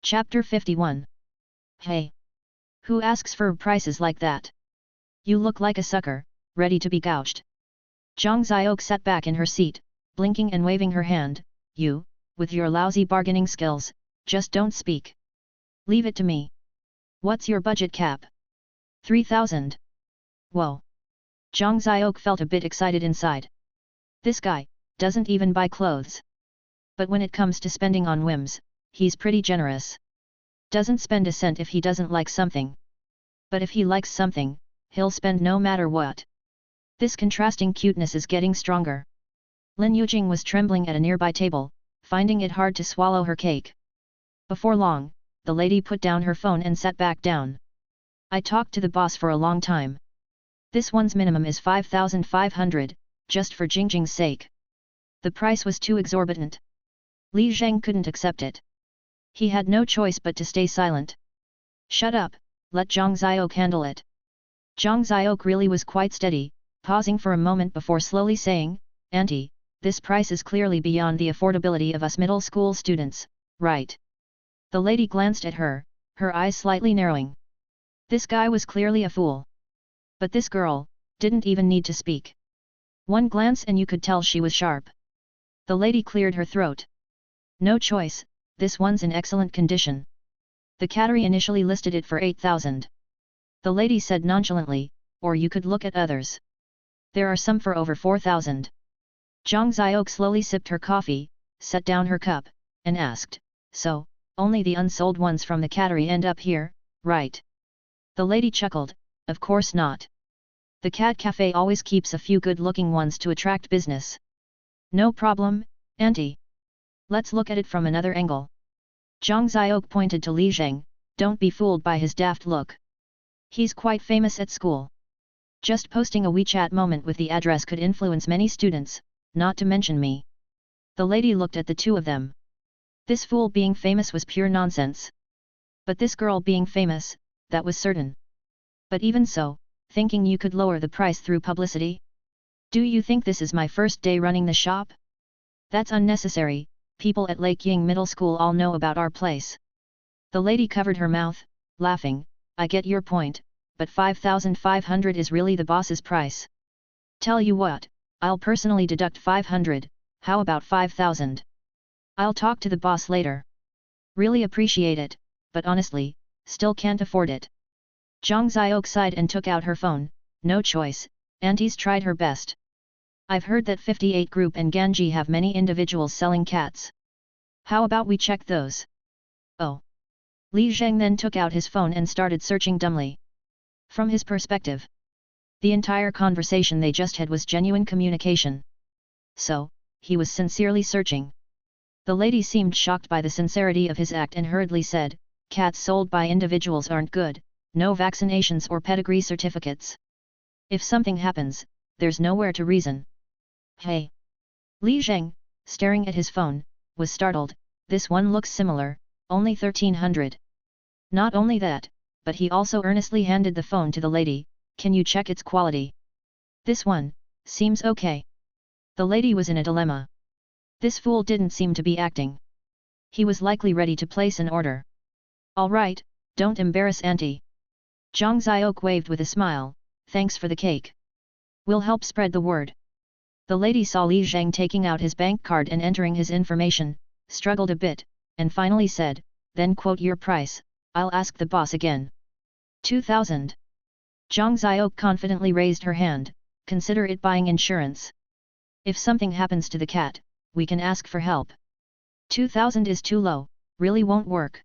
Chapter 51. Hey! Who asks for prices like that? You look like a sucker, ready to be gouged. Zhang Xiok sat back in her seat, blinking and waving her hand. You, with your lousy bargaining skills, just don't speak. Leave it to me. What's your budget cap? 3,000. Whoa. Zhang Xiok felt a bit excited inside. This guy doesn't even buy clothes. But when it comes to spending on whims, he's pretty generous. Doesn't spend a cent if he doesn't like something. But if he likes something, he'll spend no matter what. This contrasting cuteness is getting stronger. Lin Yujing was trembling at a nearby table, finding it hard to swallow her cake. Before long, the lady put down her phone and sat back down. I talked to the boss for a long time. This one's minimum is 5,500, just for Jingjing's sake. The price was too exorbitant. Li Zheng couldn't accept it. He had no choice but to stay silent. Shut up, let Zhang Xiok handle it. Zhang Xiok really was quite steady, pausing for a moment before slowly saying, Auntie, this price is clearly beyond the affordability of us middle school students, right? The lady glanced at her, her eyes slightly narrowing. This guy was clearly a fool. But this girl didn't even need to speak. One glance and you could tell she was sharp. The lady cleared her throat. No choice, this one's in excellent condition. The cattery initially listed it for 8,000. The lady said nonchalantly, or you could look at others. There are some for over 4,000. Zhang Xiok slowly sipped her coffee, set down her cup, and asked, so, only the unsold ones from the cattery end up here, right? The lady chuckled, of course not. The cat cafe always keeps a few good-looking ones to attract business. No problem, Auntie. Let's look at it from another angle. Zhang Xiok pointed to Li Zheng, don't be fooled by his daft look. He's quite famous at school. Just posting a WeChat moment with the address could influence many students, not to mention me. The lady looked at the two of them. This fool being famous was pure nonsense. But this girl being famous, that was certain. But even so, thinking you could lower the price through publicity? Do you think this is my first day running the shop? That's unnecessary, people at Lake Ying Middle School all know about our place. The lady covered her mouth, laughing, I get your point, but 5,500 is really the boss's price. Tell you what, I'll personally deduct 500, how about 5,000? I'll talk to the boss later. Really appreciate it, but honestly, still can't afford it. Zhang Xiok sighed and took out her phone, no choice, Auntie's tried her best. I've heard that 58 Group and Ganji have many individuals selling cats. How about we check those? Oh. Li Zheng then took out his phone and started searching dumbly. From his perspective, the entire conversation they just had was genuine communication. So, he was sincerely searching. The lady seemed shocked by the sincerity of his act and hurriedly said, cats sold by individuals aren't good, no vaccinations or pedigree certificates. If something happens, there's nowhere to reason. Hey! Li Zheng, staring at his phone, was startled, this one looks similar, only 1,300. Not only that, but he also earnestly handed the phone to the lady, can you check its quality? This one, seems okay. The lady was in a dilemma. This fool didn't seem to be acting. He was likely ready to place an order. Alright, don't embarrass Auntie. Zhang Xiok waved with a smile, thanks for the cake. We'll help spread the word. The lady saw Li Zheng taking out his bank card and entering his information, struggled a bit, and finally said, then quote your price, I'll ask the boss again. 2,000. Zhang Xiok confidently raised her hand, consider it buying insurance. If something happens to the cat, we can ask for help. 2,000 is too low, really won't work.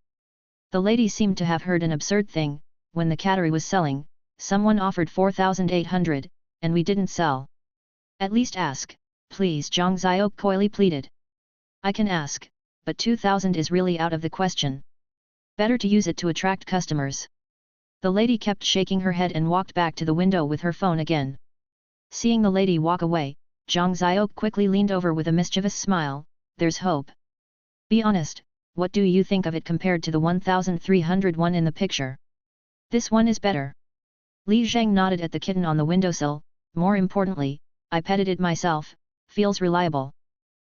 The lady seemed to have heard an absurd thing, when the cattery was selling, someone offered 4,800, and we didn't sell. At least ask, please, Zhang Xiok coyly pleaded. I can ask, but 2,000 is really out of the question. Better to use it to attract customers. The lady kept shaking her head and walked back to the window with her phone again. Seeing the lady walk away, Zhang Xiok quickly leaned over with a mischievous smile, there's hope. Be honest, what do you think of it compared to the 1,301 in the picture? This one is better. Li Zheng nodded at the kitten on the windowsill, more importantly, I petted it myself, feels reliable.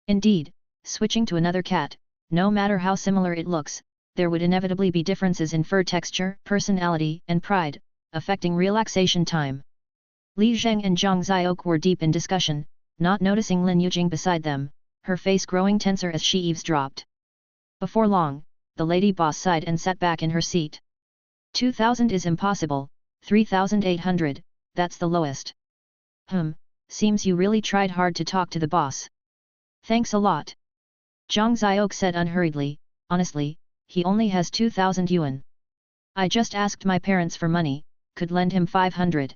Indeed, switching to another cat, no matter how similar it looks, there would inevitably be differences in fur texture, personality, and pride, affecting relaxation time. Li Zheng and Zhang Ziok were deep in discussion, not noticing Lin Yujing beside them, her face growing tenser as she eavesdropped. Before long, the lady boss sighed and sat back in her seat. 2,000 is impossible, 3,800, that's the lowest. Seems you really tried hard to talk to the boss. Thanks a lot. Zhang Ziok said unhurriedly, honestly, he only has 2,000 yuan. I just asked my parents for money, could lend him 500.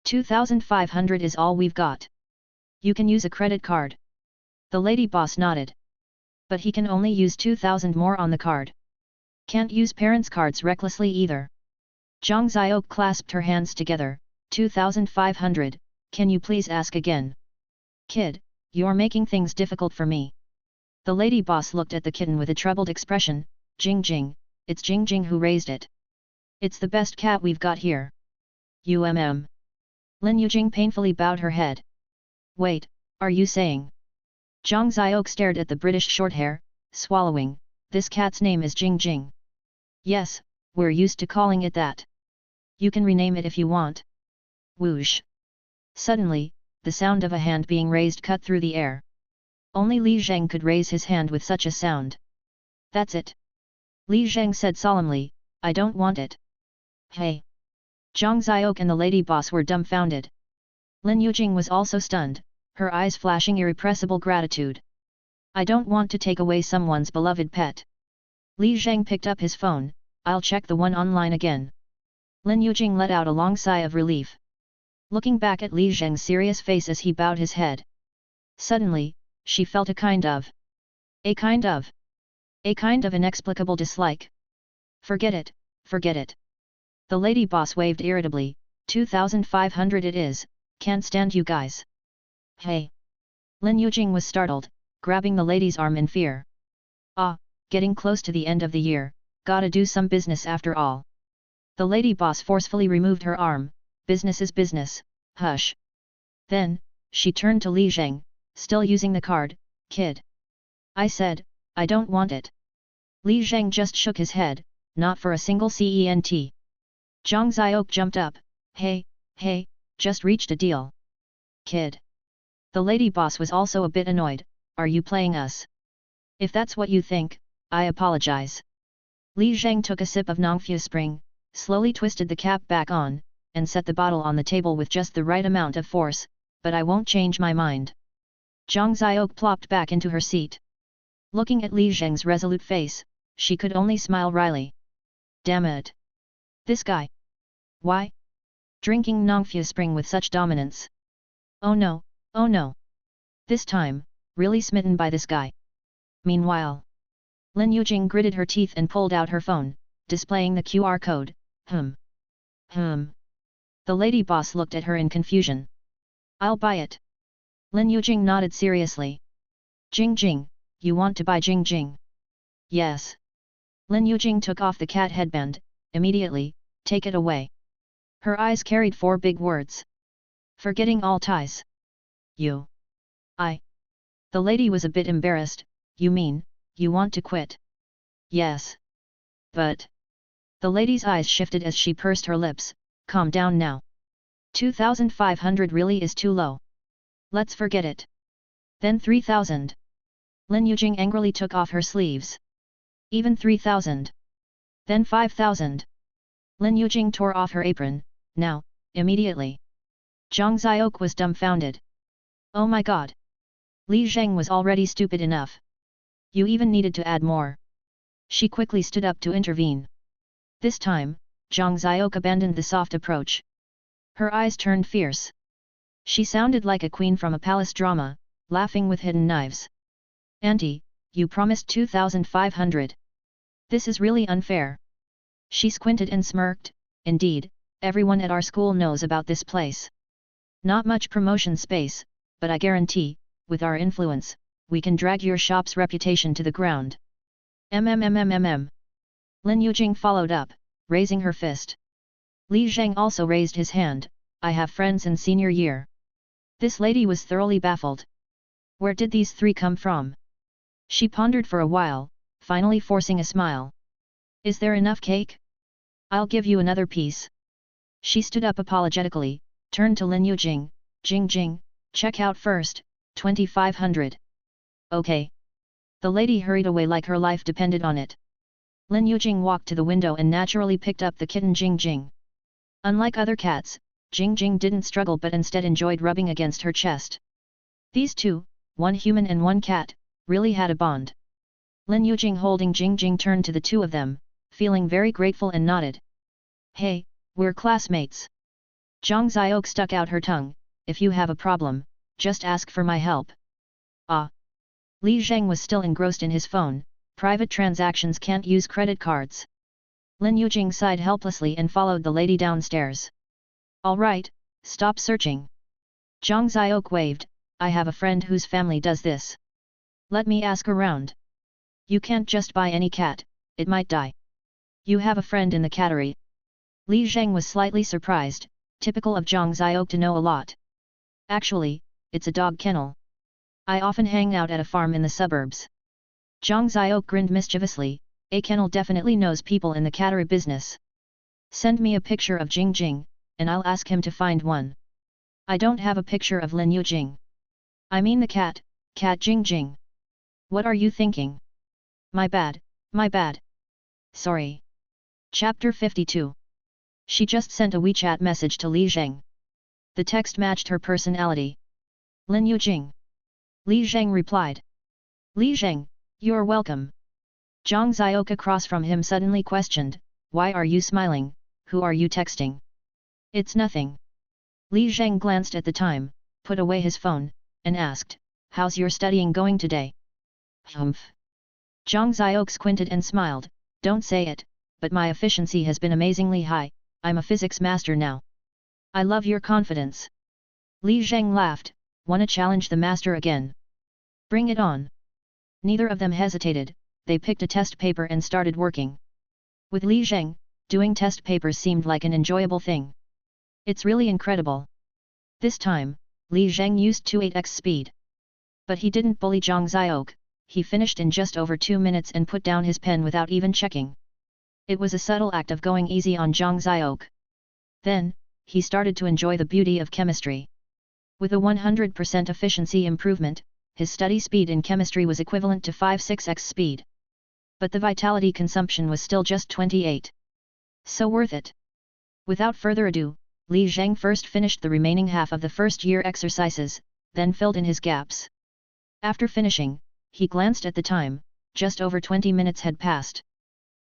2,500 is all we've got. You can use a credit card. The lady boss nodded. But he can only use 2,000 more on the card. Can't use parents' cards recklessly either. Zhang Ziok clasped her hands together, 2,500, can you please ask again? Kid, you're making things difficult for me. The lady boss looked at the kitten with a troubled expression, Jing Jing, it's Jing Jing who raised it. It's the best cat we've got here. Lin Yujing painfully bowed her head. Wait, are you saying? Zhang Ziok stared at the British Shorthair, swallowing, this cat's name is Jing Jing. Yes, we're used to calling it that. You can rename it if you want. Whoosh. Suddenly, the sound of a hand being raised cut through the air. Only Li Zheng could raise his hand with such a sound. That's it. Li Zheng said solemnly, I don't want it. Hey! Zhang Ziok and the lady boss were dumbfounded. Lin Yujing was also stunned, her eyes flashing irrepressible gratitude. I don't want to take away someone's beloved pet. Li Zheng picked up his phone, I'll check the one online again. Lin Yujing let out a long sigh of relief. Looking back at Li Zheng's serious face as he bowed his head. Suddenly, she felt a kind of inexplicable dislike. Forget it, forget it. The lady boss waved irritably, 2,500 it is, can't stand you guys. Hey! Lin Yujing was startled, grabbing the lady's arm in fear. Getting close to the end of the year, gotta do some business after all. The lady boss forcefully removed her arm, business is business, hush. Then, she turned to Li Zheng, still using the card, kid. I said, I don't want it. Li Zheng just shook his head, not for a single cent. Zhang Ziok jumped up, hey, just reached a deal. Kid. The lady boss was also a bit annoyed, are you playing us? If that's what you think, I apologize. Li Zheng took a sip of Nongfu Spring, slowly twisted the cap back on, and set the bottle on the table with just the right amount of force, but I won't change my mind. Zhang Ziok plopped back into her seat. Looking at Li Zheng's resolute face, she could only smile wryly. Damn it! This guy! Why? Drinking Nongfu Spring with such dominance. Oh no! This time, really smitten by this guy. Meanwhile, Lin Yujing gritted her teeth and pulled out her phone, displaying the QR code. The lady boss looked at her in confusion. I'll buy it. Lin Yujing nodded seriously. Jing Jing, you want to buy Jing Jing? Yes. Lin Yujing took off the cat headband, immediately, take it away. Her eyes carried 4 big words. Forgetting all ties. The lady was a bit embarrassed, you mean, you want to quit? Yes. But. The lady's eyes shifted as she pursed her lips, calm down now. 2,500 really is too low. Let's forget it. Then 3,000. Lin Yujing angrily took off her sleeves. Even 3,000. Then 5,000. Lin Yujing tore off her apron, now, immediately. Zhang Ziok was dumbfounded. Oh my god! Li Zheng was already stupid enough. You even needed to add more. She quickly stood up to intervene. This time, Zhang Ziok abandoned the soft approach. Her eyes turned fierce. She sounded like a queen from a palace drama, laughing with hidden knives. Auntie, you promised 2,500. This is really unfair. She squinted and smirked, indeed, everyone at our school knows about this place. Not much promotion space, but I guarantee, with our influence, we can drag your shop's reputation to the ground. Lin Yujing followed up, raising her fist. Li Zheng also raised his hand, I have friends in senior year. This lady was thoroughly baffled. Where did these 3 come from? She pondered for a while, finally forcing a smile. Is there enough cake? I'll give you another piece. She stood up apologetically, turned to Lin Yujing, Jing, check out first, 2500. Okay. The lady hurried away like her life depended on it. Lin Yujing walked to the window and naturally picked up the kitten Jing. Unlike other cats, Jing didn't struggle but instead enjoyed rubbing against her chest. These two, one human and one cat, really had a bond. Lin Yujing holding Jing turned to the two of them, feeling very grateful and nodded. Hey, we're classmates. Zhang Xiaoke stuck out her tongue, if you have a problem, just ask for my help. Ah. Li Zheng was still engrossed in his phone, private transactions can't use credit cards. Lin Yujing sighed helplessly and followed the lady downstairs. All right, stop searching. Zhang Xiaoke waved, I have a friend whose family does this. Let me ask around. You can't just buy any cat, it might die. You have a friend in the cattery. Li Zheng was slightly surprised, typical of Zhang Xiaoke to know a lot. Actually, it's a dog kennel. I often hang out at a farm in the suburbs. Zhang Xiaoke grinned mischievously, a kennel definitely knows people in the cattery business. Send me a picture of Jing, and I'll ask him to find one. I don't have a picture of Lin Yujing. I mean the cat Jing. What are you thinking? My bad. Sorry. Chapter 52. She just sent a WeChat message to Li Zheng. The text matched her personality. Lin Yujing. Li Zheng replied. Li Zheng, you're welcome. Zhang Xiaoke across from him suddenly questioned, why are you smiling, who are you texting? It's nothing. Li Zheng glanced at the time, put away his phone, and asked, how's your studying going today? Humph. Zhang Xiaoke squinted and smiled, don't say it, but my efficiency has been amazingly high, I'm a physics master now. I love your confidence. Li Zheng laughed, wanna challenge the master again? Bring it on. Neither of them hesitated, they picked a test paper and started working. With Li Zheng, doing test papers seemed like an enjoyable thing. It's really incredible. This time, Li Zheng used 28x speed. But he didn't bully Zhang Xiaoke, he finished in just over 2 minutes and put down his pen without even checking. It was a subtle act of going easy on Zhang Xiaoke. Then, he started to enjoy the beauty of chemistry. With a 100% efficiency improvement, his study speed in chemistry was equivalent to 5-6x speed. But the vitality consumption was still just 28. So worth it. Without further ado, Li Zheng first finished the remaining half of the first year exercises, then filled in his gaps. After finishing, he glanced at the time, just over 20 minutes had passed.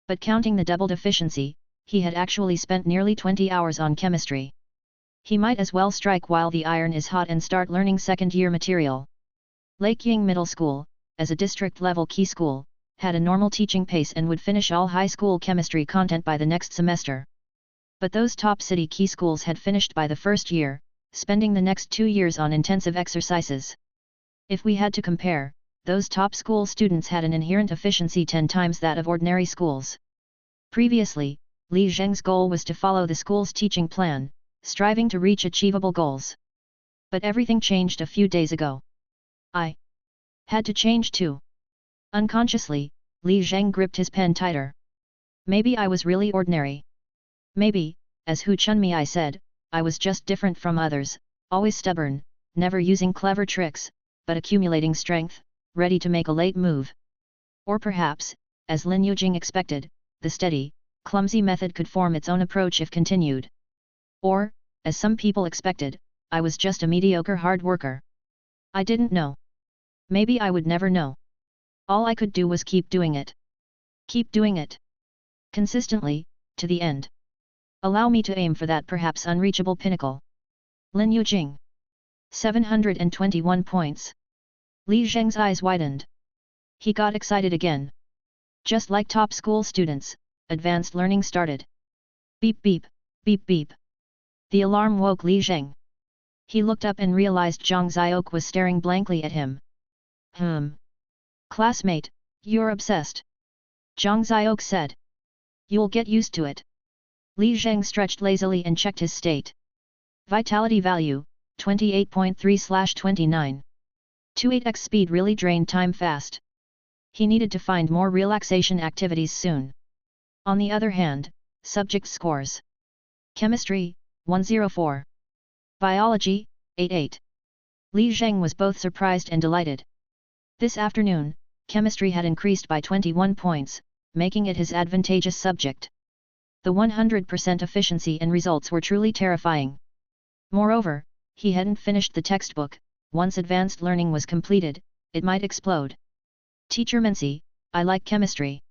But counting the doubled efficiency, he had actually spent nearly 20 hours on chemistry. He might as well strike while the iron is hot and start learning second-year material. Lake Ying Middle School, as a district-level key school, had a normal teaching pace and would finish all high school chemistry content by the next semester. But those top city key schools had finished by the first year, spending the next 2 years on intensive exercises. If we had to compare, those top school students had an inherent efficiency 10 times that of ordinary schools. Previously, Li Zheng's goal was to follow the school's teaching plan, striving to reach achievable goals. But everything changed a few days ago. I had to change too. Unconsciously, Li Zheng gripped his pen tighter. Maybe I was really ordinary. Maybe, as Hu Chunmei said, I was just different from others, always stubborn, never using clever tricks, but accumulating strength, ready to make a late move. Or perhaps, as Lin Yujing expected, the steady, clumsy method could form its own approach if continued. Or, as some people expected, I was just a mediocre hard worker. I didn't know. Maybe I would never know. All I could do was keep doing it. Keep doing it. Consistently, to the end. Allow me to aim for that perhaps unreachable pinnacle. Lin Yujing. 721 points. Li Zheng's eyes widened. He got excited again. Just like top school students, advanced learning started. Beep beep, beep beep. The alarm woke Li Zheng. He looked up and realized Zhang Xiaoke was staring blankly at him. Classmate, you're obsessed. Zhang Xiaoke said. You'll get used to it. Li Zheng stretched lazily and checked his state. Vitality value, 28.3/29. 28x speed really drained time fast. He needed to find more relaxation activities soon. On the other hand, subject scores. Chemistry, 104. Biology, 88. Li Zheng was both surprised and delighted. This afternoon, chemistry had increased by 21 points, making it his advantageous subject. The 100% efficiency and results were truly terrifying. Moreover, he hadn't finished the textbook. Once advanced learning was completed, it might explode. Teacher Mency, I like chemistry.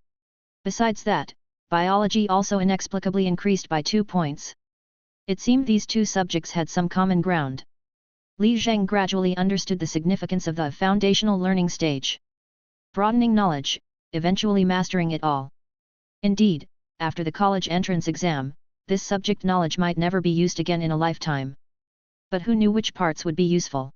Besides that, biology also inexplicably increased by 2 points. It seemed these two subjects had some common ground. Li Zheng gradually understood the significance of the foundational learning stage. Broadening knowledge, eventually mastering it all. Indeed, after the college entrance exam, this subject knowledge might never be used again in a lifetime. But who knew which parts would be useful?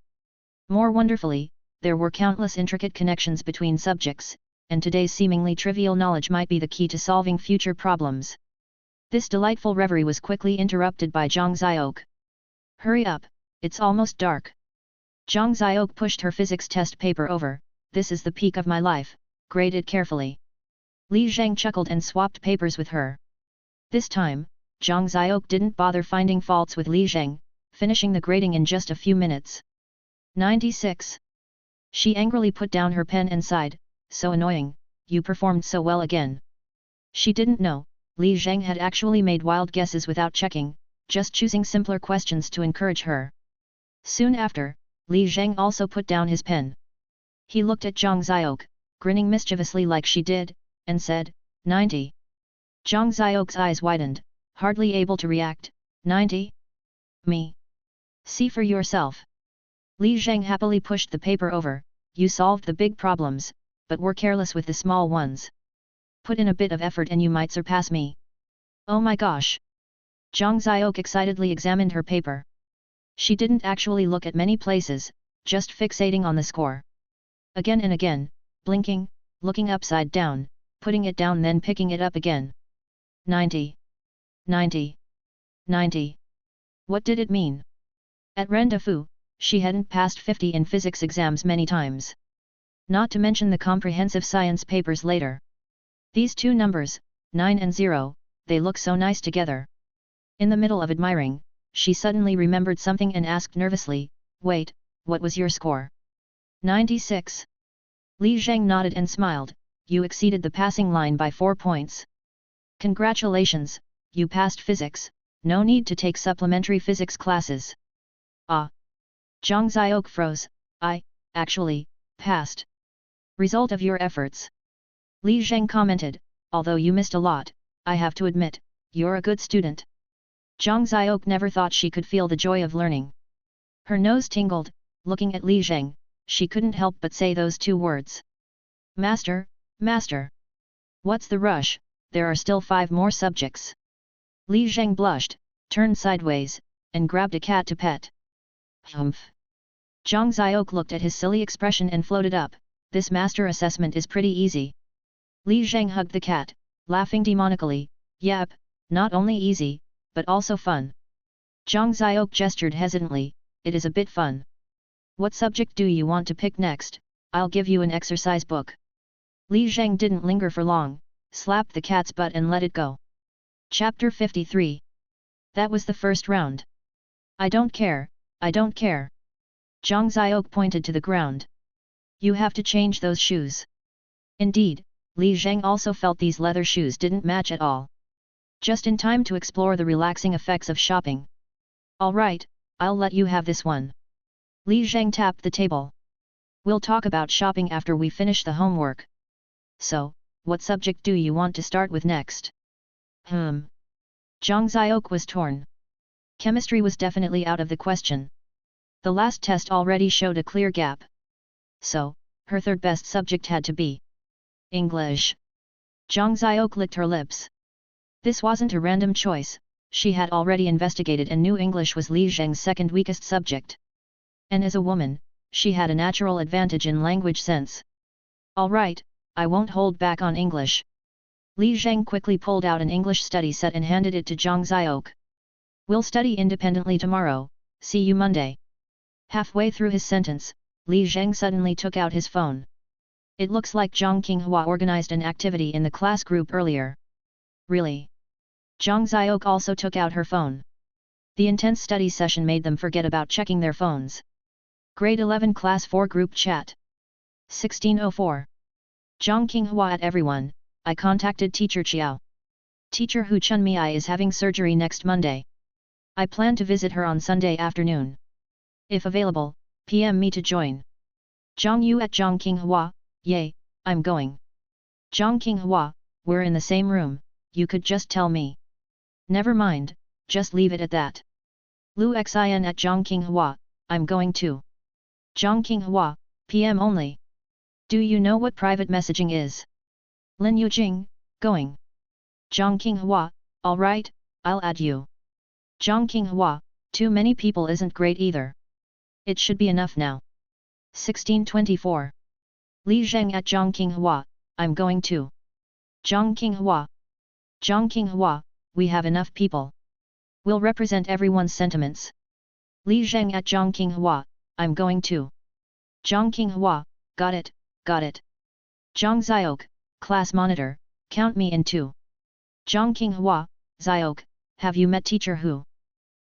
More wonderfully, there were countless intricate connections between subjects, and today's seemingly trivial knowledge might be the key to solving future problems. This delightful reverie was quickly interrupted by Zhang Xiok. Hurry up, it's almost dark. Zhang Xiok pushed her physics test paper over. This is the peak of my life, grade it carefully. Li Zheng chuckled and swapped papers with her. This time, Zhang Xiok didn't bother finding faults with Li Zheng, finishing the grading in just a few minutes. 96. She angrily put down her pen and sighed, so annoying, you performed so well again. She didn't know, Li Zheng had actually made wild guesses without checking, just choosing simpler questions to encourage her. Soon after, Li Zheng also put down his pen. He looked at Zhang Xiok, grinning mischievously like she did, and said, 90. Zhang Xiok's eyes widened, hardly able to react. 90? Me? See for yourself. Li Zheng happily pushed the paper over. You solved the big problems, but were careless with the small ones. Put in a bit of effort and you might surpass me. Oh my gosh! Zhang Xiok excitedly examined her paper. She didn't actually look at many places, just fixating on the score. Again and again, blinking, looking upside down, putting it down then picking it up again. 90. 90. 90. What did it mean? At rendezvous, she hadn't passed 50 in physics exams many times. Not to mention the comprehensive science papers later. These two numbers, 9 and 0, they look so nice together. In the middle of admiring, she suddenly remembered something and asked nervously, wait, what was your score? 96. Li Zheng nodded and smiled, you exceeded the passing line by 4 points. Congratulations, you passed physics, no need to take supplementary physics classes. Ah! Zhang Xiok froze, I, actually, passed. Result of your efforts. Li Zheng commented, although you missed a lot, I have to admit, you're a good student. Zhang Xiok never thought she could feel the joy of learning. Her nose tingled, looking at Li Zheng, she couldn't help but say those two words. Master, master. What's the rush, there are still 5 more subjects. Li Zheng blushed, turned sideways, and grabbed a cat to pet. Humph. Zhang Xiok looked at his silly expression and floated up, this master assessment is pretty easy. Li Zheng hugged the cat, laughing demonically, yep, not only easy, but also fun. Zhang Xiok gestured hesitantly, it is a bit fun. What subject do you want to pick next? I'll give you an exercise book. Li Zheng didn't linger for long, slapped the cat's butt and let it go. Chapter 53. That was the first round. I don't care, I don't care. Zhang Xiok pointed to the ground. You have to change those shoes. Indeed, Li Zheng also felt these leather shoes didn't match at all. Just in time to explore the relaxing effects of shopping. All right, I'll let you have this one. Li Zheng tapped the table. We'll talk about shopping after we finish the homework. So, what subject do you want to start with next? Zhang Xiok was torn. Chemistry was definitely out of the question. The last test already showed a clear gap. So, her third best subject had to be English. Zhang Xiok licked her lips. This wasn't a random choice, she had already investigated and knew English was Li Zheng's second weakest subject. And as a woman, she had a natural advantage in language sense. All right, I won't hold back on English. Li Zheng quickly pulled out an English study set and handed it to Zhang Xiok. We'll study independently tomorrow, see you Monday. Halfway through his sentence, Li Zheng suddenly took out his phone. It looks like Zhang Qinghua organized an activity in the class group earlier. Really? Zhang Xiaoke also took out her phone. The intense study session made them forget about checking their phones. Grade 11 Class 4 Group Chat. 1604. Zhang Qinghua at everyone, I contacted Teacher Qiao. Teacher Hu Chunmei is having surgery next Monday. I plan to visit her on Sunday afternoon. If available, PM me to join. Zhang Yu at Zhang Qinghua, yay, I'm going. Zhang Qinghua, we're in the same room, you could just tell me. Never mind, just leave it at that. Lu Xin at Zhang Qinghua, I'm going too. Zhang Qinghua, PM only. Do you know what private messaging is? Lin Yujing, going. Zhang Qinghua, alright, I'll add you. Zhang Qinghua, too many people isn't great either. It should be enough now. 1624. Li Zheng at Zhang Qinghua, I'm going too. Zhang Qinghua. Zhang Qinghua, we have enough people. We'll represent everyone's sentiments. Li Zheng at Zhang Qinghua, I'm going too. Zhang Qinghua, got it, got it. Zhang Xiaoke, class monitor, count me in too. Zhang Qinghua, Xiaoke, have you met Teacher Hu?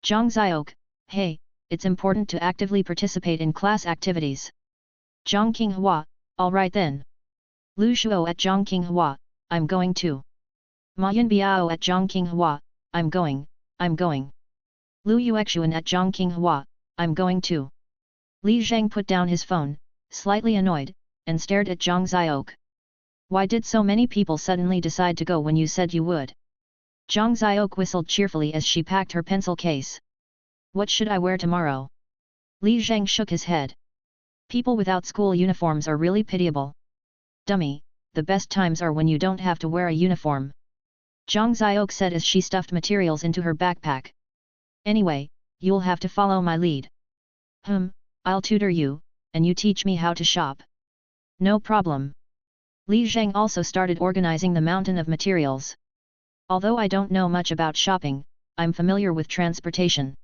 Zhang Xiaoke, hey, it's important to actively participate in class activities. Zhang Qinghua, alright then. Lu Shuo at Zhang Qinghua, I'm going too. Ma Yunbiao at Zhang Qinghua, I'm going. Lu Yuexuan at Zhang Qinghua, I'm going too. Li Zheng put down his phone, slightly annoyed, and stared at Zhang Xiaoke. Why did so many people suddenly decide to go when you said you would? Zhang Xiaoke whistled cheerfully as she packed her pencil case. What should I wear tomorrow? Li Zheng shook his head. People without school uniforms are really pitiable. Dummy, the best times are when you don't have to wear a uniform. Zhang Xiaoke said as she stuffed materials into her backpack. Anyway, you'll have to follow my lead. I'll tutor you, and you teach me how to shop. No problem. Li Zheng also started organizing the mountain of materials. Although I don't know much about shopping, I'm familiar with transportation.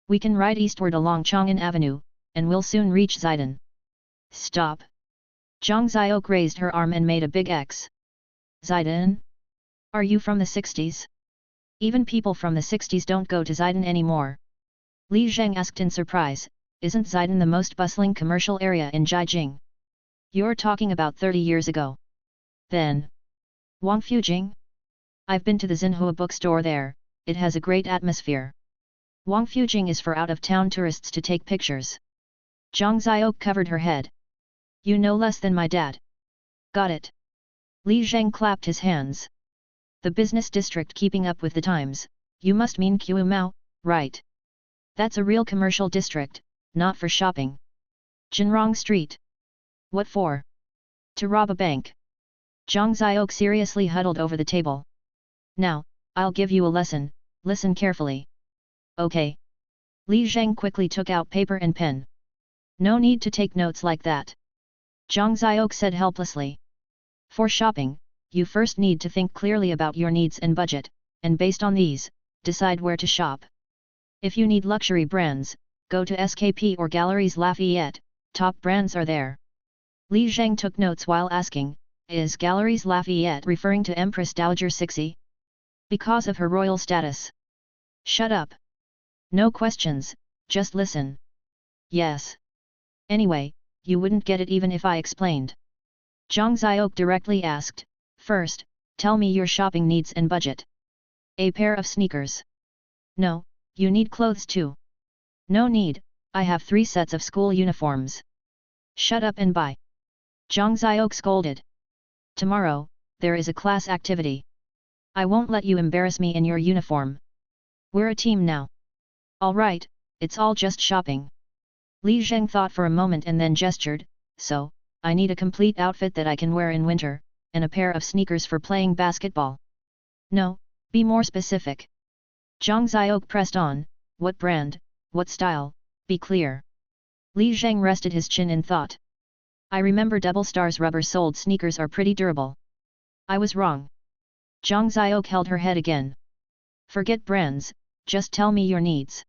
We can ride eastward along Chang'an Avenue, and we'll soon reach Xidan. Stop. Zhang Xiaoke raised her arm and made a big X. Xidan? Are you from the 60s? Even people from the 60s don't go to Xidan anymore. Li Zheng asked in surprise, isn't Xidan the most bustling commercial area in Jiajing? You're talking about 30 years ago. Then. Wang Fujing? I've been to the Xinhua bookstore there, it has a great atmosphere. Wang Fujing is for out-of-town tourists to take pictures. Zhang Xiaoke covered her head. You know less than my dad. Got it. Li Zheng clapped his hands. The business district keeping up with the times, you must mean Qumao, right? That's a real commercial district, not for shopping. Jinrong Street. What for? To rob a bank. Zhang Xiaoke seriously huddled over the table. Now, I'll give you a lesson, listen carefully. Okay. Li Zheng quickly took out paper and pen. No need to take notes like that. Zhang Xiaoke said helplessly. For shopping, you first need to think clearly about your needs and budget, and based on these, decide where to shop. If you need luxury brands, go to SKP or Galeries Lafayette, top brands are there. Li Zheng took notes while asking, is Galeries Lafayette referring to Empress Dowager Cixi? Because of her royal status. Shut up. No questions, just listen. Yes. Anyway, you wouldn't get it even if I explained. Zhang Xiaoke directly asked, first, tell me your shopping needs and budget. A pair of sneakers. No, you need clothes too. No need, I have 3 sets of school uniforms. Shut up and buy. Zhang Xiaoke scolded. Tomorrow, there is a class activity. I won't let you embarrass me in your uniform. We're a team now. Alright, it's all just shopping. Li Zheng thought for a moment and then gestured, so, I need a complete outfit that I can wear in winter, and a pair of sneakers for playing basketball. No, be more specific. Zhang Xiaoke pressed on, what brand, what style, be clear. Li Zheng rested his chin in thought. I remember Double Star's rubber-soled sneakers are pretty durable. I was wrong. Zhang Xiaoke held her head again. Forget brands, just tell me your needs.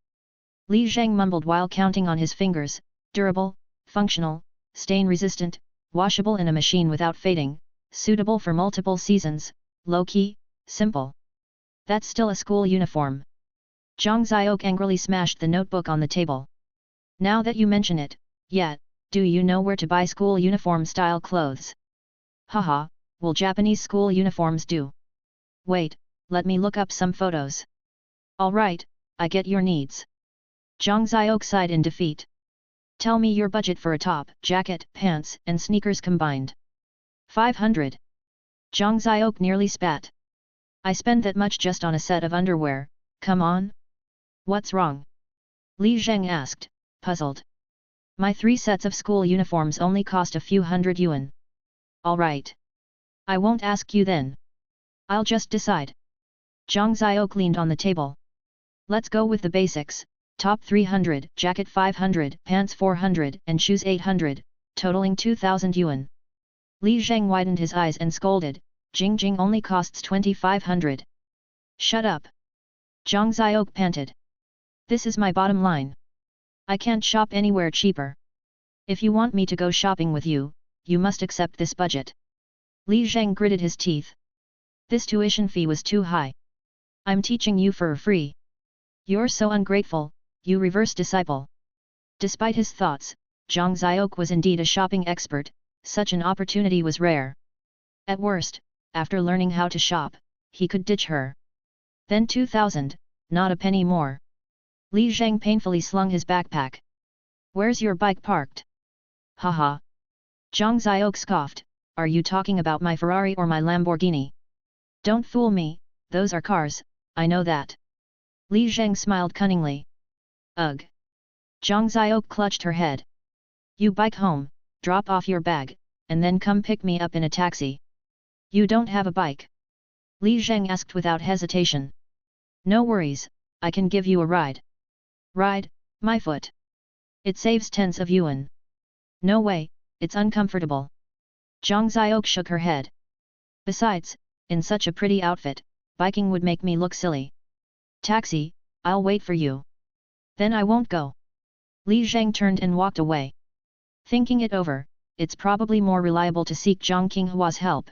Li Zheng mumbled while counting on his fingers, durable, functional, stain-resistant, washable in a machine without fading, suitable for multiple seasons, low-key, simple. That's still a school uniform. Zhang Ziok angrily smashed the notebook on the table. Now that you mention it, yeah, do you know where to buy school uniform style clothes? Haha, will Japanese school uniforms do? Wait, let me look up some photos. Alright, I get your needs. Zhang Ziok sighed in defeat. Tell me your budget for a top, jacket, pants, and sneakers combined. 500. Zhang Ziok nearly spat. I spend that much just on a set of underwear, come on? What's wrong? Li Zheng asked, puzzled. My 3 sets of school uniforms only cost a few hundred yuan. Alright. I won't ask you then. I'll just decide. Zhang Ziok leaned on the table. Let's go with the basics, top 300, jacket 500, pants 400, and shoes 800, totaling 2,000 yuan. Li Zheng widened his eyes and scolded, Jing Jing only costs 2,500. Shut up. Zhang Ziok panted. This is my bottom line. I can't shop anywhere cheaper. If you want me to go shopping with you, you must accept this budget. Li Zheng gritted his teeth. This tuition fee was too high. I'm teaching you for free. You're so ungrateful, you reverse disciple. Despite his thoughts, Zhang Ziok was indeed a shopping expert, such an opportunity was rare. At worst, after learning how to shop, he could ditch her. Then 2,000, not a penny more. Li Zheng painfully slung his backpack. Where's your bike parked? Haha. Zhang Ziok scoffed, are you talking about my Ferrari or my Lamborghini? Don't fool me, those are cars, I know that. Li Zheng smiled cunningly. Ugh. Zhang Ziok clutched her head. You bike home, drop off your bag, and then come pick me up in a taxi. You don't have a bike? Li Zheng asked without hesitation. No worries, I can give you a ride. Ride, my foot. It saves tens of yuan. No way, it's uncomfortable. Zhang Ziok shook her head. Besides, in such a pretty outfit, biking would make me look silly. Taxi, I'll wait for you. Then I won't go. Li Zheng turned and walked away. Thinking it over, it's probably more reliable to seek Zhang Qinghua's help.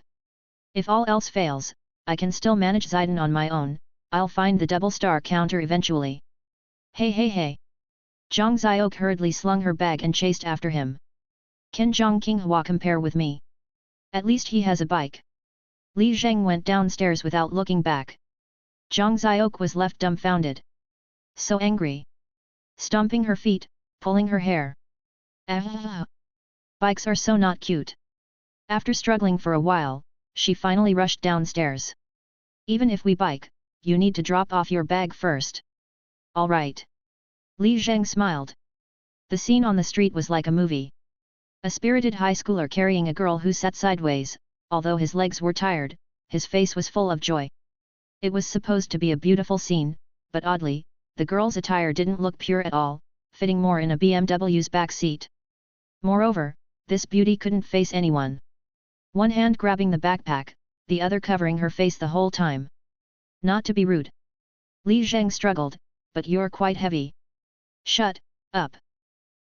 If all else fails, I can still manage Zidane on my own, I'll find the double star counter eventually. Hey hey hey! Zhang Ziok hurriedly slung her bag and chased after him. Can Zhang Qinghua compare with me? At least he has a bike. Li Zheng went downstairs without looking back. Zhang Ziok was left dumbfounded. So angry. Stomping her feet, pulling her hair. Ah! Bikes are so not cute. After struggling for a while, she finally rushed downstairs. Even if we bike, you need to drop off your bag first. Alright. Li Zheng smiled. The scene on the street was like a movie. A spirited high schooler carrying a girl who sat sideways, although his legs were tired, his face was full of joy. It was supposed to be a beautiful scene, but oddly, the girl's attire didn't look pure at all, fitting more in a BMW's back seat. Moreover, this beauty couldn't face anyone. One hand grabbing the backpack, the other covering her face the whole time. Not to be rude. Li Zheng struggled, but you're quite heavy. Shut up.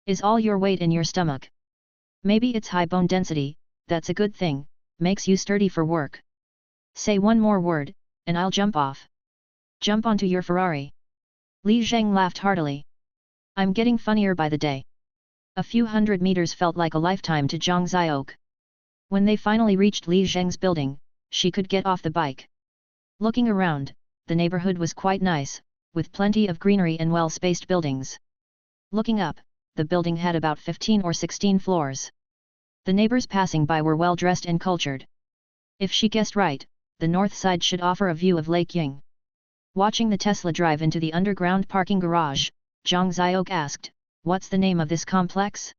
Is all your weight in your stomach? Maybe it's high bone density, that's a good thing, makes you sturdy for work. Say one more word, and I'll jump off. Jump onto your Ferrari. Li Zheng laughed heartily. I'm getting funnier by the day. A few hundred meters felt like a lifetime to Zhang Ziok. When they finally reached Li Zheng's building, she could get off the bike. Looking around, the neighborhood was quite nice, with plenty of greenery and well-spaced buildings. Looking up, the building had about 15 or 16 floors. The neighbors passing by were well-dressed and cultured. If she guessed right, the north side should offer a view of Lake Ying. Watching the Tesla drive into the underground parking garage, Zhang Ziok asked, "What's the name of this complex?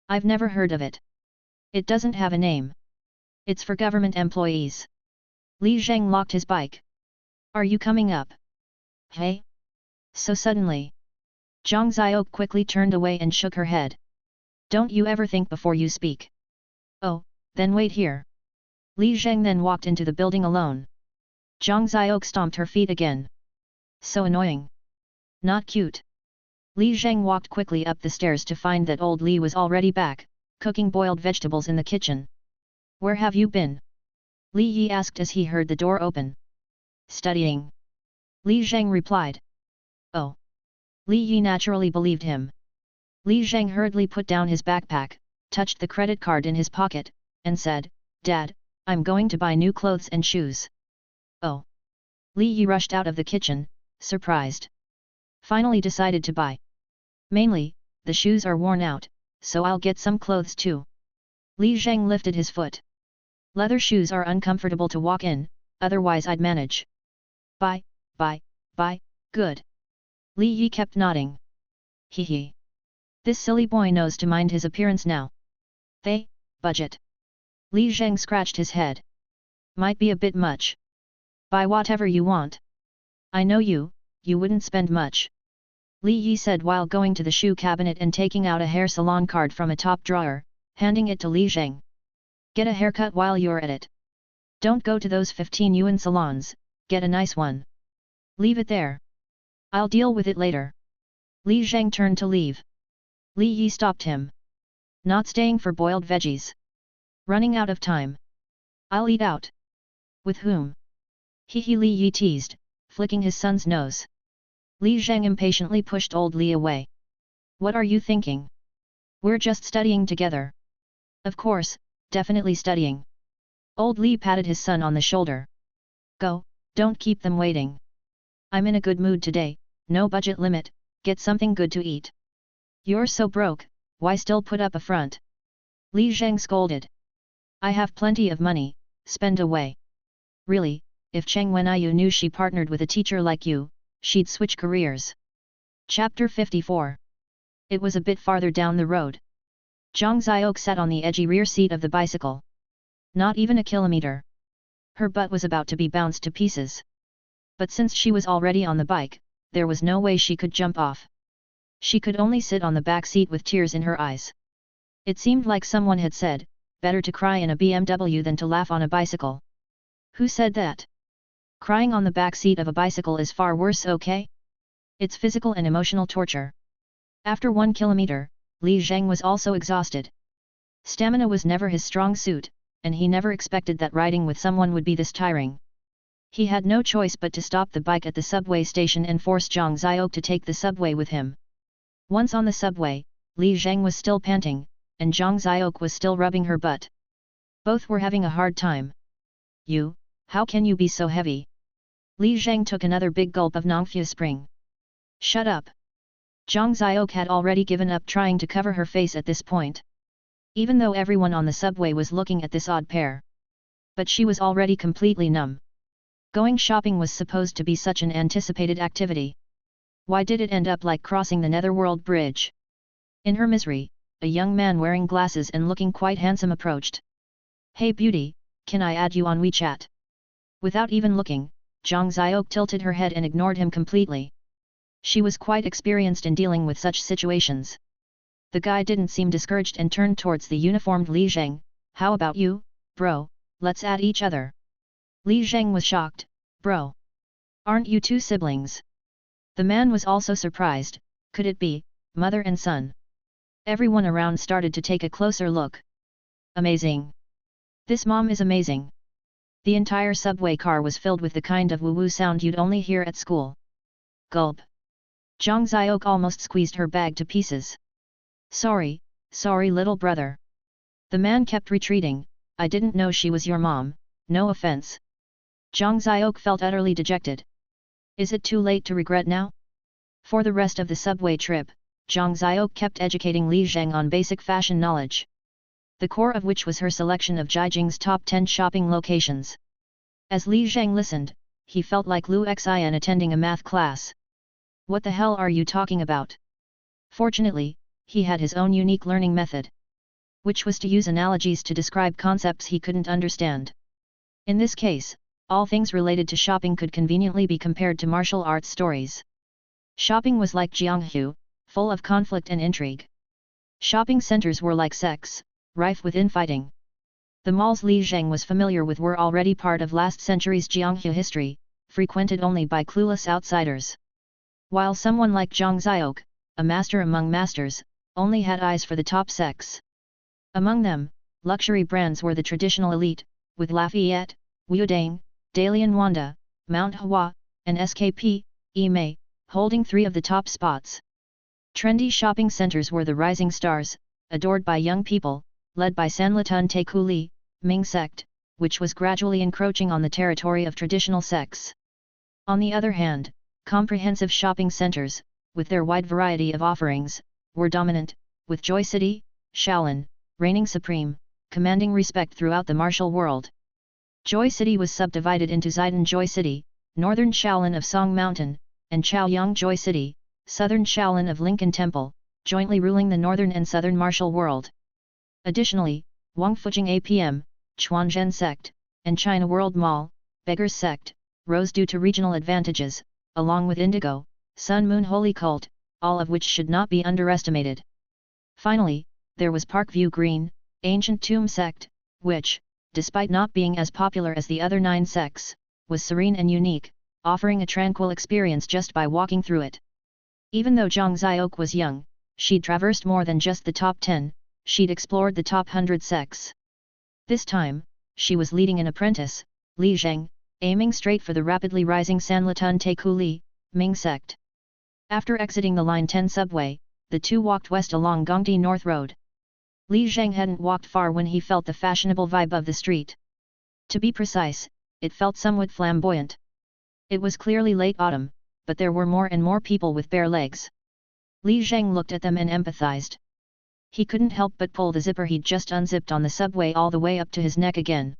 I've never heard of it." "It doesn't have a name. It's for government employees." Li Zheng locked his bike. "Are you coming up?" "Hey? So suddenly?" Zhang Ziok quickly turned away and shook her head. "Don't you ever think before you speak?" "Oh, then wait here." Li Zheng then walked into the building alone. Zhang Ziok stomped her feet again. "So annoying. Not cute." Li Zheng walked quickly up the stairs to find that old Li was already back, cooking boiled vegetables in the kitchen. "Where have you been?" Li Yi asked as he heard the door open. Studying. Li Zheng replied. Oh. Li Yi naturally believed him. Li Zheng hurriedly put down his backpack, touched the credit card in his pocket, and said, Dad, I'm going to buy new clothes and shoes. Oh. Li Yi rushed out of the kitchen, surprised. Finally decided to buy. Mainly, the shoes are worn out, so I'll get some clothes too. Li Zheng lifted his foot. Leather shoes are uncomfortable to walk in, otherwise I'd manage. Buy, good. Li Yi kept nodding. Hee hee. This silly boy knows to mind his appearance now. Budget. Li Zheng scratched his head. Might be a bit much. Buy whatever you want. I know you wouldn't spend much. Li Yi said while going to the shoe cabinet and taking out a hair salon card from a top drawer, handing it to Li Zheng. Get a haircut while you're at it. Don't go to those 15 yuan salons, get a nice one. Leave it there. I'll deal with it later. Li Zheng turned to leave. Li Yi stopped him. Not staying for boiled veggies. Running out of time. I'll eat out. With whom? He Li Yi teased, flicking his son's nose. Li Zheng impatiently pushed old Li away. What are you thinking? We're just studying together. Of course, definitely studying. Old Li patted his son on the shoulder. Go, don't keep them waiting. I'm in a good mood today, no budget limit, get something good to eat. You're so broke, why still put up a front? Li Zheng scolded. I have plenty of money, spend away. Really, if Cheng Wenyu knew she partnered with a teacher like you, she'd switch careers. Chapter 54. It was a bit farther down the road. Zhang Xiok sat on the edgy rear seat of the bicycle. Not even a kilometer. Her butt was about to be bounced to pieces. But since she was already on the bike, there was no way she could jump off. She could only sit on the back seat with tears in her eyes. It seemed like someone had said, better to cry in a BMW than to laugh on a bicycle. Who said that? Crying on the back seat of a bicycle is far worse, okay? It's physical and emotional torture. After 1 kilometer, Li Zheng was also exhausted. Stamina was never his strong suit, and he never expected that riding with someone would be this tiring. He had no choice but to stop the bike at the subway station and force Zhang Xiok to take the subway with him. Once on the subway, Li Zheng was still panting, and Zhang Xiok was still rubbing her butt. Both were having a hard time. How can you be so heavy? Li Zheng took another big gulp of Nongfu Spring. Shut up. Zhang Xiok had already given up trying to cover her face at this point. Even though everyone on the subway was looking at this odd pair. But she was already completely numb. Going shopping was supposed to be such an anticipated activity. Why did it end up like crossing the Netherworld Bridge? In her misery, a young man wearing glasses and looking quite handsome approached. Hey beauty, can I add you on WeChat? Without even looking, Zhang Xiok tilted her head and ignored him completely. She was quite experienced in dealing with such situations. The guy didn't seem discouraged and turned towards the uniformed Li Zheng. How about you, bro, let's add each other. Li Zheng was shocked. Bro. Aren't you two siblings? The man was also surprised. Could it be mother and son? Everyone around started to take a closer look. Amazing. This mom is amazing. The entire subway car was filled with the kind of woo-woo sound you'd only hear at school. Gulp. Zhang Xiok almost squeezed her bag to pieces. Sorry little brother. The man kept retreating. I didn't know she was your mom, no offense. Zhang Xiok felt utterly dejected. Is it too late to regret now? For the rest of the subway trip, Zhang Xiok kept educating Li Zheng on basic fashion knowledge. The core of which was her selection of Jiajing's top 10 shopping locations. As Li Zheng listened, he felt like Lu Xian attending a math class. What the hell are you talking about? Fortunately, he had his own unique learning method. Which was to use analogies to describe concepts he couldn't understand. In this case, all things related to shopping could conveniently be compared to martial arts stories. Shopping was like Jianghu, full of conflict and intrigue. Shopping centers were like sects, rife with infighting. The malls Li Zheng was familiar with were already part of last century's Jianghu history, frequented only by clueless outsiders. While someone like Zhang Xiok, a master among masters, only had eyes for the top sects. Among them, luxury brands were the traditional elite, with Lafayette, Wudang, Dalian Wanda, Mount Hua, and SKP, Imei, holding 3 of the top spots. Trendy shopping centers were the rising stars, adored by young people, led by Sanlitun Taikuli, Ming sect, which was gradually encroaching on the territory of traditional sects. On the other hand, comprehensive shopping centers, with their wide variety of offerings, were dominant, with Joy City, Shaolin, reigning supreme, commanding respect throughout the martial world. Joy City was subdivided into Zidong Joy City, Northern Shaolin of Song Mountain, and Chaoyang Joy City, Southern Shaolin of Lincoln Temple, jointly ruling the northern and southern martial world. Additionally, Wangfujing APM, Chuanzhen sect, and China World Mall, Beggars sect, rose due to regional advantages, along with Indigo, Sun Moon Holy Cult, all of which should not be underestimated. Finally, there was Parkview Green, Ancient Tomb sect, which, despite not being as popular as the other 9 sects, was serene and unique, offering a tranquil experience just by walking through it. Even though Zhang Xiaok was young, she'd traversed more than just the top 10, she'd explored the top 100 sects. This time, she was leading an apprentice, Li Zheng, aiming straight for the rapidly rising Sanlitun Taikuli, Ming sect. After exiting the Line 10 subway, the two walked west along Gongdi North Road. Li Zheng hadn't walked far when he felt the fashionable vibe of the street. To be precise, it felt somewhat flamboyant. It was clearly late autumn, but there were more and more people with bare legs. Li Zheng looked at them and empathized. He couldn't help but pull the zipper he'd just unzipped on the subway all the way up to his neck again.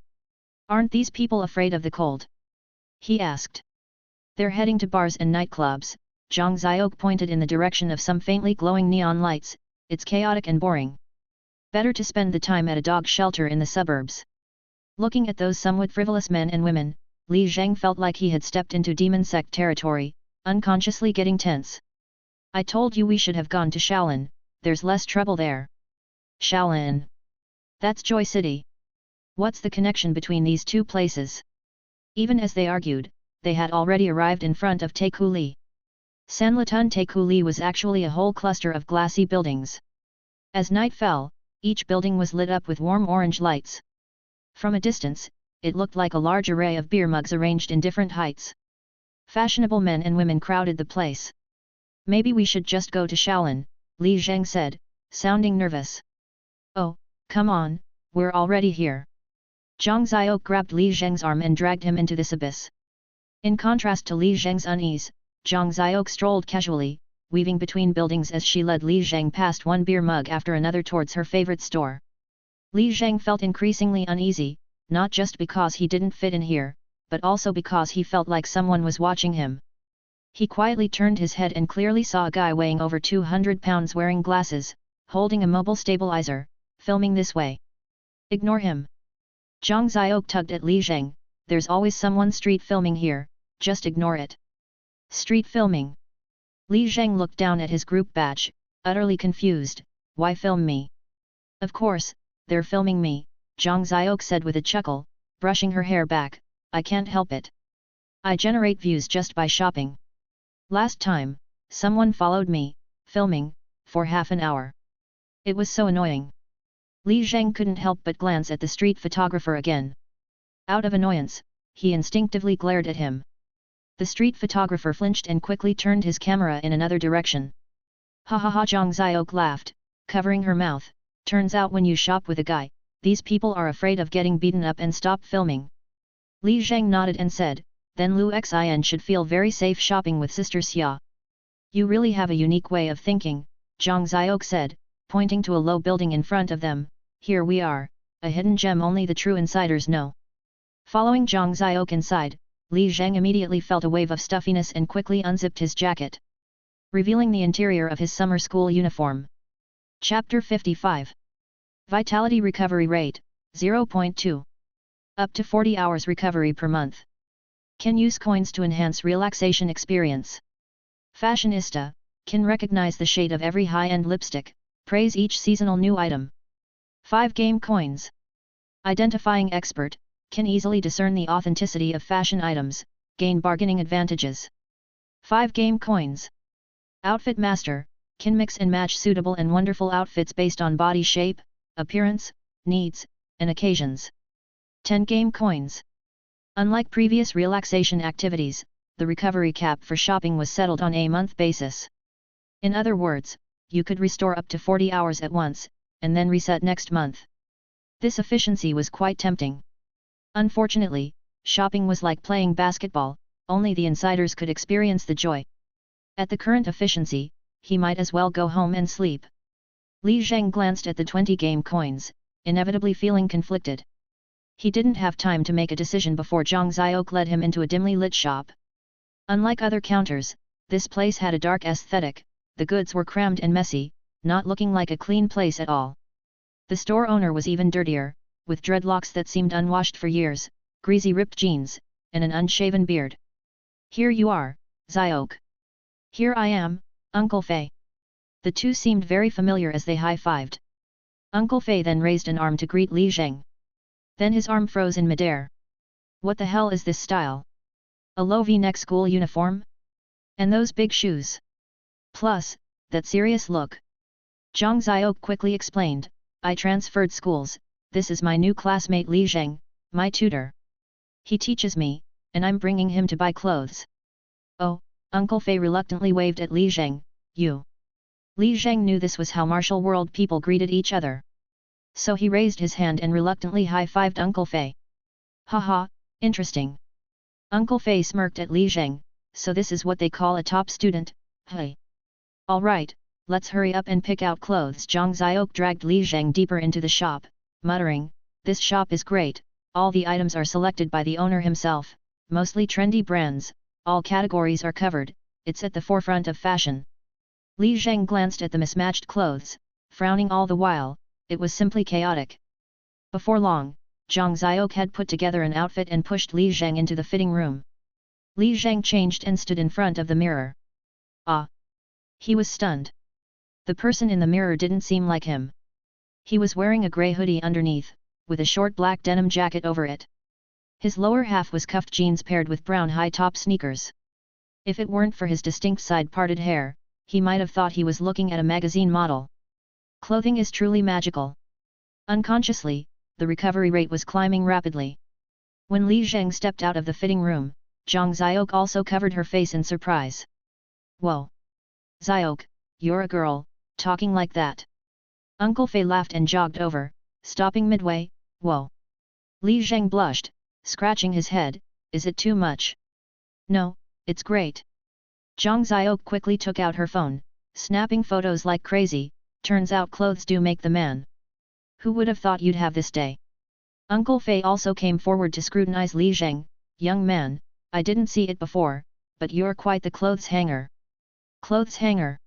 "Aren't these people afraid of the cold?" he asked. "They're heading to bars and nightclubs." Zhang Xiaok pointed in the direction of some faintly glowing neon lights. "It's chaotic and boring. Better to spend the time at a dog shelter in the suburbs." Looking at those somewhat frivolous men and women, Li Zheng felt like he had stepped into demon sect territory, unconsciously getting tense. "I told you we should have gone to Shaolin, there's less trouble there." Shaolin? That's Joy City. What's the connection between these two places? Even as they argued, they had already arrived in front of Taikuli. Sanlitun Taikuli was actually a whole cluster of glassy buildings. As night fell, each building was lit up with warm orange lights. From a distance, it looked like a large array of beer mugs arranged in different heights. Fashionable men and women crowded the place. "Maybe we should just go to Shaolin," Li Zheng said, sounding nervous. "Oh, come on, we're already here." Zhang Xiaok grabbed Li Zheng's arm and dragged him into this abyss. In contrast to Li Zheng's unease, Zhang Xiaok strolled casually, weaving between buildings as she led Li Zheng past one beer mug after another towards her favorite store. Li Zheng felt increasingly uneasy, not just because he didn't fit in here, but also because he felt like someone was watching him. He quietly turned his head and clearly saw a guy weighing over 200 pounds wearing glasses, holding a mobile stabilizer, filming this way. "Ignore him." Zhang Xiaok tugged at Li Zheng. "There's always someone street filming here, just ignore it." "Street filming?" Li Zheng looked down at his group badge, utterly confused. "Why film me?" "Of course, they're filming me," Zhang Xiaok said with a chuckle, brushing her hair back. "I can't help it. I generate views just by shopping. Last time, someone followed me, filming, for half an hour. It was so annoying." Li Zheng couldn't help but glance at the street photographer again. Out of annoyance, he instinctively glared at him. The street photographer flinched and quickly turned his camera in another direction. "Ha ha ha!" Zhang Xiaok laughed, covering her mouth. "Turns out when you shop with a guy, these people are afraid of getting beaten up and stop filming." Li Zheng nodded and said, "Then Lu Xin should feel very safe shopping with Sister Xia." "You really have a unique way of thinking," Zhang Xiaok said, pointing to a low building in front of them. "Here we are, a hidden gem only the true insiders know." Following Zhang Xiaok inside, Li Zheng immediately felt a wave of stuffiness and quickly unzipped his jacket, revealing the interior of his summer school uniform. Chapter 55. Vitality Recovery Rate, 0.2. Up to 40 hours recovery per month. Can use coins to enhance relaxation experience. Fashionista, can recognize the shade of every high-end lipstick, praise each seasonal new item. 5 game coins. Identifying expert, can easily discern the authenticity of fashion items, gain bargaining advantages. 5 game coins. Outfit master, can mix and match suitable and wonderful outfits based on body shape, appearance, needs, and occasions. 10 game coins. Unlike previous relaxation activities, the recovery cap for shopping was settled on a month basis. In other words, you could restore up to 40 hours at once, and then reset next month. This efficiency was quite tempting. Unfortunately, shopping was like playing basketball, only the insiders could experience the joy. At the current efficiency, he might as well go home and sleep. Li Zheng glanced at the 20 game coins, inevitably feeling conflicted. He didn't have time to make a decision before Zhang Ziok led him into a dimly lit shop. Unlike other counters, this place had a dark aesthetic, the goods were crammed and messy, not looking like a clean place at all. The store owner was even dirtier, with dreadlocks that seemed unwashed for years, greasy ripped jeans, and an unshaven beard. "Here you are, Ziok." "Here I am, Uncle Fei." The two seemed very familiar as they high-fived. Uncle Fei then raised an arm to greet Li Zheng. Then his arm froze in midair. What the hell is this style? A low V-neck school uniform? And those big shoes? Plus, that serious look. Zhang Ziok quickly explained, "I transferred schools, this is my new classmate Li Zheng, my tutor. He teaches me, and I'm bringing him to buy clothes." "Oh," Uncle Fei reluctantly waved at Li Zheng, "You." Li Zheng knew this was how martial world people greeted each other. So he raised his hand and reluctantly high-fived Uncle Fei. "Haha, interesting." Uncle Fei smirked at Li Zheng, "So this is what they call a top student, hey? Alright, let's hurry up and pick out clothes." Zhang Ziok dragged Li Zheng deeper into the shop, muttering, "This shop is great, all the items are selected by the owner himself, mostly trendy brands, all categories are covered, it's at the forefront of fashion." Li Zheng glanced at the mismatched clothes, frowning all the while, it was simply chaotic. Before long, Zhang Ziok had put together an outfit and pushed Li Zheng into the fitting room. Li Zheng changed and stood in front of the mirror. Ah! He was stunned. The person in the mirror didn't seem like him. He was wearing a grey hoodie underneath, with a short black denim jacket over it. His lower half was cuffed jeans paired with brown high-top sneakers. If it weren't for his distinct side-parted hair, he might have thought he was looking at a magazine model. Clothing is truly magical. Unconsciously, the recovery rate was climbing rapidly. When Li Zheng stepped out of the fitting room, Zhang Ziok also covered her face in surprise. "Whoa! Ziok, you're a girl, talking like that." Uncle Fei laughed and jogged over, stopping midway. "Whoa!" Li Zheng blushed, scratching his head, "Is it too much?" "No, it's great." Zhang Ziok quickly took out her phone, snapping photos like crazy. "Turns out clothes do make the man. Who would have thought you'd have this day?" Uncle Fei also came forward to scrutinize Li Zheng. "Young man, I didn't see it before, but you're quite the clothes hanger." "Clothes hanger?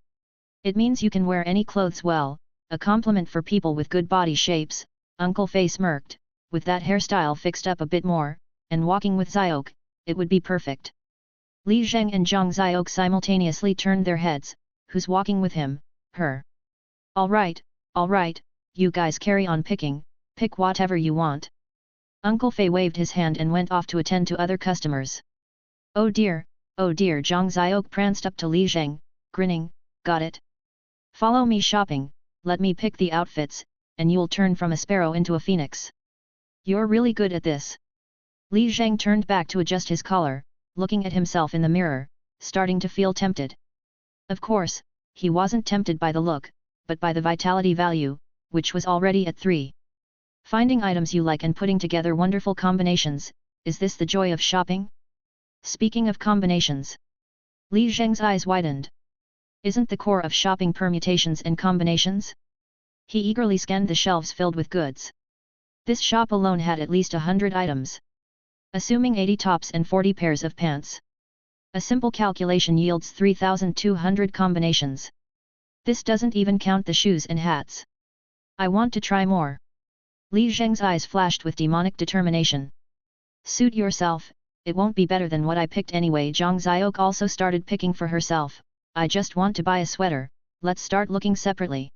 It means you can wear any clothes well, a compliment for people with good body shapes." Uncle Fei smirked, "With that hairstyle fixed up a bit more, and walking with Ziok, it would be perfect." Li Zheng and Zhang Ziok simultaneously turned their heads. "Who's walking with him, her?" All right, you guys carry on picking, pick whatever you want." Uncle Fei waved his hand and went off to attend to other customers. Oh dear, Zhang Ziok pranced up to Li Zheng, grinning, "Got it. Follow me shopping, let me pick the outfits, and you'll turn from a sparrow into a phoenix. You're really good at this." Li Zheng turned back to adjust his collar, looking at himself in the mirror, starting to feel tempted. Of course, he wasn't tempted by the look, but by the vitality value, which was already at 3. Finding items you like and putting together wonderful combinations, is this the joy of shopping? Speaking of combinations. Li Zheng's eyes widened. Isn't the core of shopping permutations and combinations? He eagerly scanned the shelves filled with goods. This shop alone had at least 100 items. Assuming 80 tops and 40 pairs of pants. A simple calculation yields 3,200 combinations. This doesn't even count the shoes and hats. I want to try more. Li Zheng's eyes flashed with demonic determination. Suit yourself, it won't be better than what I picked anyway. Zhang Ziok also started picking for herself. I just want to buy a sweater, let's start looking separately.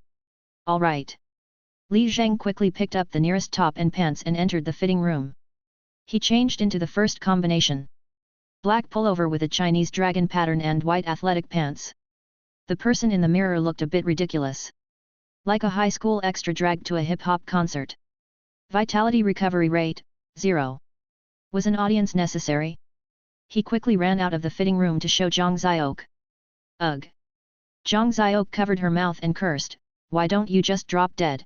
Alright. Li Zheng quickly picked up the nearest top and pants and entered the fitting room. He changed into the first combination. Black pullover with a Chinese dragon pattern and white athletic pants. The person in the mirror looked a bit ridiculous. Like a high school extra dragged to a hip-hop concert. Vitality recovery rate, 0. Was an audience necessary? He quickly ran out of the fitting room to show Zhang Ziok. Ugh! Zhang Ziok covered her mouth and cursed, why don't you just drop dead?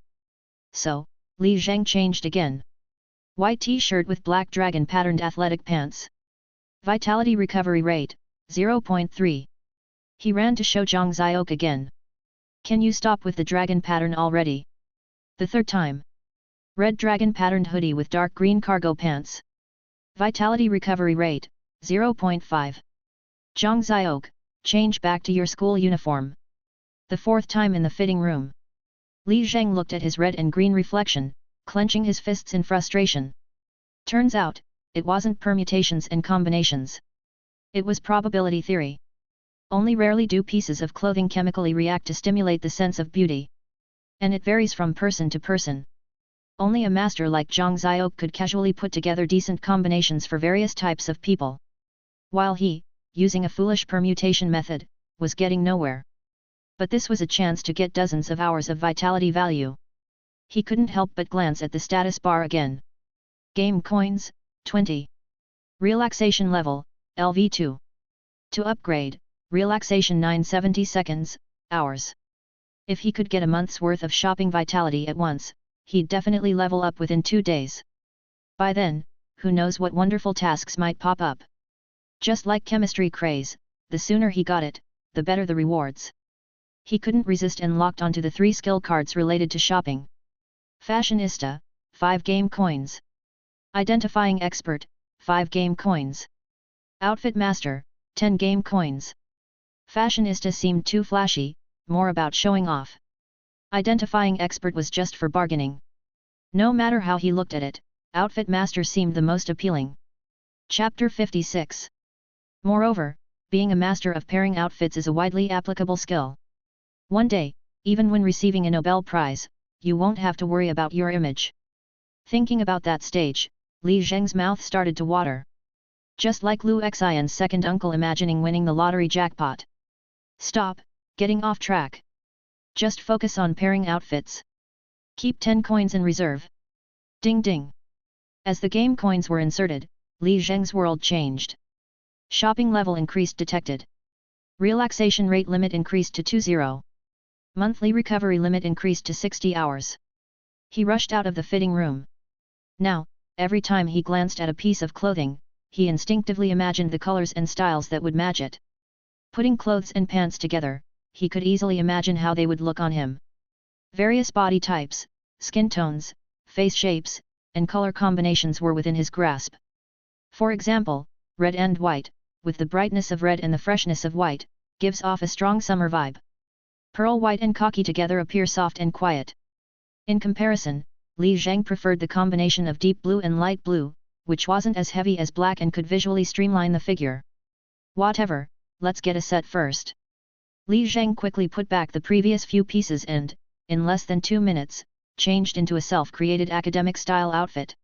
So, Li Zheng changed again. White t-shirt with black dragon patterned athletic pants. Vitality recovery rate, 0.3. He ran to show Zhang Ziok again. Can you stop with the dragon pattern already? The third time. Red dragon patterned hoodie with dark green cargo pants. Vitality recovery rate, 0.5. Zhang Ziok, change back to your school uniform. The fourth time in the fitting room. Li Zheng looked at his red and green reflection, clenching his fists in frustration. Turns out, it wasn't permutations and combinations. It was probability theory. Only rarely do pieces of clothing chemically react to stimulate the sense of beauty. And it varies from person to person. Only a master like Zhang Ziok could casually put together decent combinations for various types of people. While he, using a foolish permutation method, was getting nowhere. But this was a chance to get dozens of hours of vitality value. He couldn't help but glance at the status bar again. Game coins, 20. Relaxation level, LV2. To upgrade, relaxation 970 seconds, hours. If he could get a month's worth of shopping vitality at once, he'd definitely level up within 2 days. By then, who knows what wonderful tasks might pop up. Just like chemistry craze, the sooner he got it, the better the rewards. He couldn't resist and locked onto the 3 skill cards related to shopping. Fashionista, 5 game coins. Identifying expert, 5 game coins. Outfit master, 10 game coins. Fashionista seemed too flashy, more about showing off. Identifying expert was just for bargaining. No matter how he looked at it, outfit master seemed the most appealing. Chapter 56. Moreover, being a master of pairing outfits is a widely applicable skill. One day, even when receiving a Nobel Prize, you won't have to worry about your image. Thinking about that stage, Li Zheng's mouth started to water. Just like Lu Xian's second uncle imagining winning the lottery jackpot. Stop, getting off track. Just focus on pairing outfits. Keep 10 coins in reserve. Ding ding. As the game coins were inserted, Li Zheng's world changed. Shopping level increased detected. Relaxation rate limit increased to 20. Monthly recovery limit increased to 60 hours. He rushed out of the fitting room. Now, every time he glanced at a piece of clothing, he instinctively imagined the colors and styles that would match it. Putting clothes and pants together, he could easily imagine how they would look on him. Various body types, skin tones, face shapes, and color combinations were within his grasp. For example, red and white, with the brightness of red and the freshness of white, gives off a strong summer vibe. Pearl white and khaki together appear soft and quiet. In comparison, Li Zheng preferred the combination of deep blue and light blue, which wasn't as heavy as black and could visually streamline the figure. Whatever, let's get a set first. Li Zheng quickly put back the previous few pieces and, in less than 2 minutes, changed into a self-created academic-style outfit.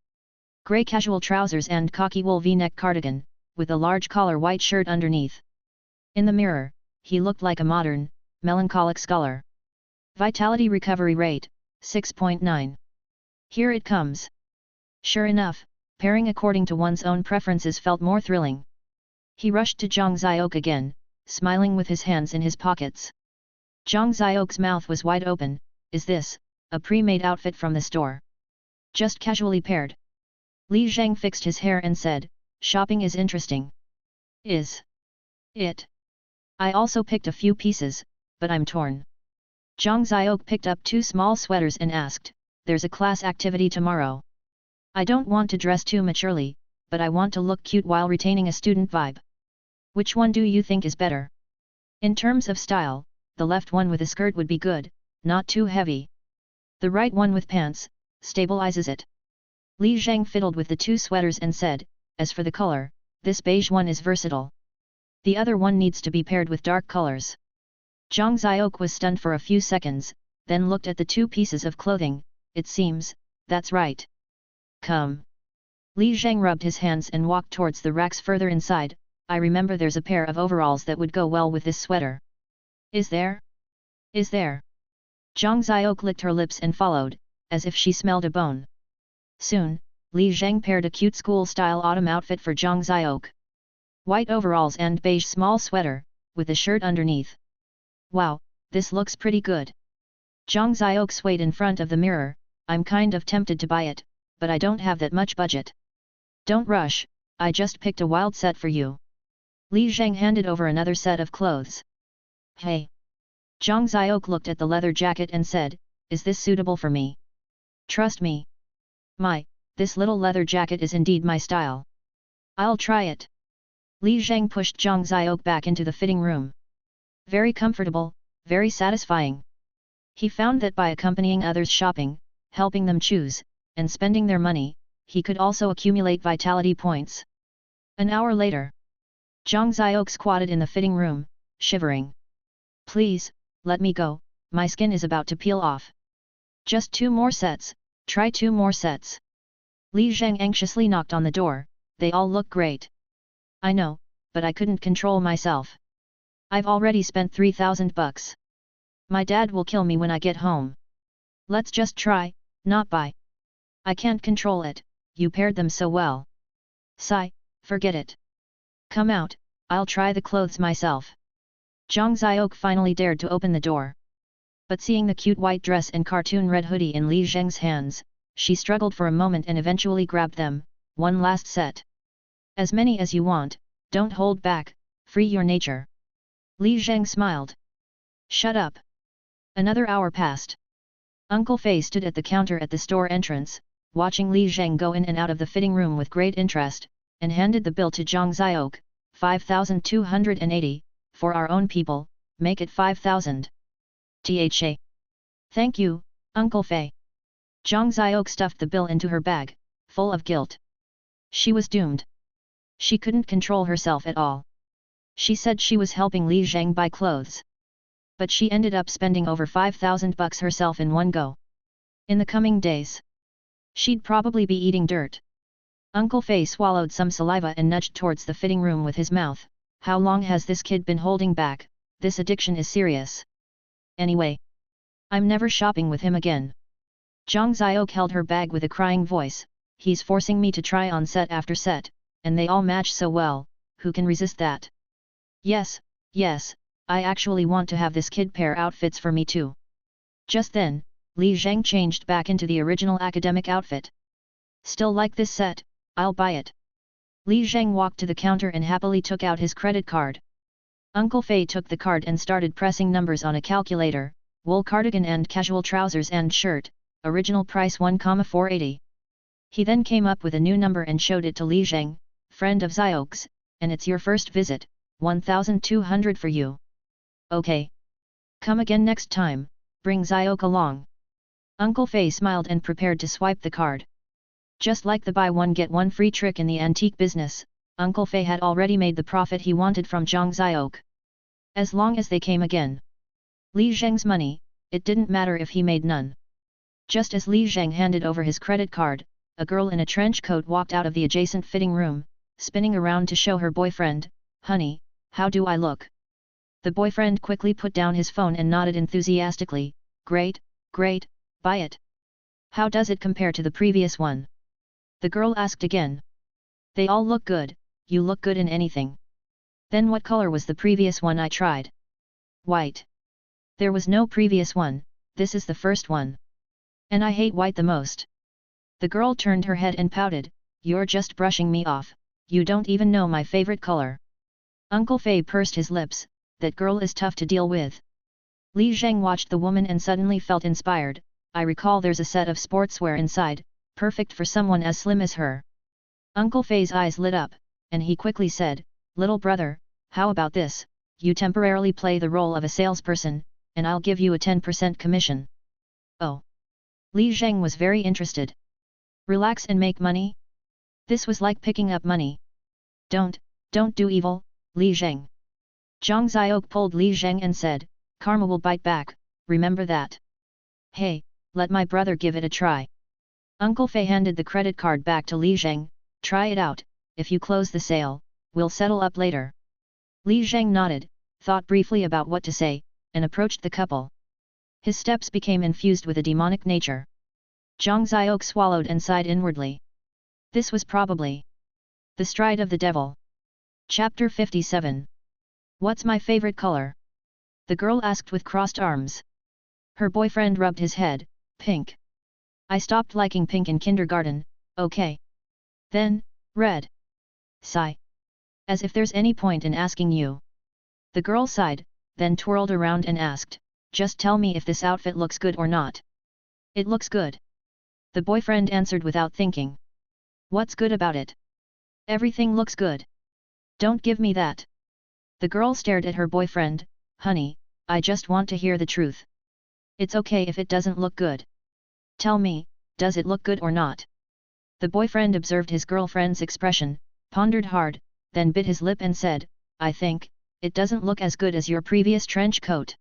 Grey casual trousers and khaki wool V-neck cardigan, with a large collar white shirt underneath. In the mirror, he looked like a modern, melancholic scholar. Vitality recovery rate, 6.9. Here it comes. Sure enough, pairing according to one's own preferences felt more thrilling. He rushed to Zhang Ziok again, smiling with his hands in his pockets. Zhang Ziok's mouth was wide open. Is this a pre-made outfit from the store? Just casually paired? Li Zheng fixed his hair and said, shopping is interesting. Is it? I also picked a few pieces, but I'm torn. Zhang Ziok picked up 2 small sweaters and asked, there's a class activity tomorrow. I don't want to dress too maturely, but I want to look cute while retaining a student vibe. Which one do you think is better? In terms of style, the left one with a skirt would be good, not too heavy. The right one with pants, stabilizes it. Li Zheng fiddled with the 2 sweaters and said, as for the color, this beige one is versatile. The other one needs to be paired with dark colors. Zhang Ziok was stunned for a few seconds, then looked at the 2 pieces of clothing. It seems, that's right. Come. Li Zheng rubbed his hands and walked towards the racks further inside. I remember there's a pair of overalls that would go well with this sweater. Is there? Is there? Zhang Ziok licked her lips and followed, as if she smelled a bone. Soon, Li Zheng paired a cute school-style autumn outfit for Zhang Xiaok. White overalls and beige small sweater, with a shirt underneath. Wow, this looks pretty good. Zhang Xiaok swayed in front of the mirror. I'm kind of tempted to buy it, but I don't have that much budget. Don't rush, I just picked a wild set for you. Li Zheng handed over another set of clothes. Hey! Zhang Xiaok looked at the leather jacket and said, is this suitable for me? Trust me. This little leather jacket is indeed my style. I'll try it. Li Zheng pushed Zhang Xiaok back into the fitting room. Very comfortable, very satisfying. He found that by accompanying others shopping, helping them choose, and spending their money, he could also accumulate vitality points. An hour later, Zhang Xiaok squatted in the fitting room, shivering. Please, let me go, my skin is about to peel off. Just 2 more sets, try 2 more sets. Li Zheng anxiously knocked on the door, they all look great. I know, but I couldn't control myself. I've already spent 3,000 bucks. My dad will kill me when I get home. Let's just try, not buy. I can't control it, you paired them so well. Sigh, forget it. Come out, I'll try the clothes myself. Zhang Xiaok finally dared to open the door. But seeing the cute white dress and cartoon red hoodie in Li Zheng's hands, she struggled for a moment and eventually grabbed them, one last set. As many as you want, don't hold back, free your nature. Li Zheng smiled. Shut up. Another hour passed. Uncle Fei stood at the counter at the store entrance, watching Li Zheng go in and out of the fitting room with great interest, and handed the bill to Zhang Xiaok, 5,280, for our own people, make it 5,000. Tha. Thank you, Uncle Fei. Zhang Xiaok stuffed the bill into her bag, full of guilt. She was doomed. She couldn't control herself at all. She said she was helping Li Zheng buy clothes. But she ended up spending over 5,000 bucks herself in one go. In the coming days, she'd probably be eating dirt. Uncle Fei swallowed some saliva and nudged towards the fitting room with his mouth. How long has this kid been holding back? This addiction is serious. Anyway, I'm never shopping with him again. Zhang Xiaok held her bag with a crying voice. He's forcing me to try on set after set, and they all match so well, who can resist that? Yes, I actually want to have this kid pair outfits for me too. Just then, Li Zheng changed back into the original academic outfit. Still like this set, I'll buy it. Li Zheng walked to the counter and happily took out his credit card. Uncle Fei took the card and started pressing numbers on a calculator. Wool cardigan and casual trousers and shirt, original price 1,480. He then came up with a new number and showed it to Li Zheng, friend of Xiaok's, and it's your first visit, 1,200 for you. Okay. Come again next time, bring Xiaok along. Uncle Fei smiled and prepared to swipe the card. Just like the buy one get one free trick in the antique business, Uncle Fei had already made the profit he wanted from Zhang Xiaok. As long as they came again. Li Zheng's money, it didn't matter if he made none. Just as Li Zheng handed over his credit card, a girl in a trench coat walked out of the adjacent fitting room, spinning around to show her boyfriend, "Honey, how do I look?" The boyfriend quickly put down his phone and nodded enthusiastically, "Great, buy it. How does it compare to the previous one?" The girl asked again. "They all look good, you look good in anything." "Then what color was the previous one I tried?" "White." "There was no previous one, this is the first one. And I hate white the most." The girl turned her head and pouted, "You're just brushing me off, you don't even know my favorite color." Uncle Fei pursed his lips, that girl is tough to deal with. Li Zheng watched the woman and suddenly felt inspired. I recall there's a set of sportswear inside, perfect for someone as slim as her. Uncle Fei's eyes lit up, and he quickly said, "Little brother, how about this, you temporarily play the role of a salesperson, and I'll give you a 10% commission." Oh! Li Zheng was very interested. Relax and make money? This was like picking up money. Don't do evil, Li Zheng. Zhang Xiaok pulled Li Zheng and said, "Karma will bite back, remember that." "Hey, let my brother give it a try." Uncle Fei handed the credit card back to Li Zheng, "Try it out, if you close the sale, we'll settle up later." Li Zheng nodded, thought briefly about what to say, and approached the couple. His steps became infused with a demonic nature. Zhang Xiaok swallowed and sighed inwardly. This was probably the stride of the devil. Chapter 57. What's my favorite color? The girl asked with crossed arms. Her boyfriend rubbed his head. Pink. I stopped liking pink in kindergarten, okay. Then, red. Sigh. As if there's any point in asking you. The girl sighed, then twirled around and asked, just tell me if this outfit looks good or not. It looks good. The boyfriend answered without thinking. What's good about it? Everything looks good. Don't give me that. The girl stared at her boyfriend. Honey, I just want to hear the truth. It's okay if it doesn't look good. Tell me, does it look good or not? The boyfriend observed his girlfriend's expression, pondered hard, then bit his lip and said, I think, it doesn't look as good as your previous trench coat.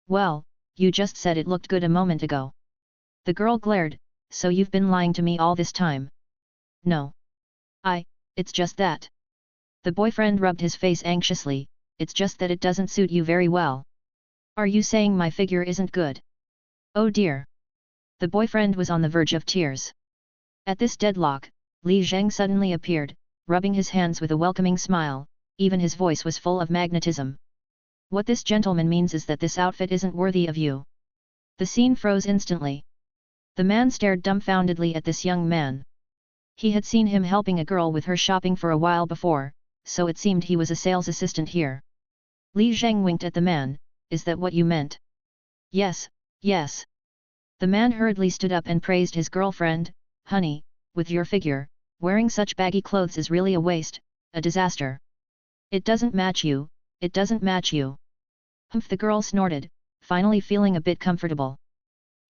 Well, you just said it looked good a moment ago. The girl glared, so you've been lying to me all this time? No. It's just that. The boyfriend rubbed his face anxiously, it's just that it doesn't suit you very well. Are you saying my figure isn't good? Oh dear. The boyfriend was on the verge of tears. At this deadlock, Li Zheng suddenly appeared, rubbing his hands with a welcoming smile, even his voice was full of magnetism. What this gentleman means is that this outfit isn't worthy of you. The scene froze instantly. The man stared dumbfoundedly at this young man. He had seen him helping a girl with her shopping for a while before, so it seemed he was a sales assistant here. Li Zheng winked at the man, is that what you meant? Yes, yes. The man hurriedly stood up and praised his girlfriend, honey, with your figure, wearing such baggy clothes is really a waste, a disaster. It doesn't match you, it doesn't match you. Humph, the girl snorted, finally feeling a bit comfortable.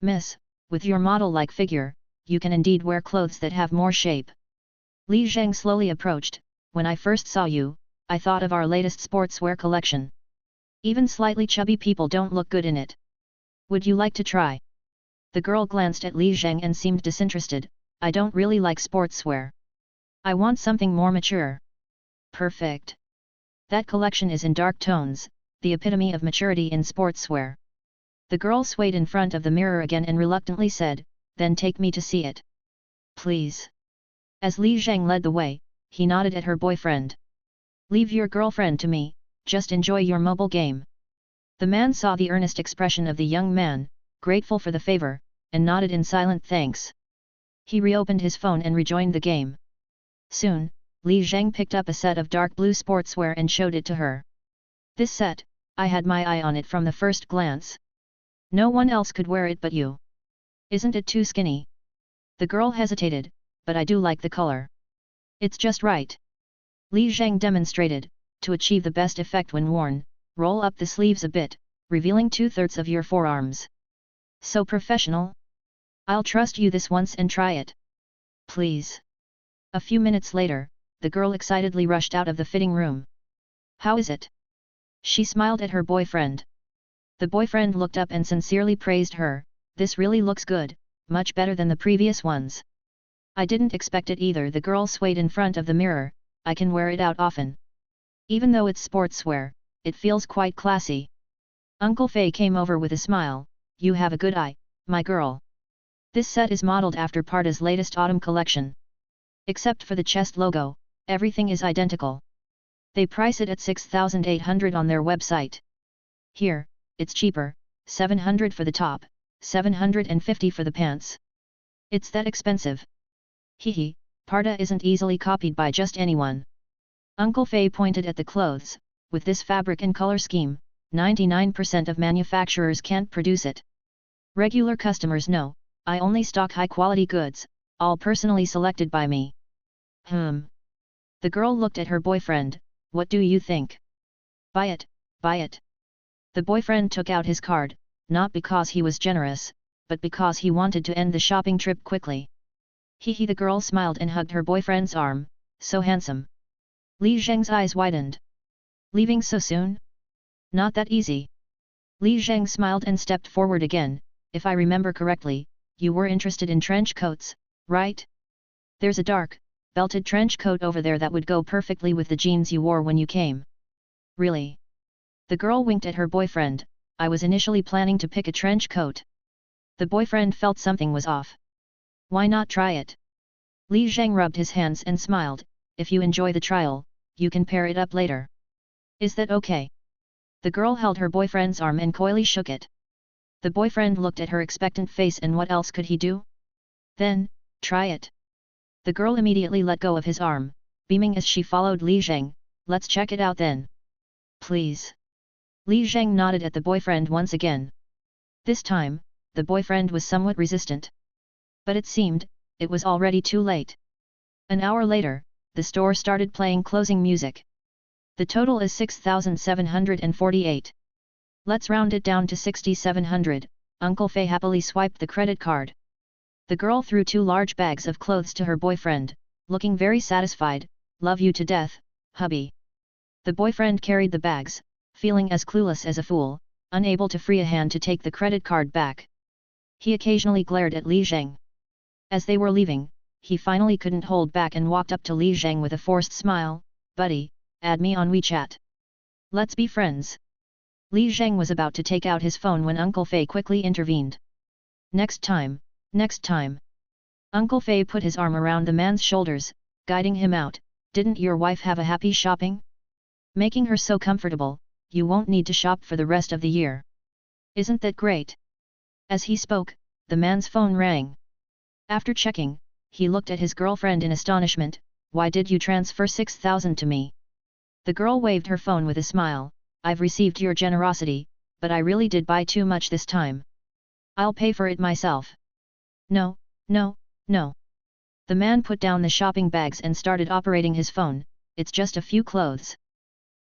Miss, with your model-like figure, you can indeed wear clothes that have more shape. Li Zheng slowly approached, when I first saw you, I thought of our latest sportswear collection. Even slightly chubby people don't look good in it. Would you like to try? The girl glanced at Li Zheng and seemed disinterested, I don't really like sportswear. I want something more mature. Perfect. That collection is in dark tones, the epitome of maturity in sportswear. The girl swayed in front of the mirror again and reluctantly said, then take me to see it. Please. As Li Zheng led the way, he nodded at her boyfriend. Leave your girlfriend to me, just enjoy your mobile game. The man saw the earnest expression of the young man, grateful for the favor, and nodded in silent thanks. He reopened his phone and rejoined the game. Soon, Li Zheng picked up a set of dark blue sportswear and showed it to her. This set, I had my eye on it from the first glance. No one else could wear it but you. Isn't it too skinny? The girl hesitated, but I do like the color. It's just right. Li Zheng demonstrated, to achieve the best effect when worn, roll up the sleeves a bit, revealing 2/3 of your forearms. So professional? I'll trust you this once and try it. Please. A few minutes later, the girl excitedly rushed out of the fitting room. How is it? She smiled at her boyfriend. The boyfriend looked up and sincerely praised her, this really looks good, much better than the previous ones. I didn't expect it either. The girl swayed in front of the mirror, I can wear it out often. Even though it's sportswear, it feels quite classy. Uncle Fei came over with a smile, you have a good eye, my girl. This set is modeled after Parda's latest autumn collection. Except for the chest logo, everything is identical. They price it at 6,800 on their website. Here, it's cheaper, 700 for the top, 750 for the pants. It's that expensive. Hehe, Parda isn't easily copied by just anyone. Uncle Fei pointed at the clothes, with this fabric and color scheme, 99% of manufacturers can't produce it. Regular customers know, I only stock high-quality goods, all personally selected by me. The girl looked at her boyfriend, what do you think? Buy it, buy it. The boyfriend took out his card, not because he was generous, but because he wanted to end the shopping trip quickly. Hehe, the girl smiled and hugged her boyfriend's arm, so handsome. Li Zheng's eyes widened. Leaving so soon? Not that easy. Li Zheng smiled and stepped forward again, if I remember correctly, you were interested in trench coats, right? There's a dark, belted trench coat over there that would go perfectly with the jeans you wore when you came. Really? The girl winked at her boyfriend, I was initially planning to pick a trench coat. The boyfriend felt something was off. Why not try it? Li Zheng rubbed his hands and smiled, if you enjoy the trial, you can pair it up later. Is that okay? The girl held her boyfriend's arm and coyly shook it. The boyfriend looked at her expectant face, and what else could he do? Then, try it. The girl immediately let go of his arm, beaming as she followed Li Zheng. Let's check it out then. Please. Li Zheng nodded at the boyfriend once again. This time, the boyfriend was somewhat resistant. But it seemed, it was already too late. An hour later, the store started playing closing music. The total is 6,748. Let's round it down to 6,700, Uncle Fei happily swiped the credit card. The girl threw 2 large bags of clothes to her boyfriend, looking very satisfied. Love you to death, hubby. The boyfriend carried the bags, feeling as clueless as a fool, unable to free a hand to take the credit card back. He occasionally glared at Li Zheng. As they were leaving, he finally couldn't hold back and walked up to Li Zheng with a forced smile. Buddy, add me on WeChat. Let's be friends. Li Zheng was about to take out his phone when Uncle Fei quickly intervened. Next time, next time. Uncle Fei put his arm around the man's shoulders, guiding him out. Didn't your wife have a happy shopping? Making her so comfortable, you won't need to shop for the rest of the year. Isn't that great? As he spoke, the man's phone rang. After checking, he looked at his girlfriend in astonishment. Why did you transfer 6,000 to me? The girl waved her phone with a smile. I've received your generosity, but I really did buy too much this time. I'll pay for it myself. No, no, no. The man put down the shopping bags and started operating his phone. It's just a few clothes.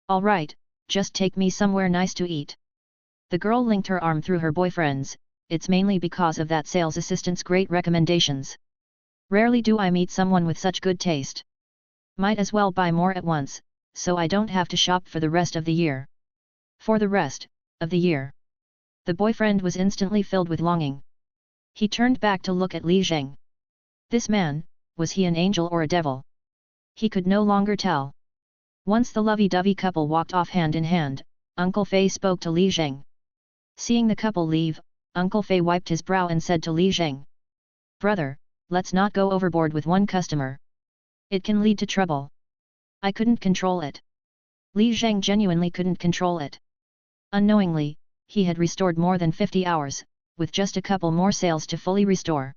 All right, just take me somewhere nice to eat. The girl linked her arm through her boyfriend's. It's mainly because of that sales assistant's great recommendations. Rarely do I meet someone with such good taste. Might as well buy more at once, so I don't have to shop for the rest of the year. For the rest of the year. The boyfriend was instantly filled with longing. He turned back to look at Li Zheng. This man, was he an angel or a devil? He could no longer tell. Once the lovey-dovey couple walked off hand in hand, Uncle Fei spoke to Li Zheng. Seeing the couple leave, Uncle Fei wiped his brow and said to Li Zheng. Brother, let's not go overboard with one customer. It can lead to trouble. I couldn't control it. Li Zheng genuinely couldn't control it. Unknowingly, he had restored more than 50 hours, with just a couple more sales to fully restore.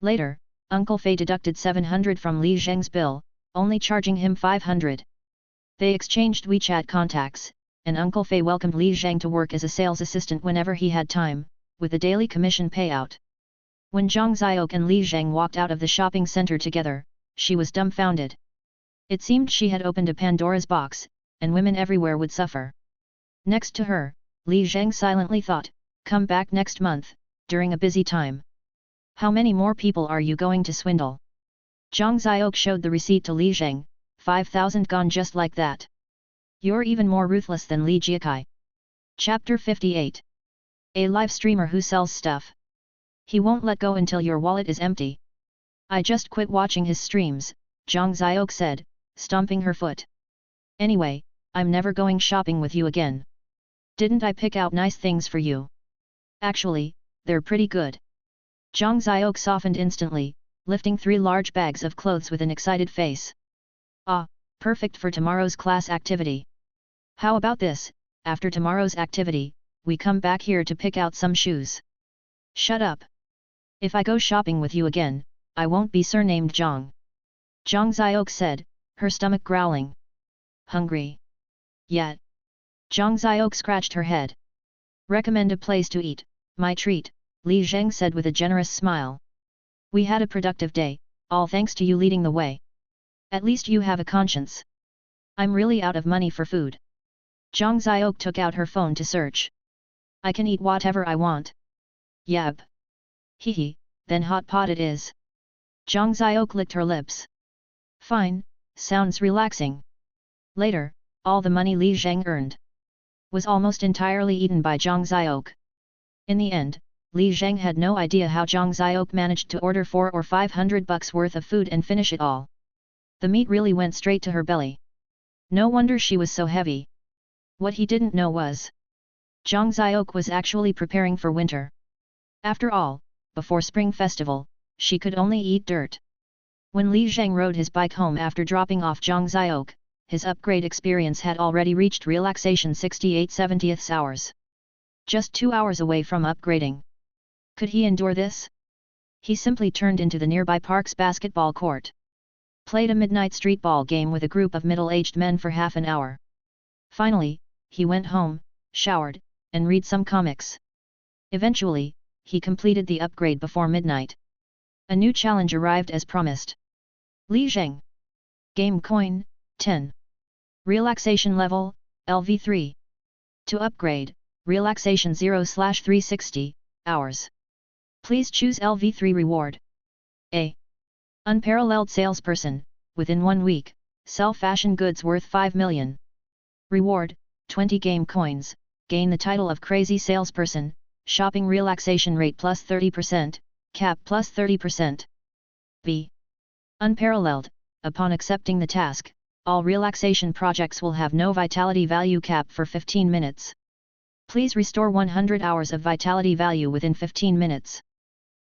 Later, Uncle Fei deducted 700 from Li Zheng's bill, only charging him 500. They exchanged WeChat contacts, and Uncle Fei welcomed Li Zheng to work as a sales assistant whenever he had time, with a daily commission payout. When Zhang Xiaoke and Li Zheng walked out of the shopping center together, she was dumbfounded. It seemed she had opened a Pandora's box, and women everywhere would suffer. Next to her, Li Zheng silently thought, come back next month, during a busy time. How many more people are you going to swindle? Zhang Xiaoke showed the receipt to Li Zheng, 5,000 gone just like that. You're even more ruthless than Li Jiakai. Chapter 58. A live streamer who sells stuff. He won't let go until your wallet is empty. I just quit watching his streams, Zhang Xiaoke said, stomping her foot. Anyway, I'm never going shopping with you again. Didn't I pick out nice things for you? Actually, they're pretty good. Zhang Xiaoke softened instantly, lifting 3 large bags of clothes with an excited face. Ah, perfect for tomorrow's class activity. How about this, after tomorrow's activity, we come back here to pick out some shoes. Shut up. If I go shopping with you again, I won't be surnamed Zhang. Zhang Xiaoke said, her stomach growling. Hungry? Yet. Zhang Xiaoke scratched her head. Recommend a place to eat, my treat, Li Zheng said with a generous smile. We had a productive day, all thanks to you leading the way. At least you have a conscience. I'm really out of money for food. Zhang Xiaoke took out her phone to search. I can eat whatever I want. Yep. Hehe, then hot pot it is. Zhang Xiaoke licked her lips. Fine, sounds relaxing. Later, all the money Li Zheng earned was almost entirely eaten by Zhang Xiaoke. In the end, Li Zheng had no idea how Zhang Xiaoke managed to order 400 or 500 bucks worth of food and finish it all. The meat really went straight to her belly. No wonder she was so heavy. What he didn't know was, Zhang Xiaoke was actually preparing for winter. After all, before Spring Festival, she could only eat dirt. When Li Zheng rode his bike home after dropping off Zhang Ziok, his upgrade experience had already reached relaxation 68/70 hours. Just 2 hours away from upgrading. Could he endure this? He simply turned into the nearby park's basketball court. Played a midnight street ball game with a group of middle-aged men for half an hour. Finally, he went home, showered, and read some comics. Eventually, he completed the upgrade before midnight. A new challenge arrived as promised. Li Zheng. Game coin, 10. Relaxation level, LV3. To upgrade, relaxation 0/360 hours. Please choose LV3 reward. A. Unparalleled salesperson, within 1 week, sell fashion goods worth 5 million. Reward, 20 game coins, gain the title of crazy salesperson, shopping relaxation rate plus 30%, cap plus 30%. B. Unparalleled, upon accepting the task, all relaxation projects will have no vitality value cap for 15 minutes. Please restore 100 hours of vitality value within 15 minutes.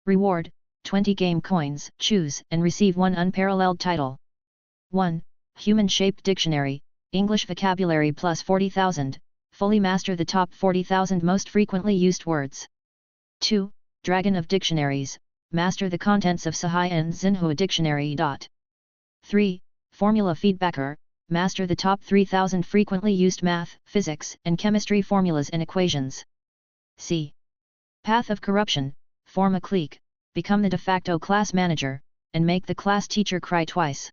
Reward, 20 game coins, choose and receive 1 unparalleled title. 1. Human-shaped dictionary, English vocabulary plus 40,000, fully master the top 40,000 most frequently used words. 2. Dragon of dictionaries, master the contents of Sahai and Xinhua dictionary. 3. Formula feedbacker, master the top 3,000 frequently used math, physics, and chemistry formulas and equations. C. Path of corruption, form a clique, become the de facto class manager, and make the class teacher cry twice.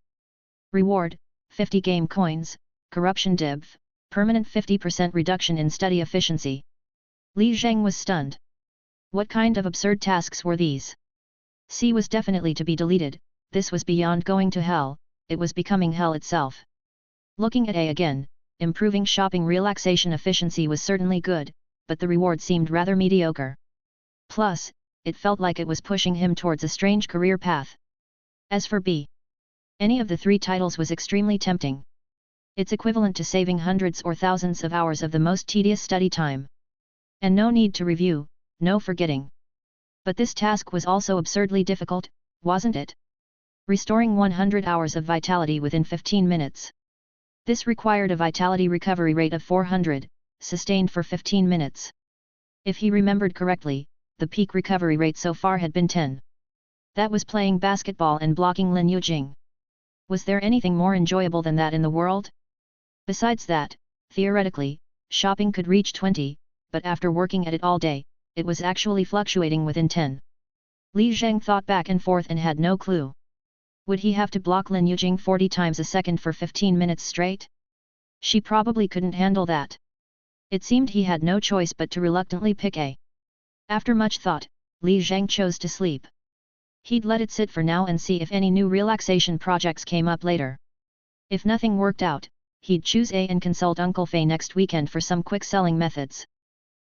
Reward, 50 game coins, corruption div, permanent 50% reduction in study efficiency. Li Zheng was stunned. What kind of absurd tasks were these? C was definitely to be deleted, this was beyond going to hell, it was becoming hell itself. Looking at A again, improving shopping relaxation efficiency was certainly good, but the reward seemed rather mediocre. Plus, it felt like it was pushing him towards a strange career path. As for B, any of the 3 titles was extremely tempting. It's equivalent to saving hundreds or thousands of hours of the most tedious study time. And no need to review, no forgetting. But this task was also absurdly difficult, wasn't it? Restoring 100 hours of vitality within 15 minutes. This required a vitality recovery rate of 400, sustained for 15 minutes. If he remembered correctly, the peak recovery rate so far had been 10. That was playing basketball and blocking Lin Yujing. Was there anything more enjoyable than that in the world? Besides that, theoretically, shopping could reach 20, but after working at it all day, it was actually fluctuating within 10. Li Zheng thought back and forth and had no clue. Would he have to block Lin Yujing 40 times a second for 15 minutes straight? She probably couldn't handle that. It seemed he had no choice but to reluctantly pick A. After much thought, Li Zheng chose to sleep. He'd let it sit for now and see if any new relaxation projects came up later. If nothing worked out, he'd choose A and consult Uncle Fei next weekend for some quick selling methods.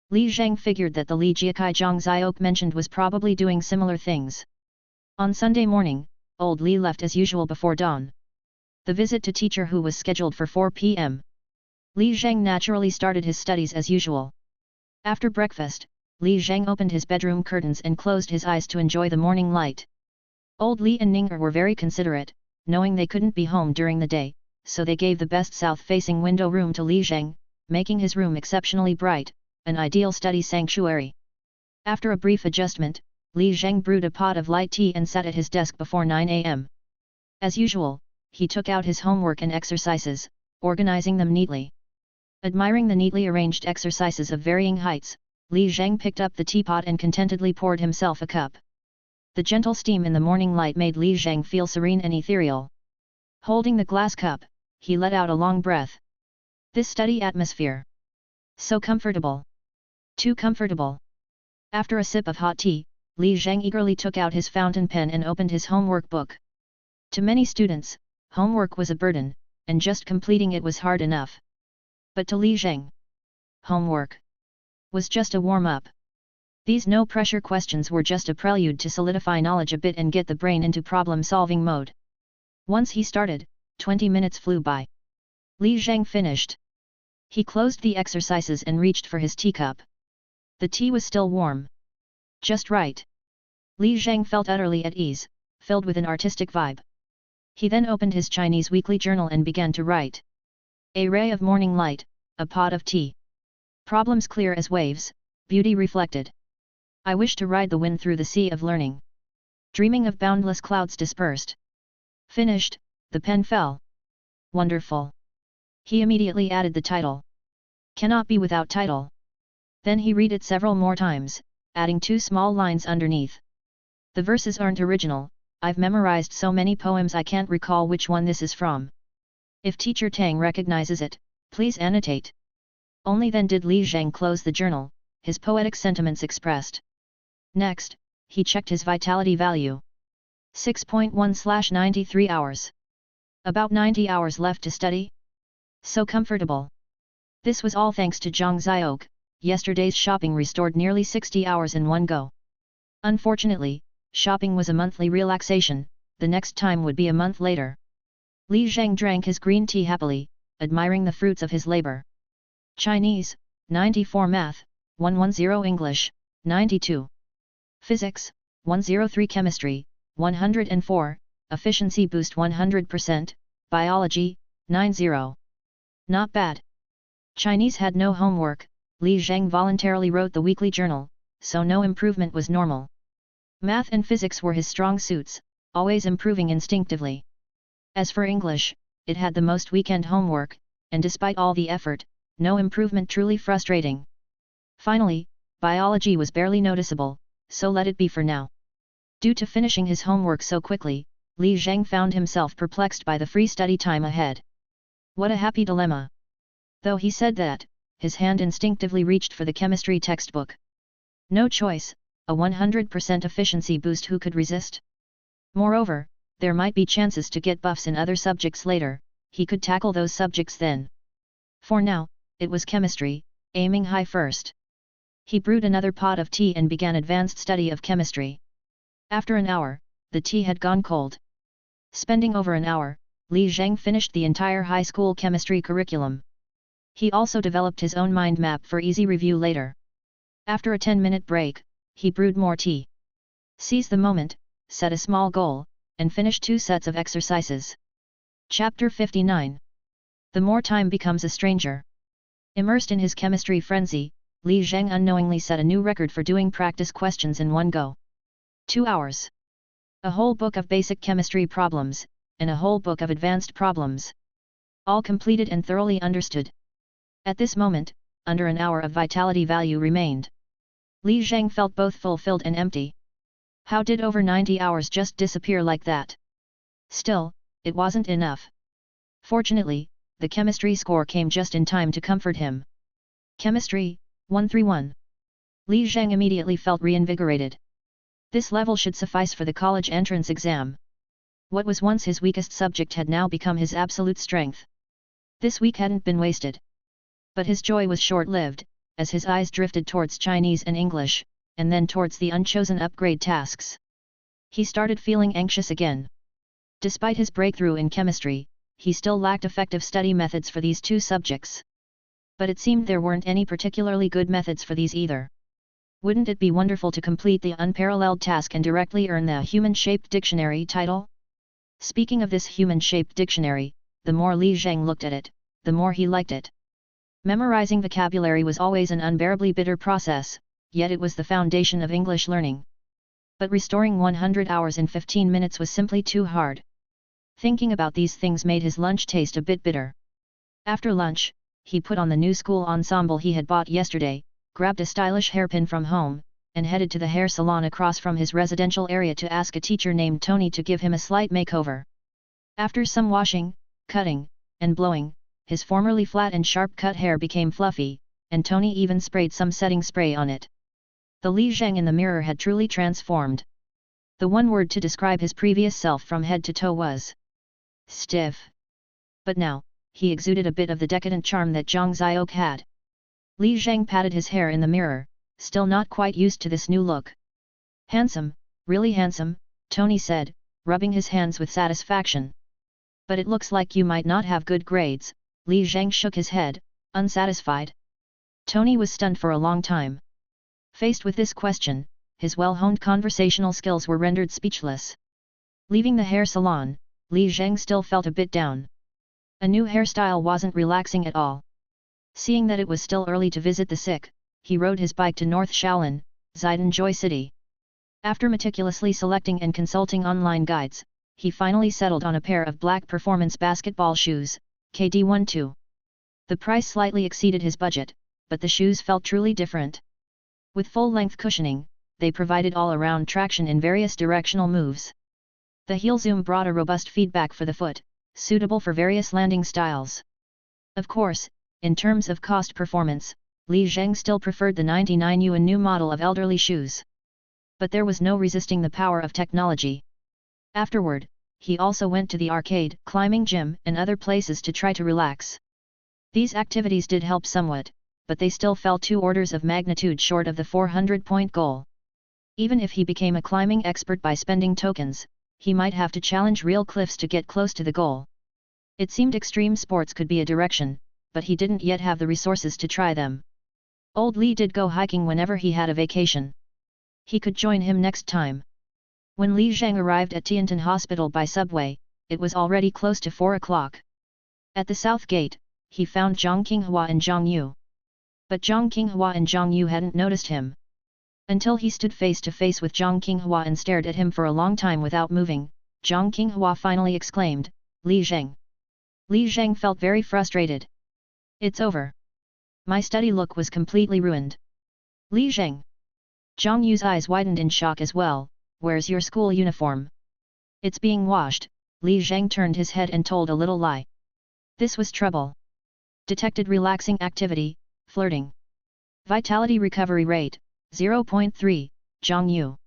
Li Zheng figured that the Li Jiakai Zhang Ziok mentioned was probably doing similar things. On Sunday morning, old Li left as usual before dawn. The visit to teacher who was scheduled for 4 p.m. Li Zheng naturally started his studies as usual. After breakfast, Li Zheng opened his bedroom curtains and closed his eyes to enjoy the morning light. Old Li and Ninger were very considerate, knowing they couldn't be home during the day, so they gave the best south-facing window room to Li Zheng, making his room exceptionally bright, an ideal study sanctuary. After a brief adjustment, Li Zheng brewed a pot of light tea and sat at his desk before 9 a.m. As usual, he took out his homework and exercises, organizing them neatly. Admiring the neatly arranged exercises of varying heights, Li Zheng picked up the teapot and contentedly poured himself a cup. The gentle steam in the morning light made Li Zheng feel serene and ethereal. Holding the glass cup, he let out a long breath. This study atmosphere. So comfortable. Too comfortable. After a sip of hot tea, Li Zheng eagerly took out his fountain pen and opened his homework book. To many students, homework was a burden, and just completing it was hard enough. But to Li Zheng, homework was just a warm-up. These no-pressure questions were just a prelude to solidify knowledge a bit and get the brain into problem-solving mode. Once he started, 20 minutes flew by. Li Zheng finished. He closed the exercises and reached for his teacup. The tea was still warm. Just right. Li Zheng felt utterly at ease, filled with an artistic vibe. He then opened his Chinese weekly journal and began to write. A ray of morning light, a pot of tea. Problems clear as waves, beauty reflected. I wish to ride the wind through the sea of learning. Dreaming of boundless clouds dispersed. Finished, the pen fell. Wonderful. He immediately added the title. Cannot be without title. Then he read it several more times, adding 2 small lines underneath. The verses aren't original, I've memorized so many poems I can't recall which one this is from. If Teacher Tang recognizes it, please annotate. Only then did Li Zhang close the journal, his poetic sentiments expressed. Next, he checked his vitality value. 6.1/93 hours. About 90 hours left to study? So comfortable. This was all thanks to Zhang Xiaoke. Yesterday's shopping restored nearly 60 hours in one go. Unfortunately, shopping was a monthly relaxation, the next time would be a month later. Li Zhang drank his green tea happily, admiring the fruits of his labor. Chinese, 94 Math, 110 English, 92. Physics, 103 Chemistry, 104, Efficiency Boost 100%, Biology, 90. Not bad. Chinese had no homework, Li Zhang voluntarily wrote the weekly journal, so no improvement was normal. Math and physics were his strong suits, always improving instinctively. As for English, it had the most weekend homework, and despite all the effort, no improvement, truly frustrating. Finally, biology was barely noticeable, so let it be for now. Due to finishing his homework so quickly, Li Zhang found himself perplexed by the free study time ahead. What a happy dilemma! Though he said that, his hand instinctively reached for the chemistry textbook. No choice, a 100% efficiency boost, who could resist? Moreover, there might be chances to get buffs in other subjects later, he could tackle those subjects then. For now, it was chemistry, aiming high first. He brewed another pot of tea and began advanced study of chemistry. After an hour, the tea had gone cold. Spending over an hour, Li Zhang finished the entire high school chemistry curriculum. He also developed his own mind map for easy review later. After a 10-minute break, he brewed more tea. Seize the moment, set a small goal, and finish 2 sets of exercises. Chapter 59. The more time becomes a stranger. Immersed in his chemistry frenzy, Li Zhang unknowingly set a new record for doing practice questions in one go. 2 hours. A whole book of basic chemistry problems, and a whole book of advanced problems. All completed and thoroughly understood. At this moment, under an hour of vitality value remained. Li Zhang felt both fulfilled and empty. How did over 90 hours just disappear like that? Still, it wasn't enough. Fortunately, the chemistry score came just in time to comfort him. Chemistry, 131. Li Zhang immediately felt reinvigorated. This level should suffice for the college entrance exam. What was once his weakest subject had now become his absolute strength. This week hadn't been wasted. But his joy was short-lived, as his eyes drifted towards Chinese and English, and then towards the unchosen upgrade tasks. He started feeling anxious again. Despite his breakthrough in chemistry, he still lacked effective study methods for these 2 subjects. But it seemed there weren't any particularly good methods for these either. Wouldn't it be wonderful to complete the unparalleled task and directly earn the human-shaped dictionary title? Speaking of this human-shaped dictionary, the more Li Zhang looked at it, the more he liked it. Memorizing vocabulary was always an unbearably bitter process, yet it was the foundation of English learning. But restoring 100 hours in 15 minutes was simply too hard. Thinking about these things made his lunch taste a bit bitter. After lunch, he put on the new school ensemble he had bought yesterday, grabbed a stylish hairpin from home, and headed to the hair salon across from his residential area to ask a teacher named Tony to give him a slight makeover. After some washing, cutting, and blowing, his formerly flat and sharp-cut hair became fluffy, and Tony even sprayed some setting spray on it. The Li Zhang in the mirror had truly transformed. The one word to describe his previous self from head to toe was stiff. But now, he exuded a bit of the decadent charm that Zhang Xiaoke had. Li Zhang patted his hair in the mirror, still not quite used to this new look. Handsome, really handsome, Tony said, rubbing his hands with satisfaction. But it looks like you might not have good grades. Li Zhang shook his head, unsatisfied. Tony was stunned for a long time. Faced with this question, his well-honed conversational skills were rendered speechless. Leaving the hair salon, Li Zheng still felt a bit down. A new hairstyle wasn't relaxing at all. Seeing that it was still early to visit the sick, he rode his bike to North Shaolin, Zidane Joy City. After meticulously selecting and consulting online guides, he finally settled on a pair of black performance basketball shoes, KD12. The price slightly exceeded his budget, but the shoes felt truly different. With full-length cushioning, they provided all-around traction in various directional moves. The heel zoom brought a robust feedback for the foot, suitable for various landing styles. Of course, in terms of cost performance, Li Zheng still preferred the 99 yuan new model of elderly shoes. But there was no resisting the power of technology. Afterward, he also went to the arcade, climbing gym, and other places to try to relax. These activities did help somewhat, but they still fell 2 orders of magnitude short of the 400-point goal. Even if he became a climbing expert by spending tokens, he might have to challenge real cliffs to get close to the goal. It seemed extreme sports could be a direction, but he didn't yet have the resources to try them. Old Li did go hiking whenever he had a vacation. He could join him next time. When Li Zheng arrived at Tiantan Hospital by subway, it was already close to 4 o'clock. At the south gate, he found Zhang Qinghua and Zhang Yu. But Zhang Qinghua and Zhang Yu hadn't noticed him. Until he stood face to face with Zhang Qinghua and stared at him for a long time without moving, Zhang Qinghua finally exclaimed, "Li Zheng." Li Zheng felt very frustrated. "It's over. My study look was completely ruined." "Li Zheng." Zhang Yu's eyes widened in shock as well. "Where's your school uniform?" "It's being washed." Li Zheng turned his head and told a little lie. This was trouble. Detected relaxing activity, flirting. Vitality recovery rate, 0.3, Zhang Yu.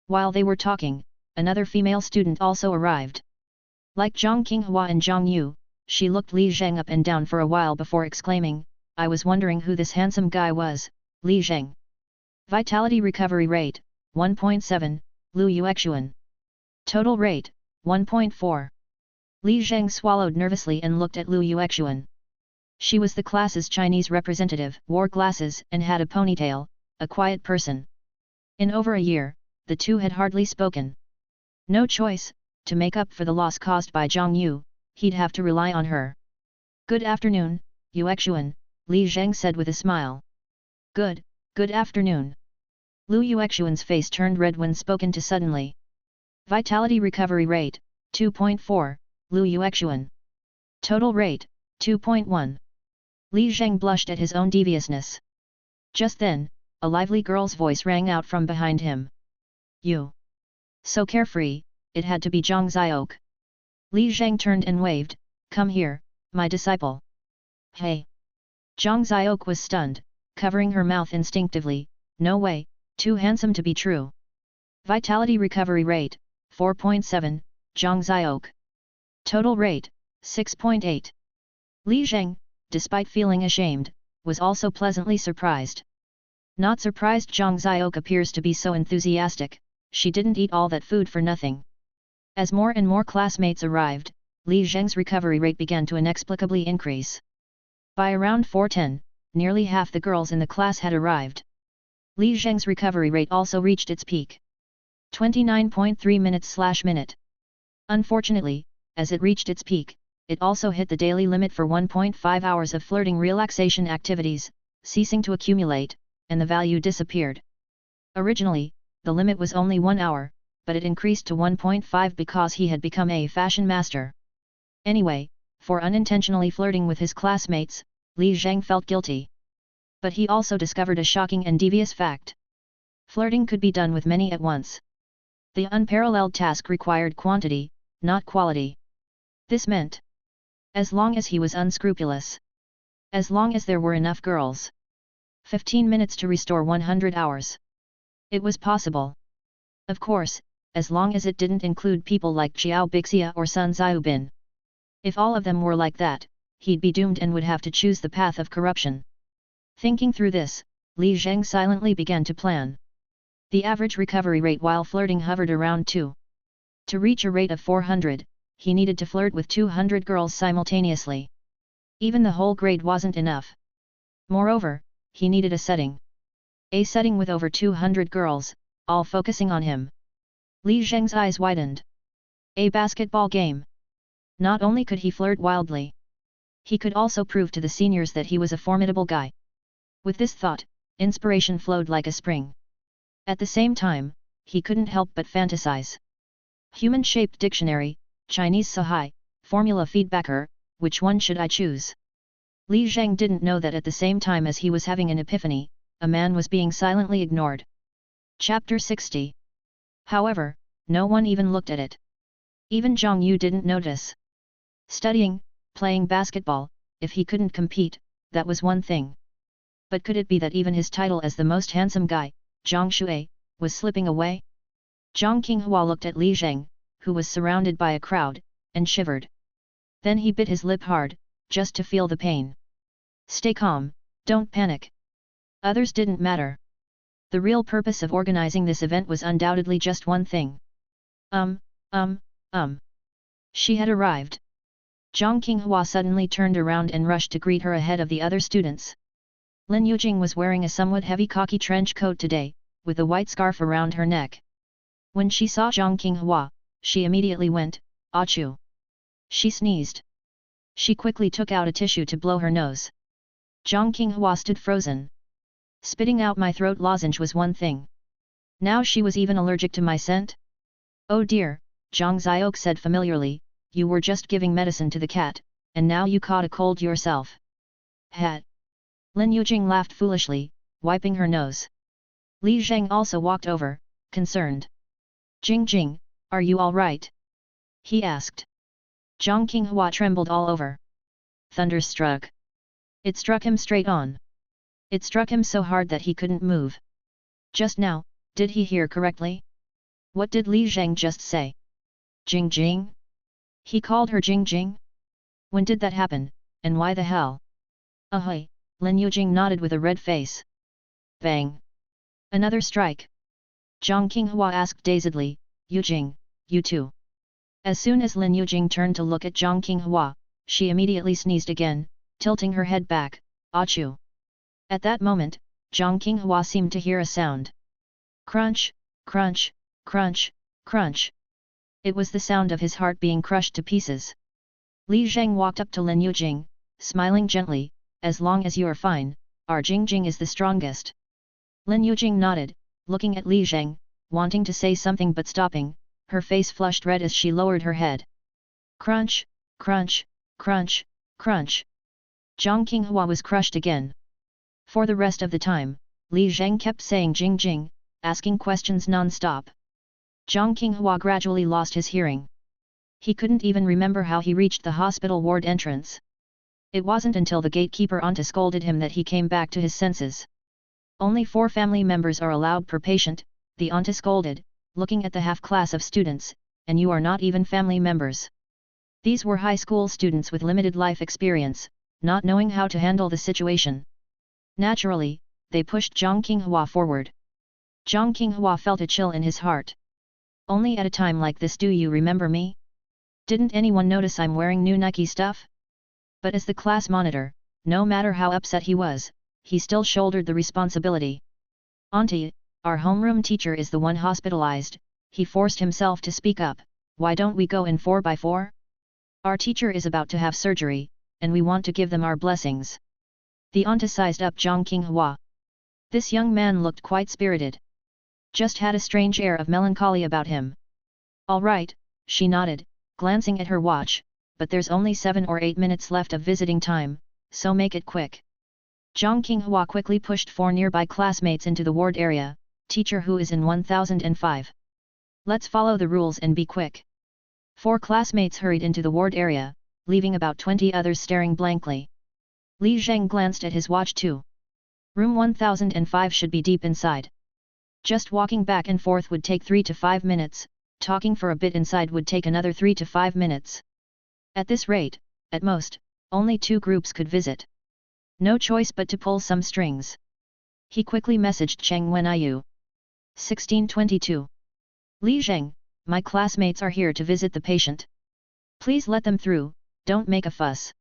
While they were talking, another female student also arrived. Like Zhang Qinghua and Zhang Yu, she looked Li Zheng up and down for a while before exclaiming, "I was wondering who this handsome guy was, Li Zheng." Vitality recovery rate, 1.7, Lu Yuexuan. Total rate, 1.4. Li Zheng swallowed nervously and looked at Lu Yuexuan. She was the class's Chinese representative, wore glasses and had a ponytail, a quiet person. In over a year, the two had hardly spoken. No choice, to make up for the loss caused by Zhang Yu, he'd have to rely on her. "Good afternoon, Yuexuan," Li Zheng said with a smile. Good afternoon." Lu Yuexuan's face turned red when spoken to suddenly. Vitality recovery rate, 2.4, Lu Yuexuan. Total rate, 2.1. Li Zheng blushed at his own deviousness. Just then, a lively girl's voice rang out from behind him. "You. So carefree," it had to be Zhang Xiok. Li Zheng turned and waved, "Come here, my disciple." "Hey." Zhang Xiok was stunned, covering her mouth instinctively. "No way, too handsome to be true." Vitality recovery rate, 4.7, Zhang Xiok. Total rate, 6.8. Li Zheng, despite feeling ashamed, was also pleasantly surprised. Not surprised Zhang Xiok appears to be so enthusiastic, she didn't eat all that food for nothing. As more and more classmates arrived, Li Zheng's recovery rate began to inexplicably increase. By around 4:10, nearly half the girls in the class had arrived. Li Zheng's recovery rate also reached its peak. 29.3 minutes/minute. Unfortunately, as it reached its peak, it also hit the daily limit for 1.5 hours of flirting relaxation activities, ceasing to accumulate, and the value disappeared. Originally, the limit was only 1 hour, but it increased to 1.5 because he had become a fashion master. Anyway, for unintentionally flirting with his classmates, Li Zheng felt guilty. But he also discovered a shocking and devious fact. Flirting could be done with many at once. The unparalleled task required quantity, not quality. This meant, as long as he was unscrupulous, as long as there were enough girls, 15 minutes to restore 100 hours. It was possible. Of course, as long as it didn't include people like Xiao Bixia or Sun Xiaobin. If all of them were like that, he'd be doomed and would have to choose the path of corruption. Thinking through this, Li Zheng silently began to plan. The average recovery rate while flirting hovered around 2. To reach a rate of 400, he needed to flirt with 200 girls simultaneously. Even the whole grade wasn't enough. Moreover, he needed a setting. A setting with over 200 girls, all focusing on him. Li Zheng's eyes widened. A basketball game, Not only could he flirt wildly, he could also prove to the seniors that he was a formidable guy. With this thought, inspiration flowed like a spring. At the same time, he couldn't help but fantasize. Human-shaped dictionary, Chinese Sahai, formula feedbacker, which one should I choose? Li Zhang didn't know that at the same time as he was having an epiphany, a man was being silently ignored. Chapter 60. However, no one even looked at it. Even Zhang Yu didn't notice. Studying, playing basketball, if he couldn't compete, that was one thing. But could it be that even his title as the most handsome guy, Zhang Shui, was slipping away? Zhang Qinghua looked at Li Zhang, who was surrounded by a crowd, and shivered. Then he bit his lip hard, just to feel the pain. Stay calm, don't panic. Others didn't matter. The real purpose of organizing this event was undoubtedly just one thing. She had arrived. Zhang Qinghua suddenly turned around and rushed to greet her ahead of the other students. Lin Yujing was wearing a somewhat heavy khaki trench coat today, with a white scarf around her neck. When she saw Zhang Qinghua, she immediately went, "Achoo!" She sneezed. She quickly took out a tissue to blow her nose. Zhang Qinghua stood frozen. Spitting out my throat lozenge was one thing. Now she was even allergic to my scent? Oh dear, Zhang Xiok said familiarly, you were just giving medicine to the cat, and now you caught a cold yourself. Hat. Lin Yujing laughed foolishly, wiping her nose. Li Zhang also walked over, concerned. Jing, are you all right? He asked. Zhang Qinghua trembled all over. Thunderstruck. It struck him straight on. It struck him so hard that he couldn't move. Just now, did he hear correctly? What did Li Zhang just say? Jing? He called her Jing? When did that happen, and why the hell? Ahoy, Lin Yujing nodded with a red face. Bang! Another strike. Zhang Qinghua asked dazedly, Yujing, you too? As soon as Lin Yujing turned to look at Zhang Qinghua, she immediately sneezed again, tilting her head back, Achoo! At that moment, Zhang Qinghua seemed to hear a sound. Crunch, crunch, crunch, crunch. It was the sound of his heart being crushed to pieces. Li Zhang walked up to Lin Yujing, smiling gently, as long as you are fine, our Jing is the strongest. Lin Yujing nodded, looking at Li Zhang, wanting to say something but stopping, her face flushed red as she lowered her head. Crunch, crunch, crunch, crunch. Zhang Qinghua was crushed again. For the rest of the time, Li Zhang kept saying Jing, asking questions non-stop. Zhang Qinghua gradually lost his hearing. He couldn't even remember how he reached the hospital ward entrance. It wasn't until the gatekeeper Anta scolded him that he came back to his senses. Only 4 family members are allowed per patient, the Anta scolded, looking at the half-class of students, and you are not even family members. These were high school students with limited life experience, not knowing how to handle the situation. Naturally, they pushed Zhang Qinghua forward. Zhang Qinghua felt a chill in his heart. Only at a time like this do you remember me? Didn't anyone notice I'm wearing new Nike stuff? But as the class monitor, no matter how upset he was, he still shouldered the responsibility. Auntie, our homeroom teacher is the one hospitalized, he forced himself to speak up, why don't we go in 4x4? Our teacher is about to have surgery, and we want to give them our blessings. The auntie sized up Zhang Qinghua. This young man looked quite spirited. Just had a strange air of melancholy about him. All right, she nodded, glancing at her watch, but there's only 7 or 8 minutes left of visiting time, so make it quick. Zhang Qinghua quickly pushed 4 nearby classmates into the ward area, teacher who is in 1005. Let's follow the rules and be quick. 4 classmates hurried into the ward area, leaving about 20 others staring blankly. Li Zhang glanced at his watch too. Room 1005 should be deep inside. Just walking back and forth would take 3 to 5 minutes, talking for a bit inside would take another 3 to 5 minutes. At this rate, at most, only 2 groups could visit. No choice but to pull some strings. He quickly messaged Cheng Wenyu. 1622. Li Zheng, my classmates are here to visit the patient. Please let them through, don't make a fuss.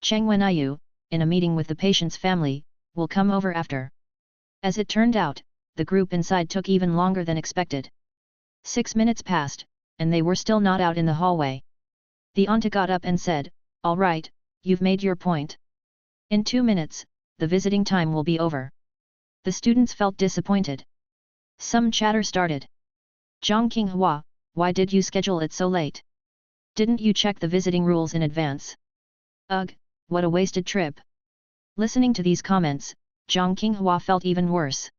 Cheng Wenyu, in a meeting with the patient's family, will come over after. As it turned out, the group inside took even longer than expected. 6 minutes passed, and they were still not out in the hallway. The auntie got up and said, "All right, you've made your point. In 2 minutes, the visiting time will be over." The students felt disappointed. Some chatter started. "Zhang Qinghua, why did you schedule it so late? Didn't you check the visiting rules in advance? Ugh, what a wasted trip." Listening to these comments, Zhang Qinghua felt even worse.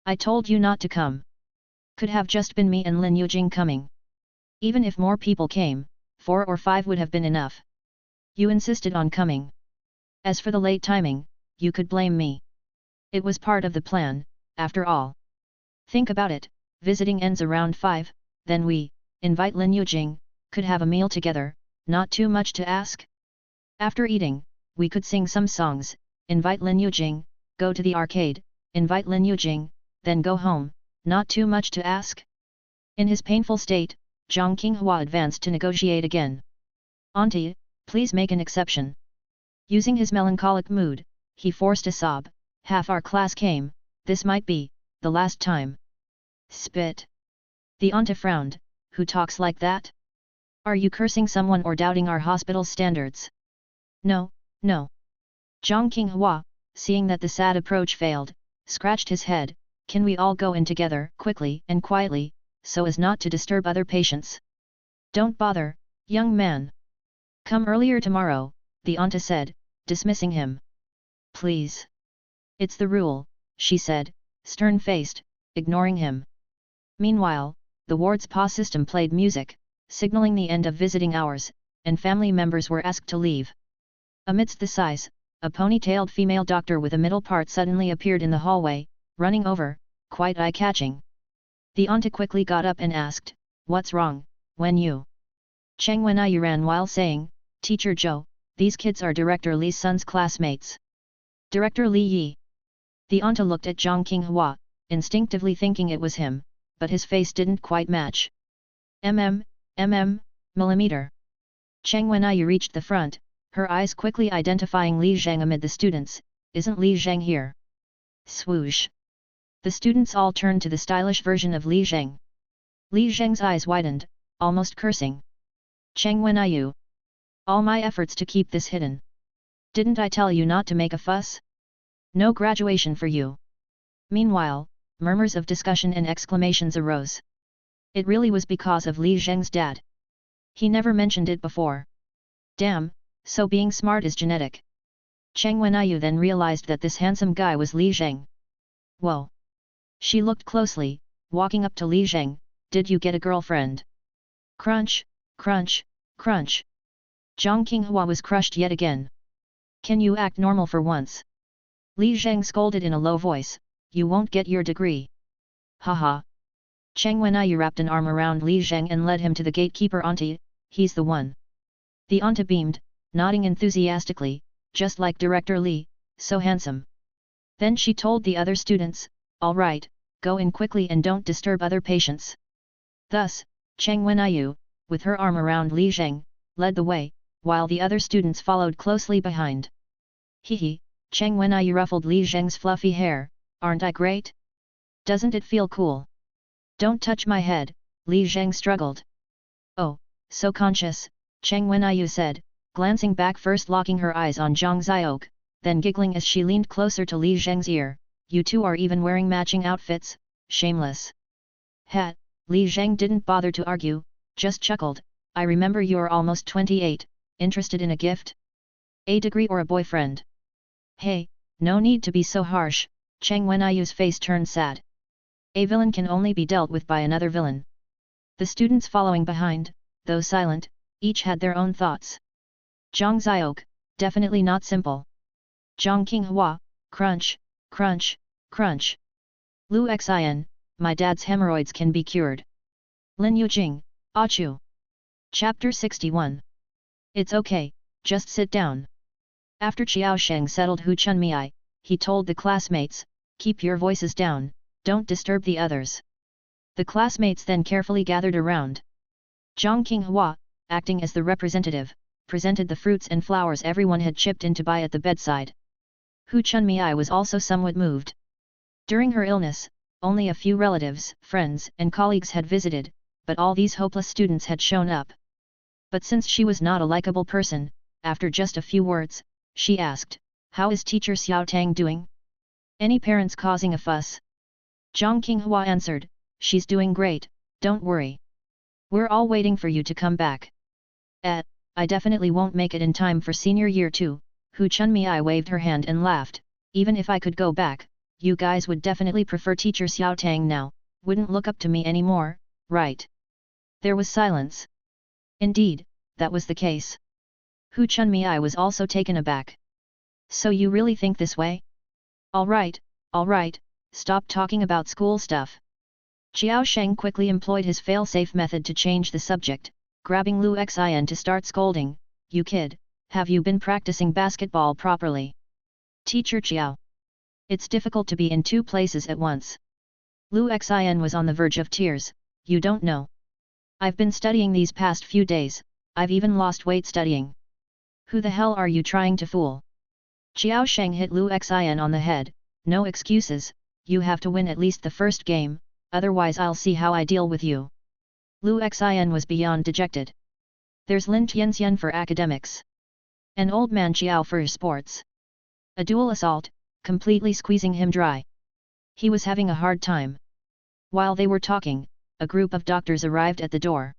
"I told you not to come. Could have just been me and Lin Yujing coming. Even if more people came, 4 or 5 would have been enough. You insisted on coming. As for the late timing, you could blame me. It was part of the plan, after all. Think about it, visiting ends around 5, then we, invite Lin Yujing, could have a meal together, not too much to ask. After eating, we could sing some songs, invite Lin Yujing, go to the arcade, invite Lin Yujing, then go home, not too much to ask." In his painful state, Zhang Qinghua advanced to negotiate again. "Auntie, please make an exception." Using his melancholic mood, he forced a sob. "Half our class came, this might be the last time." Spit. The auntie frowned. "Who talks like that? Are you cursing someone or doubting our hospital standards?" "No, no." Zhang Qinghua, seeing that the sad approach failed, scratched his head. "Can we all go in together, quickly and quietly, so as not to disturb other patients?" "Don't bother, young man. Come earlier tomorrow," the auntie said, dismissing him. "Please. It's the rule," she said, stern-faced, ignoring him. Meanwhile, the ward's PA system played music, signaling the end of visiting hours, and family members were asked to leave. Amidst the sighs, a ponytailed female doctor with a middle part suddenly appeared in the hallway, running over, quite eye-catching. The auntie quickly got up and asked, "What's wrong, Wenyu?" Cheng Wenyu ran while saying, "Teacher Zhou, these kids are Director Li's son's classmates." "Director Li Yi." The auntie looked at Zhang Qinghua, instinctively thinking it was him, but his face didn't quite match. Millimeter. Cheng Wenyu reached the front, her eyes quickly identifying Li Zheng amid the students. "Isn't Li Zheng here?" Swoosh. The students all turned to the stylish version of Li Zheng. Li Zheng's eyes widened, almost cursing. "Cheng Wenyu. All my efforts to keep this hidden. Didn't I tell you not to make a fuss? No graduation for you." Meanwhile, murmurs of discussion and exclamations arose. It really was because of Li Zheng's dad. He never mentioned it before. Damn, so being smart is genetic. Cheng Wenyu then realized that this handsome guy was Li Zheng. Whoa! She looked closely, walking up to Li Zheng. "Did you get a girlfriend?" Crunch, crunch, crunch. Zhang Qinghua was crushed yet again. "Can you act normal for once?" Li Zheng scolded in a low voice. "You won't get your degree." Haha. Cheng Wenyu wrapped an arm around Li Zheng and led him to the gatekeeper. "Auntie, he's the one." The auntie beamed, nodding enthusiastically, "Just like Director Li, so handsome." Then she told the other students, "All right, go in quickly and don't disturb other patients." Thus, Cheng Wenyu, with her arm around Li Zheng, led the way, while the other students followed closely behind. "Hehe," Cheng Wenyu ruffled Li Zheng's fluffy hair, "aren't I great? Doesn't it feel cool?" "Don't touch my head," Li Zheng struggled. "Oh, so conscious," Cheng Wenyu said, glancing back, first locking her eyes on Zhang Xiaoke, then giggling as she leaned closer to Li Zheng's ear. "You two are even wearing matching outfits, shameless." "Ha!" Li Zheng didn't bother to argue, just chuckled. "I remember you're almost 28, interested in a gift? A degree or a boyfriend?" "Hey, no need to be so harsh," Cheng Wenyu's face turned sad. "A villain can only be dealt with by another villain." The students following behind, though silent, each had their own thoughts. Zhang Xiaoke, definitely not simple. Zhang Qinghua, crunch, crunch, crunch. Lu Xin, my dad's hemorrhoids can be cured. Lin Yujing, achu. Chapter 61. It's okay, just sit down. After Qiaosheng settled Hu Chunmei, he told the classmates, "Keep your voices down, don't disturb the others." The classmates then carefully gathered around. Zhang Qinghua, acting as the representative, presented the fruits and flowers everyone had chipped in to buy at the bedside. Hu Chunmei was also somewhat moved. During her illness, only a few relatives, friends and colleagues had visited, but all these hopeless students had shown up. But since she was not a likable person, after just a few words, she asked, "How is teacher Xiao Tang doing? Any parents causing a fuss?" Zhang Qinghua answered, "She's doing great, don't worry. We're all waiting for you to come back." I definitely won't make it in time for senior year 2, Hu Chunmei waved her hand and laughed, "Even if I could go back, you guys would definitely prefer teacher Xiao Tang now, wouldn't look up to me anymore, right?" There was silence. Indeed, that was the case. Hu Chunmei was also taken aback. "So you really think this way? Alright, stop talking about school stuff." Xiao Sheng quickly employed his fail-safe method to change the subject, grabbing Lu Xin to start scolding, "You kid, have you been practicing basketball properly? Teacher Xiao. It's difficult to be in two places at once." Lu Xin was on the verge of tears, "You don't know. I've been studying these past few days, I've even lost weight studying." "Who the hell are you trying to fool?" Xiao Sheng hit Lu Xin on the head, "No excuses, you have to win at least the first game, otherwise I'll see how I deal with you." Lu Xin was beyond dejected. There's Lin Tianxian for academics. An old man Xiao for sports. A dual assault, completely squeezing him dry. He was having a hard time. While they were talking, a group of doctors arrived at the door.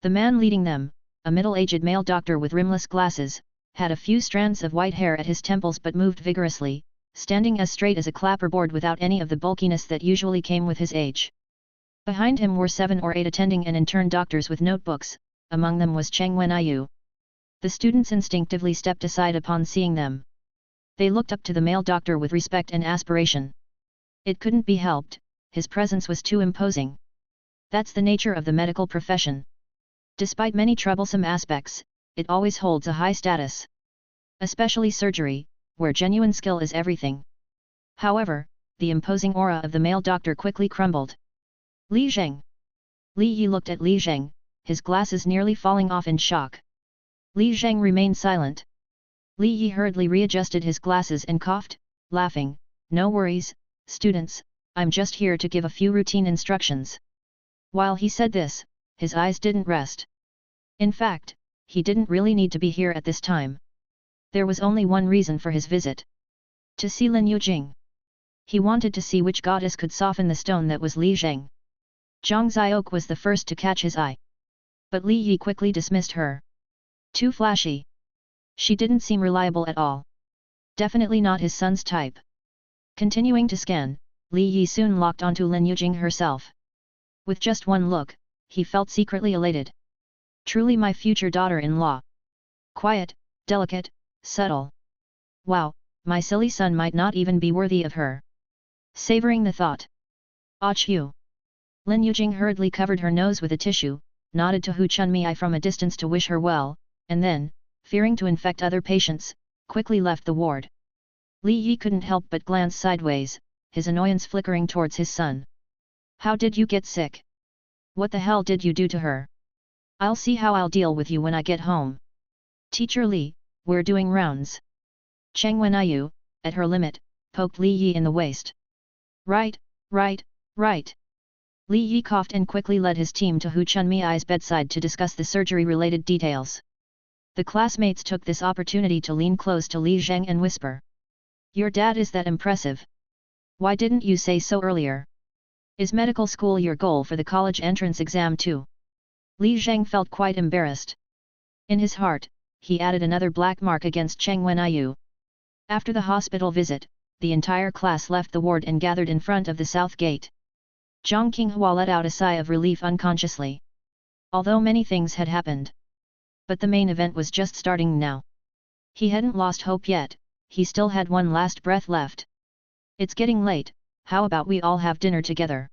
The man leading them, a middle-aged male doctor with rimless glasses, had a few strands of white hair at his temples but moved vigorously, standing as straight as a clapperboard without any of the bulkiness that usually came with his age. Behind him were 7 or 8 attending and intern doctors with notebooks, among them was Cheng Wenyu. The students instinctively stepped aside upon seeing them. They looked up to the male doctor with respect and aspiration. It couldn't be helped, his presence was too imposing. That's the nature of the medical profession. Despite many troublesome aspects, it always holds a high status. Especially surgery, where genuine skill is everything. However, the imposing aura of the male doctor quickly crumbled. "Li Zheng." Li Yi looked at Li Zheng, his glasses nearly falling off in shock. Li Zheng remained silent. Li Yi hurriedly readjusted his glasses and coughed, laughing, "No worries, students, I'm just here to give a few routine instructions." While he said this, his eyes didn't rest. In fact, he didn't really need to be here at this time. There was only one reason for his visit. To see Lin Yujing. He wanted to see which goddess could soften the stone that was Li Zheng. Zhang Xiok was the first to catch his eye. But Li Yi quickly dismissed her. Too flashy. She didn't seem reliable at all. Definitely not his son's type. Continuing to scan, Li Yi soon locked onto Lin Yujing herself. With just one look, he felt secretly elated. Truly my future daughter-in-law. Quiet, delicate, subtle. Wow, my silly son might not even be worthy of her. Savoring the thought. Achoo! Lin Yujing hurriedly covered her nose with a tissue, nodded to Hu Chunmei from a distance to wish her well, and then, fearing to infect other patients, quickly left the ward. Li Yi couldn't help but glance sideways, his annoyance flickering towards his son. "How did you get sick? What the hell did you do to her? I'll see how I'll deal with you when I get home." "Teacher Li, we're doing rounds." Cheng Wenyu, at her limit, poked Li Yi in the waist. Right. Li Yi coughed and quickly led his team to Hu Chunmei's bedside to discuss the surgery-related details. The classmates took this opportunity to lean close to Li Zheng and whisper. "Your dad is that impressive. Why didn't you say so earlier? Is medical school your goal for the college entrance exam too?" Li Zheng felt quite embarrassed. In his heart, he added another black mark against Cheng Wenyu. After the hospital visit, the entire class left the ward and gathered in front of the south gate. Zhang Qinghua let out a sigh of relief unconsciously. Although many things had happened. But the main event was just starting now. He hadn't lost hope yet, he still had one last breath left. "It's getting late, how about we all have dinner together?"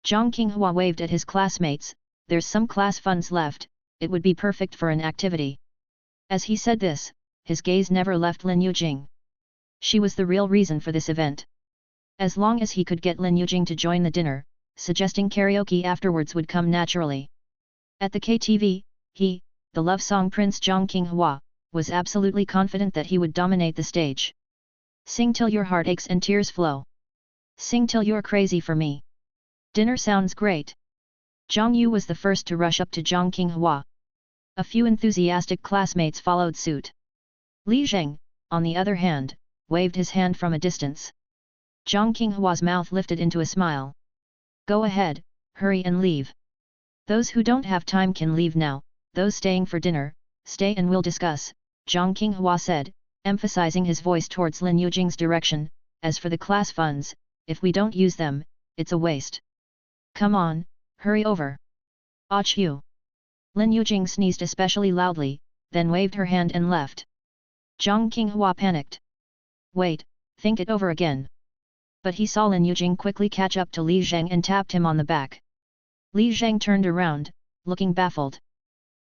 Zhang Qinghua waved at his classmates, "There's some class funds left, it would be perfect for an activity." As he said this, his gaze never left Lin Yujing. She was the real reason for this event. As long as he could get Lin Yujing to join the dinner, suggesting karaoke afterwards would come naturally. At the KTV, he, the love song prince Zhang Qinghua, was absolutely confident that he would dominate the stage. "Sing till your heart aches and tears flow. Sing till you're crazy for me. Dinner sounds great." Zhang Yu was the first to rush up to Zhang Qinghua. A few enthusiastic classmates followed suit. Li Zheng, on the other hand, waved his hand from a distance. Zhang Qinghua's mouth lifted into a smile. Go ahead, hurry and leave. Those who don't have time can leave now, those staying for dinner, stay and we'll discuss, Zhang Qinghua said, emphasizing his voice towards Lin Yujing's direction. As for the class funds, if we don't use them, it's a waste. Come on, hurry over. Achoo! Lin Yujing sneezed especially loudly, then waved her hand and left. Zhang Qinghua panicked. Wait, think it over again. But he saw Lin Yujing quickly catch up to Li Zheng and tapped him on the back. Li Zheng turned around, looking baffled.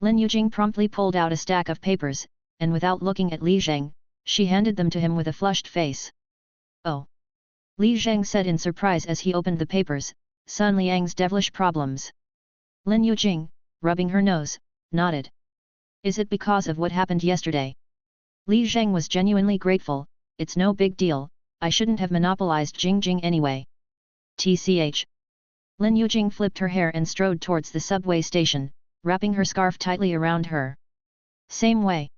Lin Yujing promptly pulled out a stack of papers, and without looking at Li Zheng, she handed them to him with a flushed face. Oh! Li Zheng said in surprise as he opened the papers, Sun Liang's devilish problems. Lin Yujing, rubbing her nose, nodded. Is it because of what happened yesterday? Li Zheng was genuinely grateful. It's no big deal, I shouldn't have monopolized Jingjing anyway. TCH. Lin Yujing flipped her hair and strode towards the subway station, wrapping her scarf tightly around her. Same way.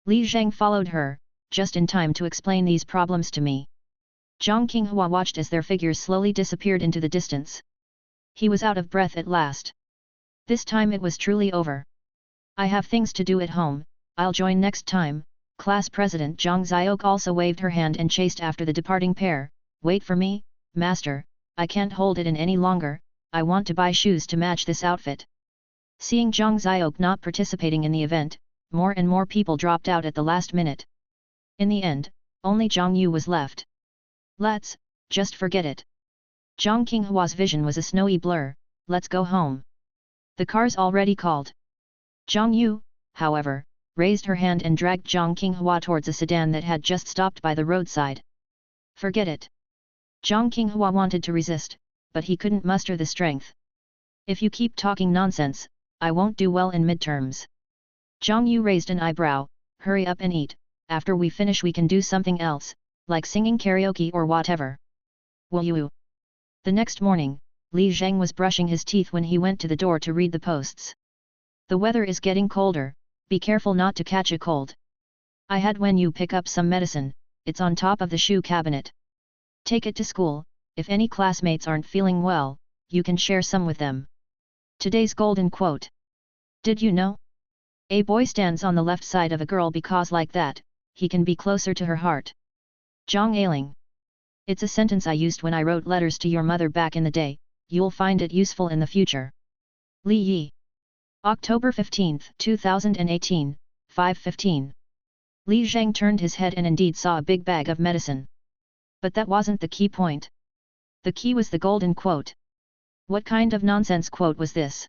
Li Zheng followed her, just in time to explain these problems to me. Zhang Qinghua watched as their figures slowly disappeared into the distance. He was out of breath at last. This time it was truly over. I have things to do at home, I'll join next time. Class President Zhang Xiok also waved her hand and chased after the departing pair. Wait for me, master, I can't hold it in any longer, I want to buy shoes to match this outfit. Seeing Zhang Xiok not participating in the event, more and more people dropped out at the last minute. In the end, only Zhang Yu was left. Let's, just forget it. Zhang Qinghua's vision was a snowy blur, let's go home. The car's already called. Zhang Yu, however, raised her hand and dragged Zhang Qinghua towards a sedan that had just stopped by the roadside. Forget it. Zhang Qinghua wanted to resist, but he couldn't muster the strength. If you keep talking nonsense, I won't do well in midterms. Zhang Yu raised an eyebrow, hurry up and eat, after we finish we can do something else, like singing karaoke or whatever. Will you? The next morning, Li Zheng was brushing his teeth when he went to the door to read the posts. The weather is getting colder, be careful not to catch a cold. I had when you pick up some medicine, it's on top of the shoe cabinet. Take it to school, if any classmates aren't feeling well, you can share some with them. Today's golden quote. Did you know? A boy stands on the left side of a girl because like that, he can be closer to her heart. Zhang Ailing. It's a sentence I used when I wrote letters to your mother back in the day, you'll find it useful in the future. Li Yi. October 15, 2018, 5:15. Li Zheng turned his head and indeed saw a big bag of medicine. But that wasn't the key point. The key was the golden quote. What kind of nonsense quote was this?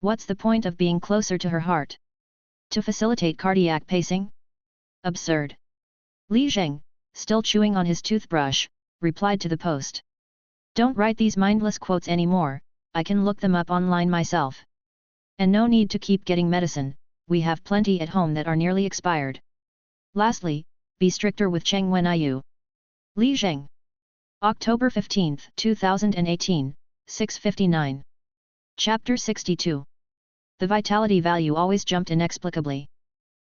What's the point of being closer to her heart? To facilitate cardiac pacing? Absurd. Li Zheng, still chewing on his toothbrush, replied to the post. Don't write these mindless quotes anymore, I can look them up online myself. And no need to keep getting medicine, we have plenty at home that are nearly expired. Lastly, be stricter with Cheng Wenyu. Li Zheng. October 15, 2018, 6:59. Chapter 62. The vitality value always jumped inexplicably.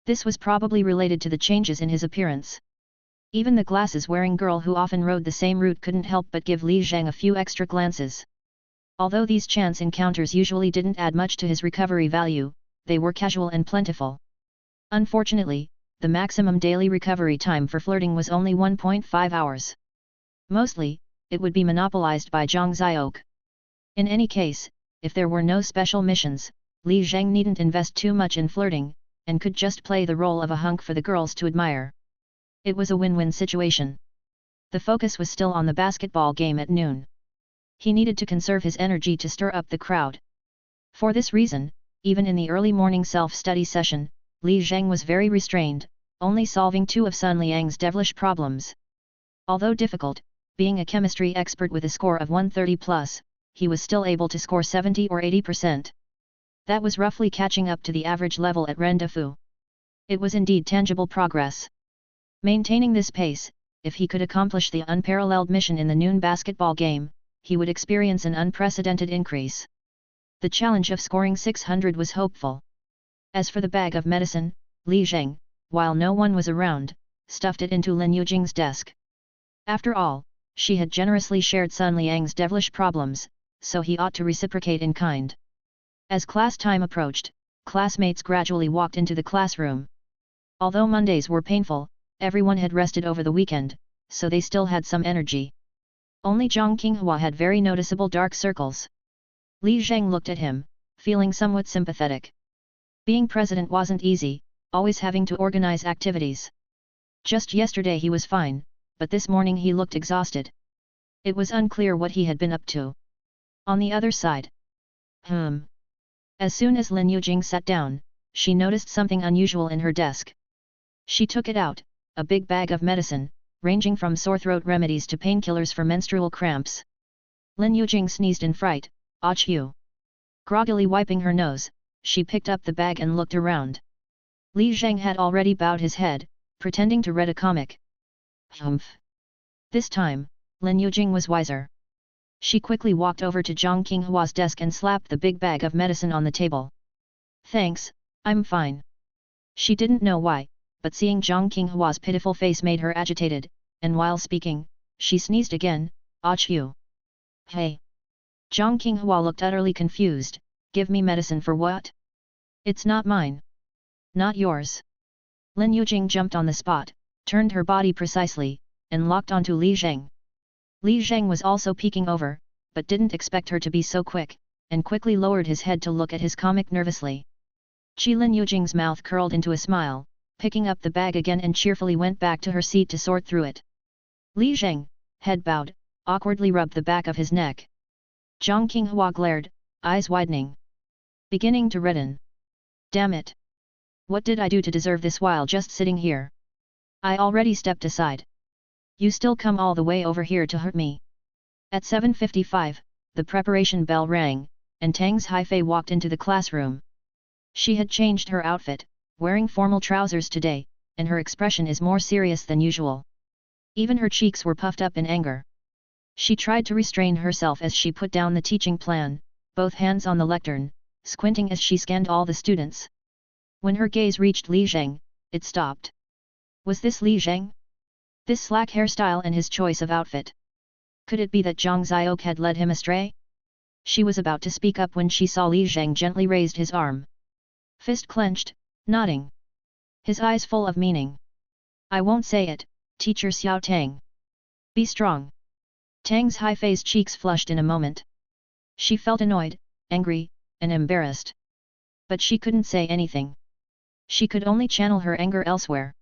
This was probably related to the changes in his appearance. Even the glasses-wearing girl who often rode the same route couldn't help but give Li Zheng a few extra glances. Although these chance encounters usually didn't add much to his recovery value, they were casual and plentiful. Unfortunately, the maximum daily recovery time for flirting was only 1.5 hours. Mostly, it would be monopolized by Zhang Xiok. In any case, if there were no special missions, Li Zheng needn't invest too much in flirting, and could just play the role of a hunk for the girls to admire. It was a win-win situation. The focus was still on the basketball game at noon. He needed to conserve his energy to stir up the crowd. For this reason, even in the early morning self-study session, Li Zheng was very restrained, only solving 2 of Sun Liang's devilish problems. Although difficult, being a chemistry expert with a score of 130+, he was still able to score 70 or 80%. That was roughly catching up to the average level at Rendezvous. It was indeed tangible progress. Maintaining this pace, if he could accomplish the unparalleled mission in the noon basketball game, he would experience an unprecedented increase. The challenge of scoring 600 was hopeful. As for the bag of medicine, Li Zheng, while no one was around, stuffed it into Lin Yujing's desk. After all, she had generously shared Sun Liang's devilish problems, so he ought to reciprocate in kind. As class time approached, classmates gradually walked into the classroom. Although Mondays were painful, everyone had rested over the weekend, so they still had some energy. Only Zhang Qinghua had very noticeable dark circles. Li Zheng looked at him, feeling somewhat sympathetic. Being president wasn't easy, always having to organize activities. Just yesterday he was fine, but this morning he looked exhausted. It was unclear what he had been up to. On the other side. As soon as Lin Yujing sat down, she noticed something unusual in her desk. She took it out, a big bag of medicine, ranging from sore throat remedies to painkillers for menstrual cramps. Lin Yujing sneezed in fright. Achoo! Groggily wiping her nose, she picked up the bag and looked around. Li Zheng had already bowed his head, pretending to read a comic. This time, Lin Yujing was wiser. She quickly walked over to Zhang Qinghua's desk and slapped the big bag of medicine on the table. Thanks, I'm fine. She didn't know why, but seeing Zhang Qinghua's pitiful face made her agitated, and while speaking, she sneezed again. Achoo! Hey! Zhang Qinghua looked utterly confused. Give me medicine for what? It's not mine. Not yours. Lin Yujing jumped on the spot, turned her body precisely, and locked onto Li Zheng. Li Zheng was also peeking over, but didn't expect her to be so quick, and quickly lowered his head to look at his comic nervously. Lin Yujing's mouth curled into a smile, picking up the bag again and cheerfully went back to her seat to sort through it. Li Zheng, head bowed, awkwardly rubbed the back of his neck. Zhang Qinghua glared, eyes widening. Beginning to redden. Damn it! What did I do to deserve this while just sitting here? I already stepped aside. You still come all the way over here to hurt me. At 7:55, the preparation bell rang, and Tang's Haifei walked into the classroom. She had changed her outfit, wearing formal trousers today, and her expression is more serious than usual. Even her cheeks were puffed up in anger. She tried to restrain herself as she put down the teaching plan, both hands on the lectern, squinting as she scanned all the students. When her gaze reached Li Zheng, it stopped. Was this Li Zheng? This slack hairstyle and his choice of outfit. Could it be that Zhang Xiaoke had led him astray? She was about to speak up when she saw Li Zheng gently raised his arm. Fist clenched, nodding. His eyes full of meaning. I won't say it, Teacher Xiao Tang. Be strong. Tang's Haifei's cheeks flushed in a moment. She felt annoyed, angry, and embarrassed. But she couldn't say anything. She could only channel her anger elsewhere.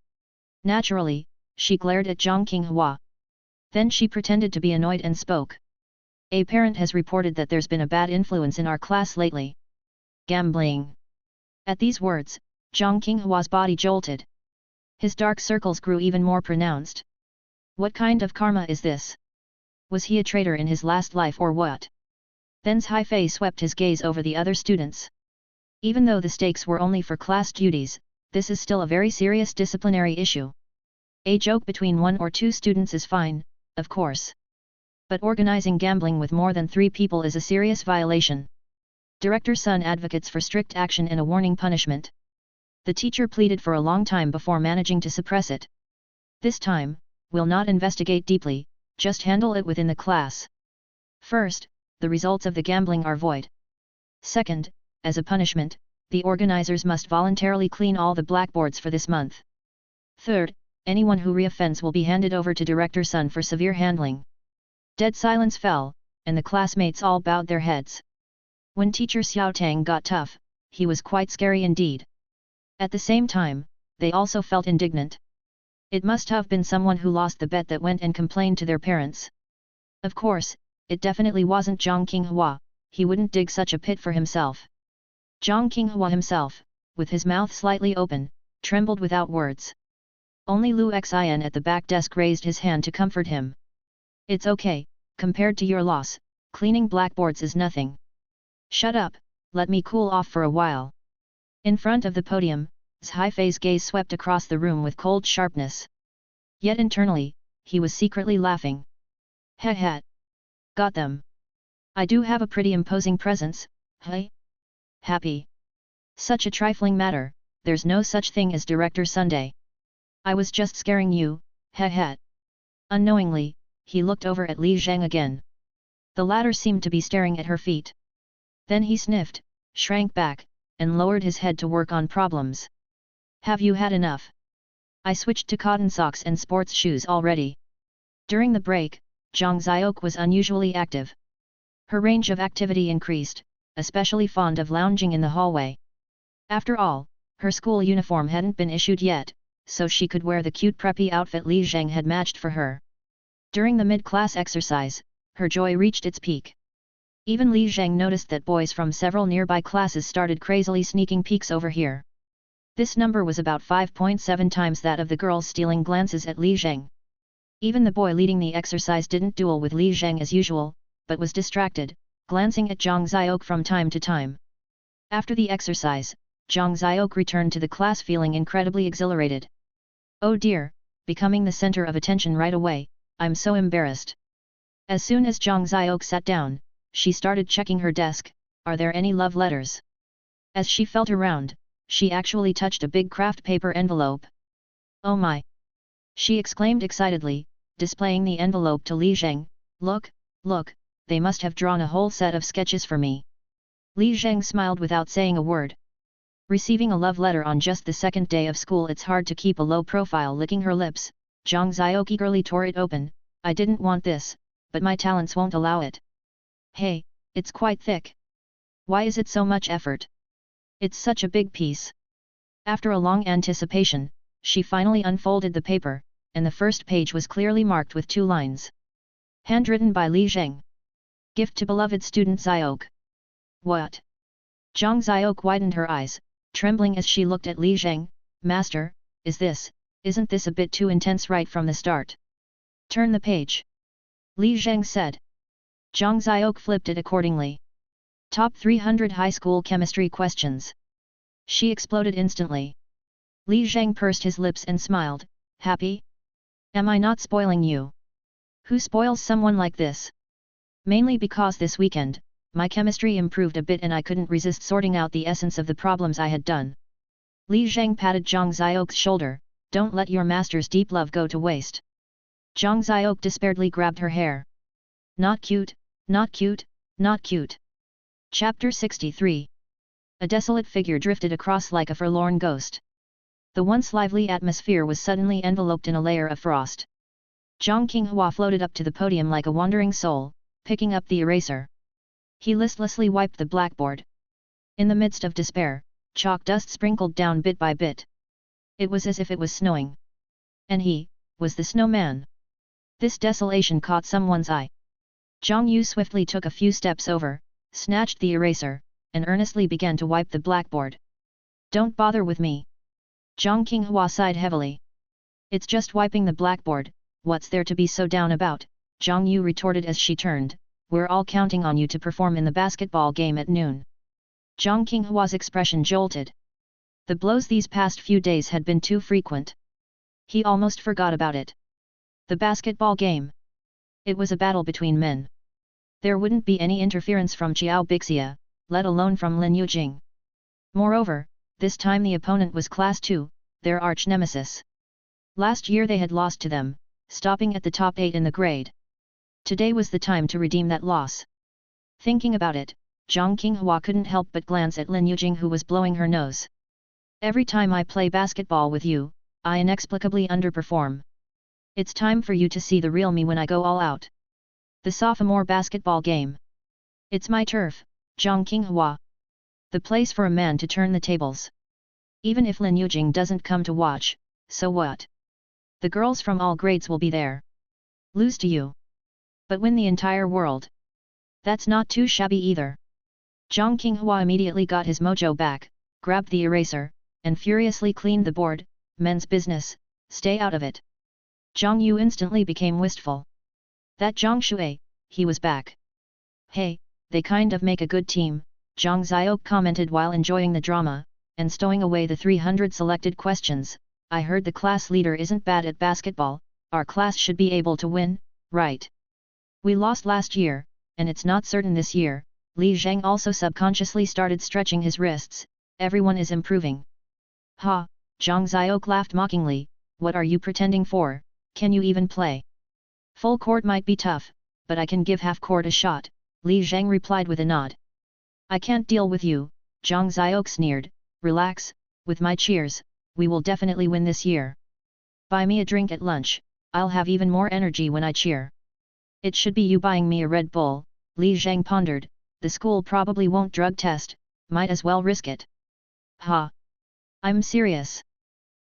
Naturally, she glared at Zhang Qinghua. Then she pretended to be annoyed and spoke. A parent has reported that there's been a bad influence in our class lately. Gambling. At these words, Zhang Qinghua's body jolted. His dark circles grew even more pronounced. What kind of karma is this? Was he a traitor in his last life or what? Then Haifei swept his gaze over the other students. Even though the stakes were only for class duties, this is still a very serious disciplinary issue. A joke between 1 or 2 students is fine, of course. But organizing gambling with more than 3 people is a serious violation. Director Sun advocates for strict action and a warning punishment. The teacher pleaded for a long time before managing to suppress it. This time, we'll not investigate deeply, just handle it within the class. First, the results of the gambling are void. Second, as a punishment, the organizers must voluntarily clean all the blackboards for this month. Third, anyone who reoffends will be handed over to Director Sun for severe handling. Dead silence fell, and the classmates all bowed their heads. When Teacher Xiao Tang got tough, he was quite scary indeed. At the same time, they also felt indignant. It must have been someone who lost the bet that went and complained to their parents. Of course, it definitely wasn't Zhang Qinghua, he wouldn't dig such a pit for himself. Zhang Qinghua himself, with his mouth slightly open, trembled without words. Only Lu Xin at the back desk raised his hand to comfort him. It's okay, compared to your loss, cleaning blackboards is nothing. Shut up, let me cool off for a while. In front of the podium, Haifei's gaze swept across the room with cold sharpness. Yet internally, he was secretly laughing. Heh. Got them. I do have a pretty imposing presence, hey? Happy. Such a trifling matter, there's no such thing as Director Sunday. I was just scaring you, heh heh. Unknowingly, he looked over at Li Zhang again. The latter seemed to be staring at her feet. Then he sniffed, shrank back, and lowered his head to work on problems. Have you had enough? I switched to cotton socks and sports shoes already. During the break, Zhang Xiok was unusually active. Her range of activity increased, especially fond of lounging in the hallway. After all, her school uniform hadn't been issued yet, so she could wear the cute preppy outfit Li Zhang had matched for her. During the mid-class exercise, her joy reached its peak. Even Li Zhang noticed that boys from several nearby classes started crazily sneaking peeks over here. This number was about 5.7 times that of the girls stealing glances at Li Zhang. Even the boy leading the exercise didn't duel with Li Zhang as usual, but was distracted, glancing at Zhang Xiok from time to time. After the exercise, Zhang Xiok returned to the class feeling incredibly exhilarated. Oh dear, becoming the center of attention right away, I'm so embarrassed. As soon as Zhang Xiok sat down, she started checking her desk, are there any love letters? As she felt around, she actually touched a big craft paper envelope. Oh my! She exclaimed excitedly, displaying the envelope to Li Zhang, look, look, they must have drawn a whole set of sketches for me. Li Zhang smiled without saying a word. Receiving a love letter on just the second day of school, it's hard to keep a low profile. Licking her lips, Zhang Xiok eagerly tore it open. I didn't want this, but my talents won't allow it. Hey, it's quite thick. Why is it so much effort? It's such a big piece. After a long anticipation, she finally unfolded the paper, and the first page was clearly marked with 2 lines. Handwritten by Li Zhang. Gift to beloved student Xiok. What? Zhang Xiok widened her eyes, trembling as she looked at Li Zhang. Master, isn't this a bit too intense right from the start? Turn the page. Li Zhang said. Zhang Xiok flipped it accordingly. Top 300 high school chemistry questions. She exploded instantly. Li Zhang pursed his lips and smiled, happy? Am I not spoiling you? Who spoils someone like this? Mainly because this weekend, my chemistry improved a bit and I couldn't resist sorting out the essence of the problems I had done. Li Zhang patted Zhang Xiok's shoulder, don't let your master's deep love go to waste. Zhang Xiok despairedly grabbed her hair. Not cute, not cute, not cute. Chapter 63. A desolate figure drifted across like a forlorn ghost. The once lively atmosphere was suddenly enveloped in a layer of frost. Zhang Qinghua floated up to the podium like a wandering soul, picking up the eraser. He listlessly wiped the blackboard. In the midst of despair, chalk dust sprinkled down bit by bit. It was as if it was snowing. And he was the snowman. This desolation caught someone's eye. Zhang Yu swiftly took a few steps over, snatched the eraser, and earnestly began to wipe the blackboard. Don't bother with me. Zhang Qinghua sighed heavily. It's just wiping the blackboard, what's there to be so down about? Zhang Yu retorted as she turned. We're all counting on you to perform in the basketball game at noon. Zhang Qinghua's expression jolted. The blows these past few days had been too frequent. He almost forgot about it. The basketball game. It was a battle between men. There wouldn't be any interference from Qiao Bixia, let alone from Lin Yujing. Moreover, this time the opponent was Class 2, their arch-nemesis. Last year they had lost to them, stopping at the top 8 in the grade. Today was the time to redeem that loss. Thinking about it, Zhang Qinghua couldn't help but glance at Lin Yujing, who was blowing her nose. Every time I play basketball with you, I inexplicably underperform. It's time for you to see the real me when I go all out. The sophomore basketball game. It's my turf, Zhang Qinghua. The place for a man to turn the tables. Even if Lin Yujing doesn't come to watch, so what? The girls from all grades will be there. Lose to you. But win the entire world. That's not too shabby either. Zhang Qinghua immediately got his mojo back, grabbed the eraser, and furiously cleaned the board. Men's business, stay out of it. Zhang Yu instantly became wistful. That Zhang Shui, he was back. Hey, they kind of make a good team, Zhang Xiok commented while enjoying the drama, and stowing away the 300 selected questions. I heard the class leader isn't bad at basketball, our class should be able to win, right? We lost last year, and it's not certain this year. Li Zhang also subconsciously started stretching his wrists. everyone is improving. Ha, Zhang Ziok laughed mockingly, what are you pretending for, can you even play? Full court might be tough, but I can give half court a shot, Li Zhang replied with a nod. I can't deal with you, Zhang Ziok sneered, relax, with my cheers, we will definitely win this year. Buy me a drink at lunch, I'll have even more energy when I cheer. It should be you buying me a Red Bull, Li Zhang pondered, the school probably won't drug test, might as well risk it. Ha! I'm serious.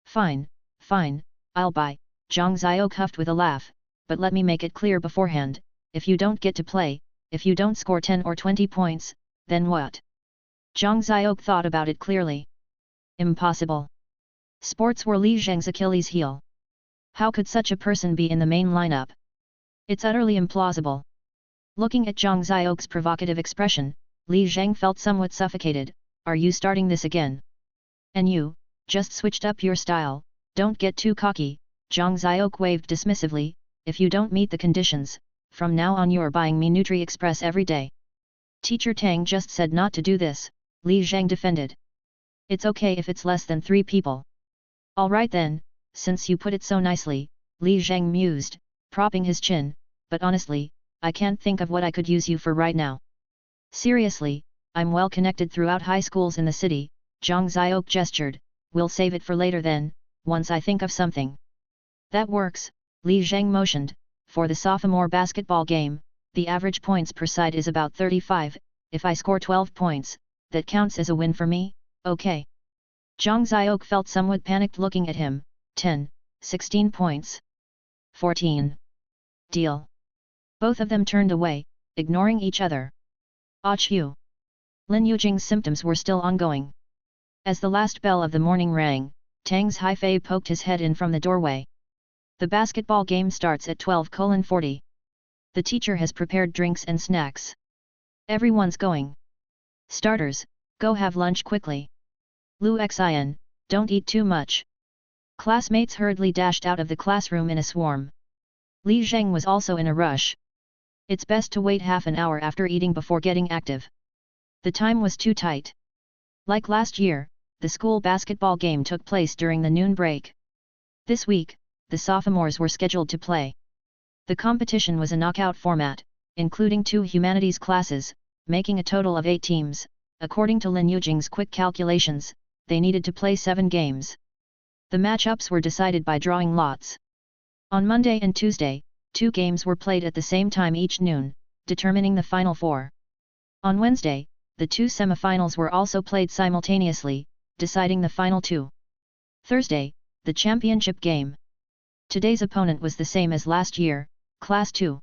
Fine, fine, I'll buy, Zhang Ziok huffed with a laugh, but let me make it clear beforehand, if you don't get to play, if you don't score 10 or 20 points, then what? Zhang Ziok thought about it clearly. Impossible. Sports were Li Zhang's Achilles heel. How could such a person be in the main lineup? It's utterly implausible. Looking at Zhang Ziok's provocative expression, Li Zhang felt somewhat suffocated. Are you starting this again? And you, just switched up your style, don't get too cocky, Zhang Ziok waved dismissively, if you don't meet the conditions, from now on you're buying me Nutri Express every day. Teacher Tang just said not to do this, Li Zhang defended. It's okay if it's less than 3 people. Alright then, since you put it so nicely, Li Zhang mused, propping his chin, but honestly, I can't think of what I could use you for right now. Seriously, I'm well connected throughout high schools in the city, Zhang Ziok gestured, we'll save it for later then, once I think of something. That works, Li Zhang motioned, for the sophomore basketball game, the average points per side is about 35, if I score 12 points, that counts as a win for me, okay. Zhang Ziok felt somewhat panicked looking at him, 10, 16 points. 14. Deal. Both of them turned away, ignoring each other. Achoo! Lin Yujing's symptoms were still ongoing. As the last bell of the morning rang, Tang's Haifei poked his head in from the doorway. The basketball game starts at 12:40. The teacher has prepared drinks and snacks. Everyone's going. Starters, go have lunch quickly. Lu Xin, don't eat too much. Classmates hurriedly dashed out of the classroom in a swarm. Li Zhang was also in a rush. It's best to wait half an hour after eating before getting active. The time was too tight. Like last year, the school basketball game took place during the noon break. This week, the sophomores were scheduled to play. The competition was a knockout format, including 2 humanities classes, making a total of 8 teams. According to Lin Yujing's quick calculations, they needed to play 7 games. The matchups were decided by drawing lots. On Monday and Tuesday, 2 games were played at the same time each noon, determining the final 4. On Wednesday, the 2 semifinals were also played simultaneously, deciding the final 2. Thursday, the championship game. Today's opponent was the same as last year, Class 2.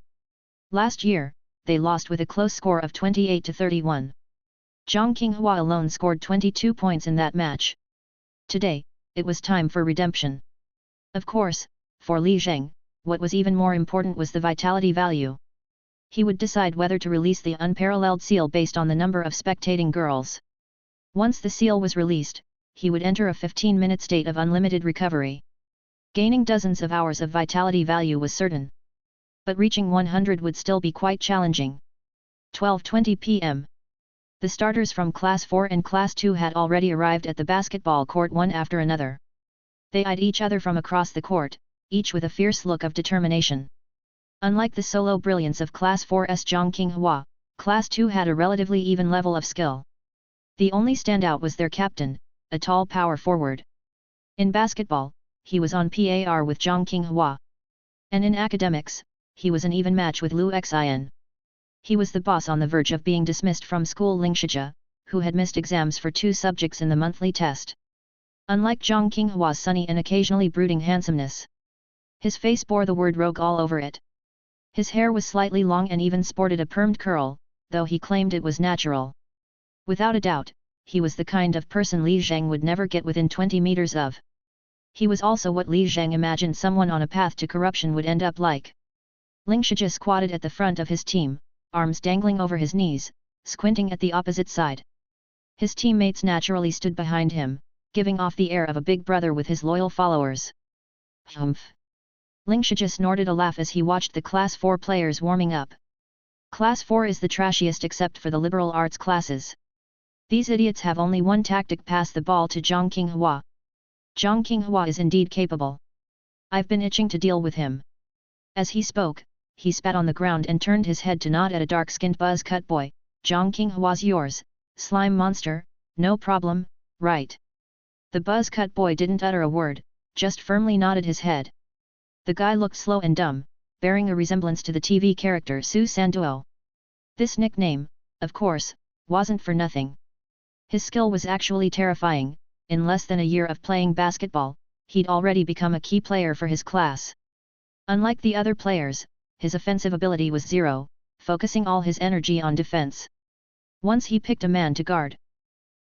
Last year, they lost with a close score of 28-31. Zhang Qinghua alone scored 22 points in that match. Today, it was time for redemption. Of course, for Li Zhang, what was even more important was the vitality value. He would decide whether to release the unparalleled seal based on the number of spectating girls. Once the seal was released, he would enter a 15-minute state of unlimited recovery. Gaining dozens of hours of vitality value was certain. But reaching 100 would still be quite challenging. 12:20 p.m. The starters from Class 4 and Class 2 had already arrived at the basketball court one after another. They eyed each other from across the court, each with a fierce look of determination. Unlike the solo brilliance of Class 4's Zhang Qinghua, Class 2 had a relatively even level of skill. The only standout was their captain, a tall power forward. In basketball, he was on par with Zhang Qinghua. And in academics, he was an even match with Lu Xin. He was the boss on the verge of being dismissed from school Lingshijia, who had missed exams for 2 subjects in the monthly test. Unlike Zhang Qinghua's sunny and occasionally brooding handsomeness, his face bore the word rogue all over it. His hair was slightly long and even sported a permed curl, though he claimed it was natural. Without a doubt, he was the kind of person Li Zhang would never get within 20 meters of. He was also what Li Zhang imagined someone on a path to corruption would end up like. Lingshijia squatted at the front of his team, arms dangling over his knees, squinting at the opposite side. His teammates naturally stood behind him, giving off the air of a big brother with his loyal followers. Humph! Lingshijia snorted a laugh as he watched the Class 4 players warming up. Class 4 is the trashiest except for the liberal arts classes. These idiots have only one tactic: pass the ball to Zhang Qinghua. Zhang Qinghua is indeed capable. I've been itching to deal with him. As he spoke, he spat on the ground and turned his head to nod at a dark-skinned buzz-cut boy. Zhang Qinghua's yours, slime monster, no problem, right? The buzz-cut boy didn't utter a word, just firmly nodded his head. The guy looked slow and dumb, bearing a resemblance to the TV character Su Sanduo. This nickname, of course, wasn't for nothing. His skill was actually terrifying. In less than a year of playing basketball, he'd already become a key player for his class. Unlike the other players, his offensive ability was zero, focusing all his energy on defense. Once he picked a man to guard.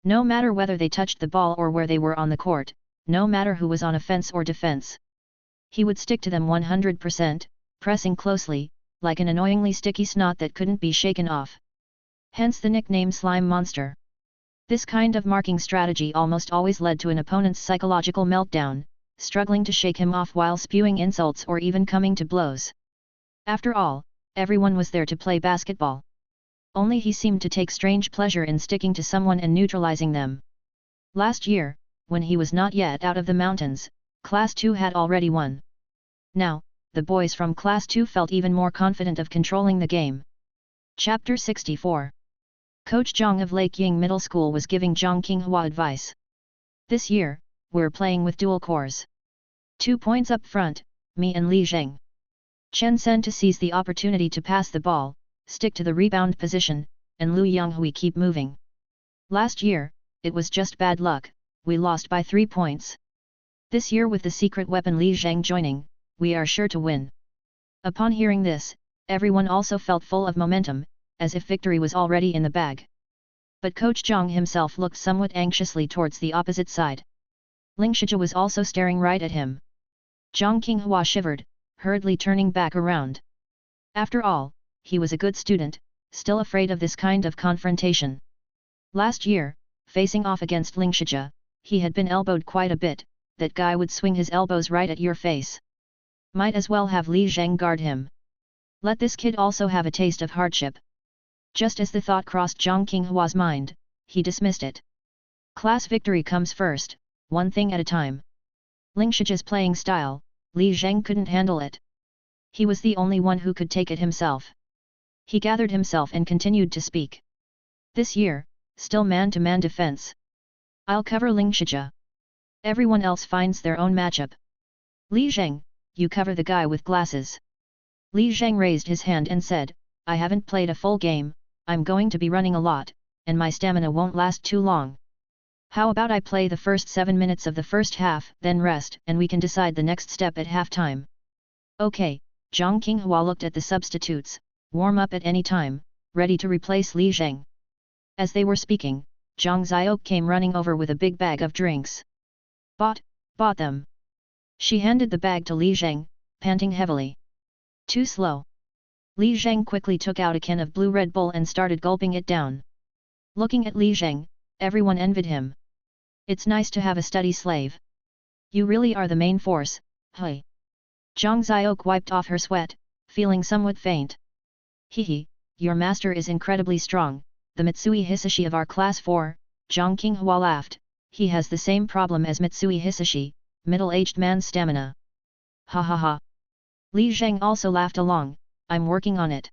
No matter whether they touched the ball or where they were on the court, no matter who was on offense or defense, he would stick to them 100%, pressing closely, like an annoyingly sticky snot that couldn't be shaken off. Hence the nickname Slime Monster. This kind of marking strategy almost always led to an opponent's psychological meltdown, struggling to shake him off while spewing insults or even coming to blows. After all, everyone was there to play basketball. Only he seemed to take strange pleasure in sticking to someone and neutralizing them. Last year, when he was not yet out of the mountains, Class 2 had already won. Now, the boys from Class 2 felt even more confident of controlling the game. Chapter 64. Coach Zhang of Lake Ying Middle School was giving Zhang Qinghua advice. This year, we're playing with dual cores. 2 points up front, me and Li Zheng. Chen Sen to seize the opportunity to pass the ball, stick to the rebound position, and Lu Yonghui keep moving. Last year, it was just bad luck, we lost by 3 points. This year with the secret weapon Li Zheng joining, we are sure to win. Upon hearing this, everyone also felt full of momentum, as if victory was already in the bag. But Coach Zhang himself looked somewhat anxiously towards the opposite side. Ling Shijia was also staring right at him. Zhang Qinghua shivered, hurriedly turning back around. After all, he was a good student, still afraid of this kind of confrontation. Last year, facing off against Ling Shijia, he had been elbowed quite a bit. That guy would swing his elbows right at your face. Might as well have Li Zheng guard him. Let this kid also have a taste of hardship. Just as the thought crossed Zhang Qinghua's mind, he dismissed it. Class victory comes first, one thing at a time. Ling Shijia's playing style, Li Zheng couldn't handle it. He was the only one who could take it himself. He gathered himself and continued to speak. This year, still man-to-man defense. I'll cover Ling Shijia. Everyone else finds their own matchup. Li Zheng, you cover the guy with glasses. Li Zheng raised his hand and said, I haven't played a full game, I'm going to be running a lot, and my stamina won't last too long. How about I play the first 7 minutes of the first half, then rest, and we can decide the next step at halftime. Okay, Zhang Qinghua looked at the substitutes, warm up at any time, ready to replace Li Zheng. As they were speaking, Zhang Xiao came running over with a big bag of drinks. Bought them. She handed the bag to Li Zheng, panting heavily. Too slow. Li Zheng quickly took out a can of blue Red Bull and started gulping it down. Looking at Li Zheng, everyone envied him. It's nice to have a steady slave. You really are the main force, hey. Zhang Xiao wiped off her sweat, feeling somewhat faint. Hehe, your master is incredibly strong, the Mitsui Hisashi of our class 4, Zhang Qinghua laughed, he has the same problem as Mitsui Hisashi, middle-aged man's stamina. Ha ha ha. Li Zheng also laughed along, I'm working on it.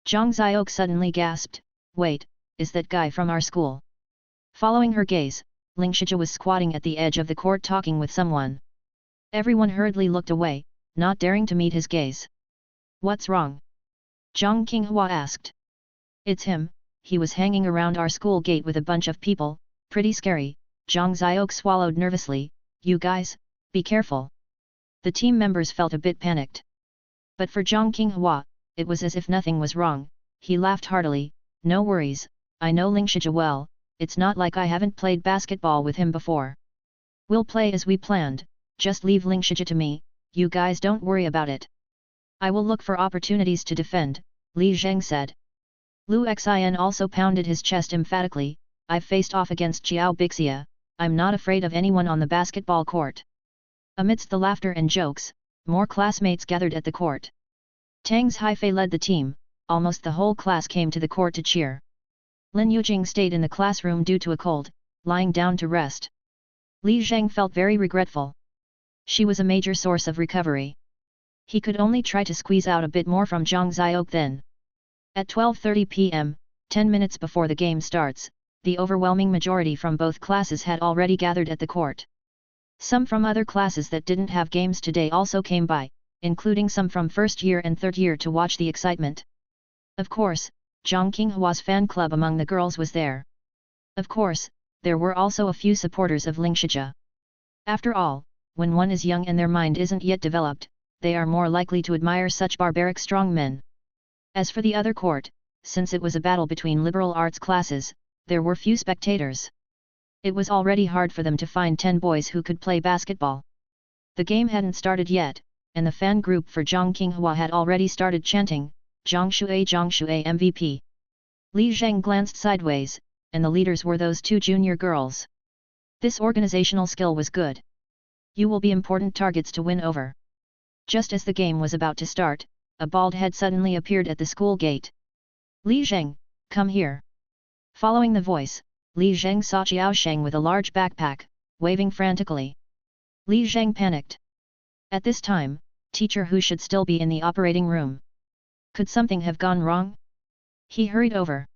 Zhang Xiao suddenly gasped, wait, is that guy from our school? Following her gaze, Ling Shijia was squatting at the edge of the court talking with someone. Everyone hurriedly looked away, not daring to meet his gaze. What's wrong? Zhang Qinghua asked. It's him, he was hanging around our school gate with a bunch of people, pretty scary. Zhang Xiao swallowed nervously, you guys, be careful. The team members felt a bit panicked. But for Zhang Qinghua, it was as if nothing was wrong, he laughed heartily, no worries, I know Ling Shijia well, it's not like I haven't played basketball with him before. We'll play as we planned, just leave Ling Shijia to me, you guys don't worry about it. I will look for opportunities to defend, Li Zheng said. Lu Xin also pounded his chest emphatically, I've faced off against Xiao Bixia, I'm not afraid of anyone on the basketball court. Amidst the laughter and jokes, more classmates gathered at the court. Tang's Haifei led the team, almost the whole class came to the court to cheer. Lin Yujing stayed in the classroom due to a cold, lying down to rest. Li Zheng felt very regretful. She was a major source of recovery. He could only try to squeeze out a bit more from Zhang Xiaoke then. At 12:30 p.m., 10 minutes before the game starts, the overwhelming majority from both classes had already gathered at the court. Some from other classes that didn't have games today also came by, including some from first year and third year to watch the excitement. Of course, Zhang Qinghua's fan club among the girls was there. Of course, there were also a few supporters of Ling Shijia. After all, when one is young and their mind isn't yet developed, they are more likely to admire such barbaric strong men. As for the other court, since it was a battle between liberal arts classes, there were few spectators. It was already hard for them to find 10 boys who could play basketball. The game hadn't started yet, and the fan group for Zhang Qinghua had already started chanting, Zhang Shuai MVP. Li Zheng glanced sideways, and the leaders were those 2 junior girls. This organizational skill was good. You will be important targets to win over. Just as the game was about to start, a bald head suddenly appeared at the school gate. Li Zheng, come here. Following the voice, Li Zheng saw Xiao Sheng with a large backpack, waving frantically. Li Zheng panicked. At this time, Teacher Hu should still be in the operating room. Could something have gone wrong? He hurried over.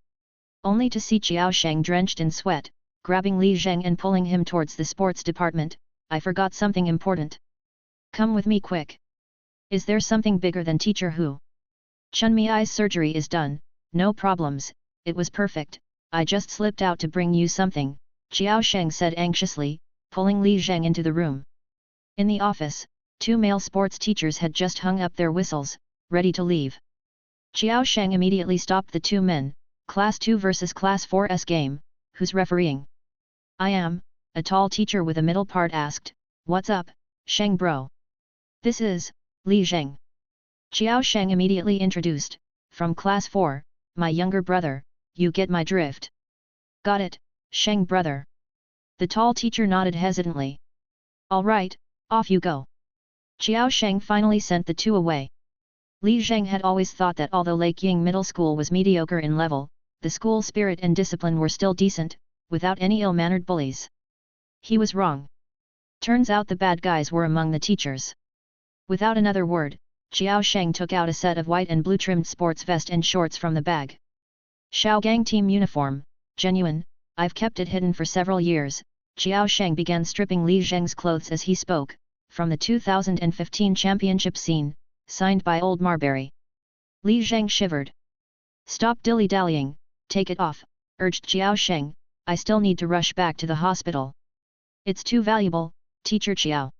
Only to see Xiao Sheng drenched in sweat, grabbing Li Zheng and pulling him towards the sports department. I forgot something important. Come with me quick. Is there something bigger than Teacher Hu? Chunmi Ai's surgery is done, no problems, it was perfect, I just slipped out to bring you something, Xiao Sheng said anxiously, pulling Li Zheng into the room. In the office, 2 male sports teachers had just hung up their whistles, ready to leave. Xiao Sheng immediately stopped the 2 men, Class 2 versus Class 4's game, who's refereeing? I am, a tall teacher with a middle part asked, what's up, Sheng bro? This is, Li Zheng. Xiao Sheng immediately introduced, from Class 4, my younger brother, you get my drift. Got it, Sheng brother. The tall teacher nodded hesitantly. Alright, off you go. Xiao Sheng finally sent the 2 away. Li Zheng had always thought that although Lake Ying Middle School was mediocre in level, the school spirit and discipline were still decent, without any ill-mannered bullies. He was wrong. Turns out the bad guys were among the teachers. Without another word, Xiao Sheng took out a set of white and blue trimmed sports vest and shorts from the bag. Shaogang team uniform, genuine, I've kept it hidden for several years. Xiao Sheng began stripping Li Zheng's clothes as he spoke, from the 2015 championship scene, signed by Old Marbury. Li Zheng shivered. Stop dilly-dallying, take it off, urged Xiao Sheng, I still need to rush back to the hospital. It's too valuable, Teacher Xiao.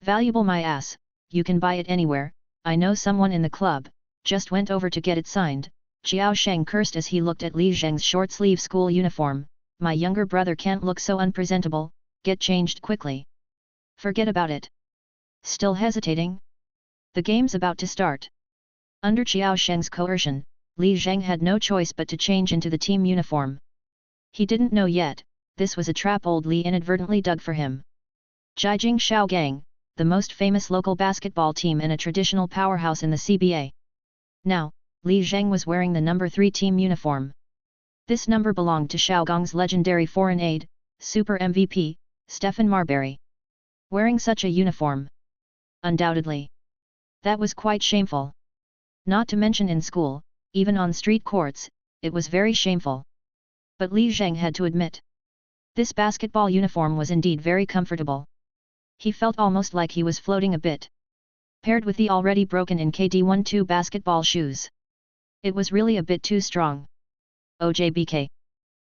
Valuable my ass, you can buy it anywhere, I know someone in the club, just went over to get it signed. Xiao Sheng cursed as he looked at Li Zheng's short-sleeve school uniform, my younger brother can't look so unpresentable, get changed quickly. Forget about it. Still hesitating? The game's about to start. Under Xiao Sheng's coercion, Li Zheng had no choice but to change into the team uniform. He didn't know yet, this was a trap old Li inadvertently dug for him. Jiajing Shaogang, the most famous local basketball team and a traditional powerhouse in the CBA. Now, Li Zheng was wearing the number 3 team uniform. This number belonged to Shaogang's legendary foreign aide, Super MVP, Stephen Marbury. Wearing such a uniform? Undoubtedly. That was quite shameful. Not to mention in school, even on street courts, it was very shameful. But Li Zheng had to admit. This basketball uniform was indeed very comfortable. He felt almost like he was floating a bit. Paired with the already broken in KD12 basketball shoes. It was really a bit too strong. OJBK.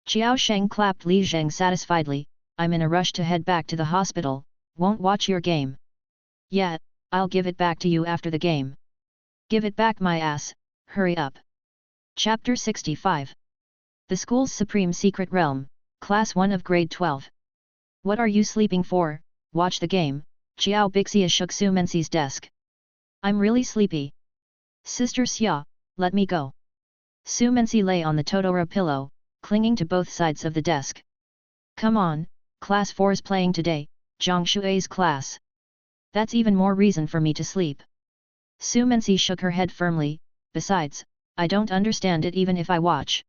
Xiao Sheng clapped Li Zheng satisfiedly, I'm in a rush to head back to the hospital, won't watch your game. Yeah, I'll give it back to you after the game. Give it back my ass, hurry up. Chapter 65. The school's supreme secret realm, Class 1 of Grade 12. What are you sleeping for? Watch the game, Xiao Bixia shook Su Menxi's desk. I'm really sleepy. Sister Xia, let me go. Su Menxi lay on the Totoro pillow, clinging to both sides of the desk. Come on, Class 4's playing today, Zhang Shuai's class. That's even more reason for me to sleep. Su Menxi shook her head firmly, besides, I don't understand it even if I watch.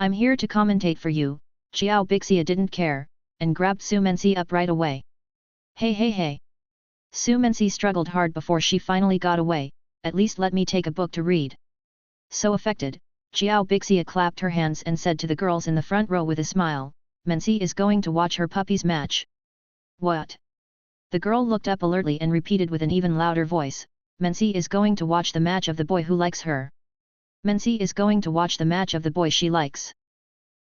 I'm here to commentate for you. Xiao Bixia didn't care, and grabbed Su Mensi up right away. Hey hey hey! Su Mensi struggled hard before she finally got away. At least let me take a book to read. So affected, Xiao Bixia clapped her hands and said to the girls in the front row with a smile, Mensi is going to watch her puppy's match. What? The girl looked up alertly and repeated with an even louder voice, Mensi is going to watch the match of the boy who likes her. Mensi is going to watch the match of the boy she likes.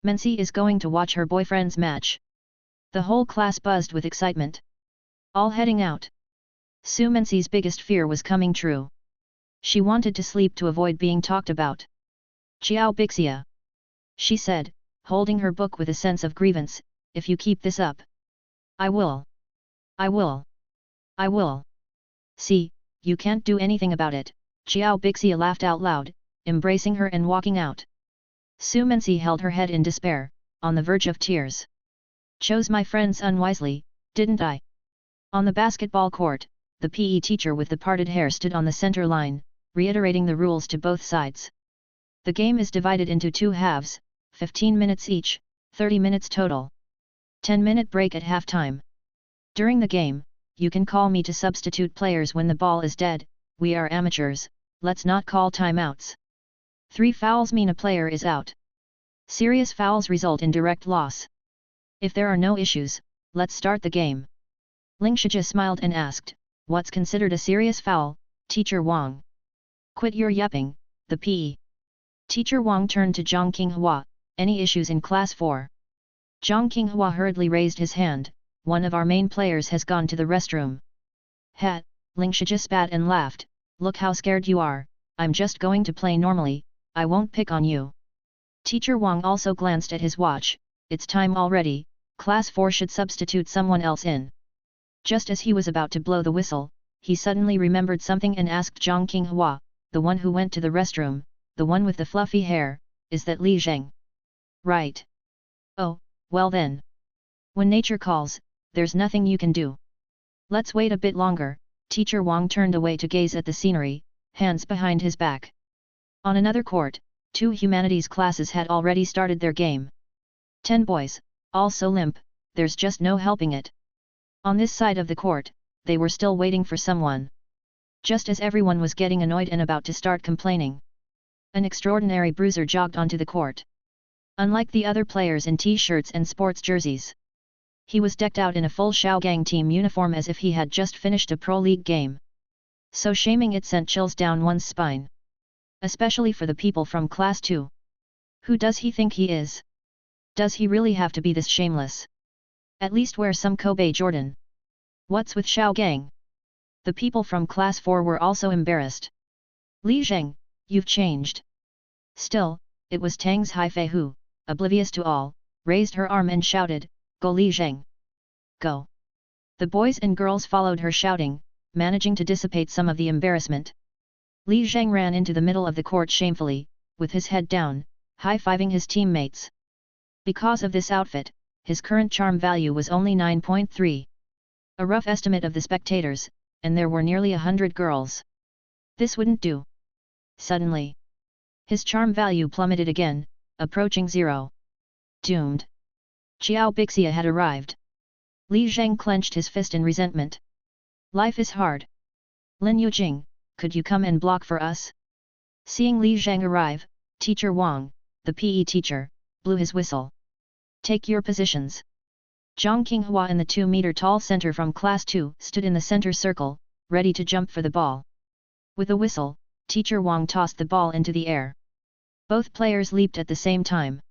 Mensi is going to watch her boyfriend's match. The whole class buzzed with excitement. All heading out. Su Mensi's biggest fear was coming true. She wanted to sleep to avoid being talked about. Xiao Bixia, she said, holding her book with a sense of grievance, if you keep this up. I will. I will. I will. See, you can't do anything about it, Xiao Bixia laughed out loud, embracing her and walking out. Su Mensi held her head in despair, on the verge of tears. Chose my friends unwisely, didn't I? On the basketball court, the PE teacher with the parted hair stood on the center line, reiterating the rules to both sides. The game is divided into 2 halves, 15 minutes each, 30 minutes total. 10-minute break at halftime. During the game, you can call me to substitute players when the ball is dead. We are amateurs, let's not call timeouts. 3 fouls mean a player is out. Serious fouls result in direct loss. If there are no issues, let's start the game. Ling Shijia smiled and asked, what's considered a serious foul, Teacher Wang? Quit your yapping, the PE. Teacher Wang turned to Zhang Qinghua, any issues in class 4? Zhang Qinghua hurriedly raised his hand, one of our main players has gone to the restroom. Ha, Ling Shijia spat and laughed, look how scared you are, I'm just going to play normally, I won't pick on you. Teacher Wang also glanced at his watch, it's time already, class 4 should substitute someone else in. Just as he was about to blow the whistle, he suddenly remembered something and asked Zhang Qinghua, the one who went to the restroom, the one with the fluffy hair, is that Li Zheng? Right. Oh, well then. When nature calls, there's nothing you can do. Let's wait a bit longer. Teacher Wang turned away to gaze at the scenery, hands behind his back. On another court, 2 humanities classes had already started their game. 10 boys, all so limp, there's just no helping it. On this side of the court, they were still waiting for someone. Just as everyone was getting annoyed and about to start complaining, an extraordinary bruiser jogged onto the court. Unlike the other players in t-shirts and sports jerseys, he was decked out in a full Shaogang team uniform as if he had just finished a pro league game. So shaming it sent chills down one's spine. Especially for the people from class 2. Who does he think he is? Does he really have to be this shameless? At least wear some Kobe Jordan. What's with Shaogang? The people from class 4 were also embarrassed. Li Zheng, you've changed. Still, it was Tang's Haifei who, oblivious to all, raised her arm and shouted, Go Li Zheng! Go! The boys and girls followed her shouting, managing to dissipate some of the embarrassment. Li Zheng ran into the middle of the court shamefully, with his head down, high-fiving his teammates. Because of this outfit, his current charm value was only 9.3. A rough estimate of the spectators, and there were nearly 100 girls. This wouldn't do. Suddenly, his charm value plummeted again, approaching 0. Doomed. Xiao Bixia had arrived. Li Zheng clenched his fist in resentment. Life is hard. Lin Yujing, could you come and block for us? Seeing Li Zheng arrive, Teacher Wang, the PE teacher, blew his whistle. Take your positions. Zhang Qinghua and the 2-meter-tall center from class 2 stood in the center circle, ready to jump for the ball. With a whistle, Teacher Wang tossed the ball into the air. Both players leaped at the same time.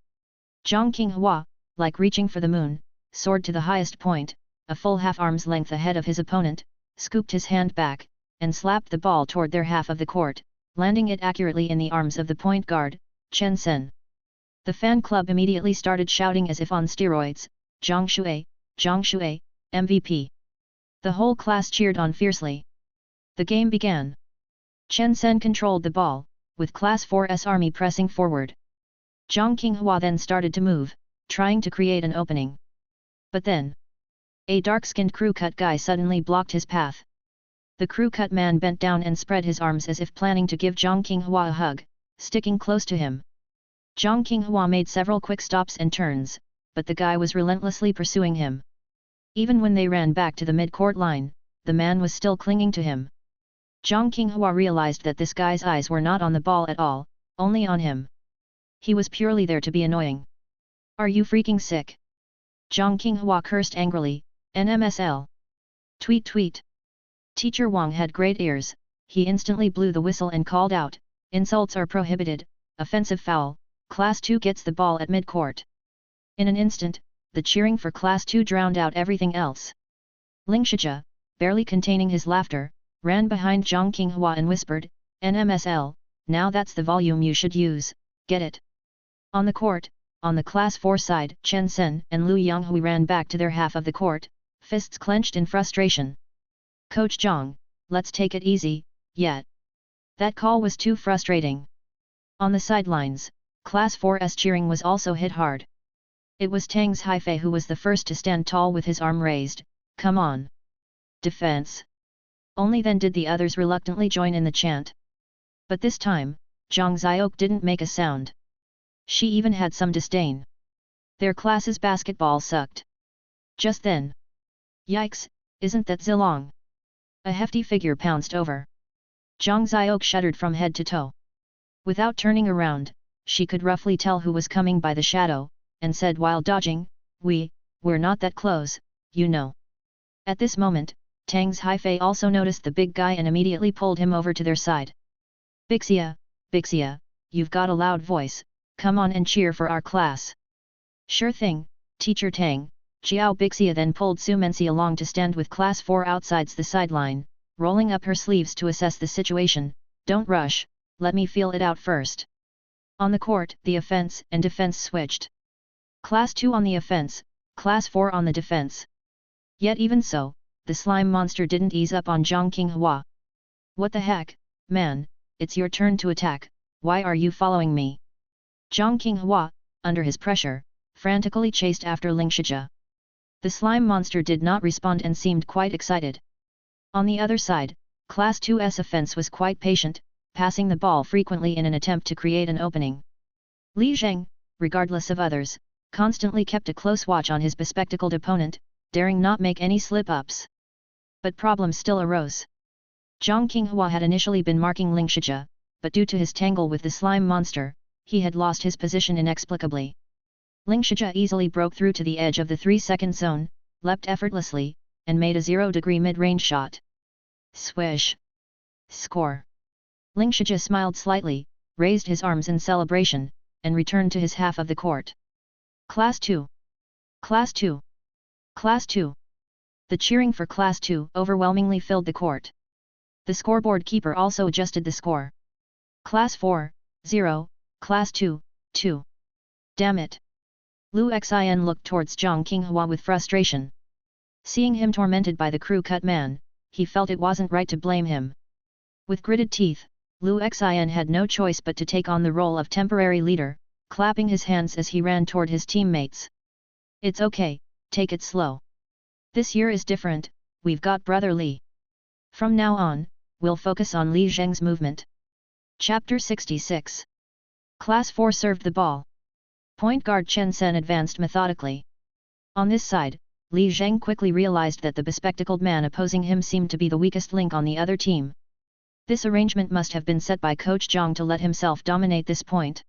Zhang Qinghua, like reaching for the moon, soared to the highest point, a full half arm's length ahead of his opponent, scooped his hand back, and slapped the ball toward their half of the court, landing it accurately in the arms of the point guard, Chen Sen. The fan club immediately started shouting as if on steroids, Zhang Shui, MVP. The whole class cheered on fiercely. The game began. Chen Sen controlled the ball, with class 4's army pressing forward. Zhang Qinghua then started to move, trying to create an opening. But then, a dark-skinned crew-cut guy suddenly blocked his path. The crew-cut man bent down and spread his arms as if planning to give Zhang Qinghua a hug, sticking close to him. Zhang Qinghua made several quick stops and turns, but the guy was relentlessly pursuing him. Even when they ran back to the mid-court line, the man was still clinging to him. Zhang Qinghua realized that this guy's eyes were not on the ball at all, only on him. He was purely there to be annoying. Are you freaking sick? Zhang Qinghua cursed angrily, NMSL. Tweet tweet. Teacher Wang had great ears, he instantly blew the whistle and called out, insults are prohibited, offensive foul, Class 2 gets the ball at mid-court. In an instant, the cheering for Class 2 drowned out everything else. Ling Shijia, barely containing his laughter, ran behind Zhang Qinghua and whispered, NMSL, now that's the volume you should use, get it? On the court, on the Class 4 side, Chen Sen and Lu Yonghui ran back to their half of the court, fists clenched in frustration. Coach Zhang, let's take it easy, yet. That call was too frustrating. On the sidelines, Class 4's cheering was also hit hard. It was Tang's Haifei who was the first to stand tall with his arm raised, come on. Defense. Only then did the others reluctantly join in the chant. But this time, Zhang Xiaoke didn't make a sound. She even had some disdain. Their class's basketball sucked. Just then. Yikes, isn't that Zilong? A hefty figure pounced over. Zhang Xiaoke shuddered from head to toe. Without turning around, she could roughly tell who was coming by the shadow, and said while dodging, we're not that close, you know. At this moment, Tang's Haifei also noticed the big guy and immediately pulled him over to their side. Bixia, you've got a loud voice, come on and cheer for our class. Sure thing, Teacher Tang. Xiao Bixia then pulled Su Mensi along to stand with Class 4 outside the sideline, rolling up her sleeves to assess the situation. Don't rush, let me feel it out first. On the court, the offense and defense switched. Class 2 on the offense, Class 4 on the defense. Yet even so, the slime monster didn't ease up on Zhang Qinghua. What the heck, man, it's your turn to attack, why are you following me? Zhang Qinghua, under his pressure, frantically chased after Ling Shijia. The slime monster did not respond and seemed quite excited. On the other side, Class 2's offense was quite patient, passing the ball frequently in an attempt to create an opening. Li Zheng, regardless of others, constantly kept a close watch on his bespectacled opponent, daring not make any slip-ups. But problems still arose. Zhang Qinghua had initially been marking Ling Shijia, but due to his tangle with the slime monster, he had lost his position inexplicably. Ling Shijia easily broke through to the edge of the 3-second zone, leapt effortlessly, and made a 0-degree mid-range shot. Swish! Score! Ling Shijia smiled slightly, raised his arms in celebration, and returned to his half of the court. Class 2! Class 2! Class 2! The cheering for Class 2 overwhelmingly filled the court. The scoreboard keeper also adjusted the score. Class 4, 0, Class 2, 2. Damn it! Lu Xin looked towards Zhang Qinghua with frustration. Seeing him tormented by the crew-cut man, he felt it wasn't right to blame him. With gritted teeth, Lu Xin had no choice but to take on the role of temporary leader, clapping his hands as he ran toward his teammates. It's okay, take it slow. This year is different, we've got Brother Li. From now on, we'll focus on Li Zheng's movement. Chapter 66. Class 4 served the ball. Point guard Chen Sen advanced methodically. On this side, Li Zheng quickly realized that the bespectacled man opposing him seemed to be the weakest link on the other team. This arrangement must have been set by Coach Zhang to let himself dominate this point.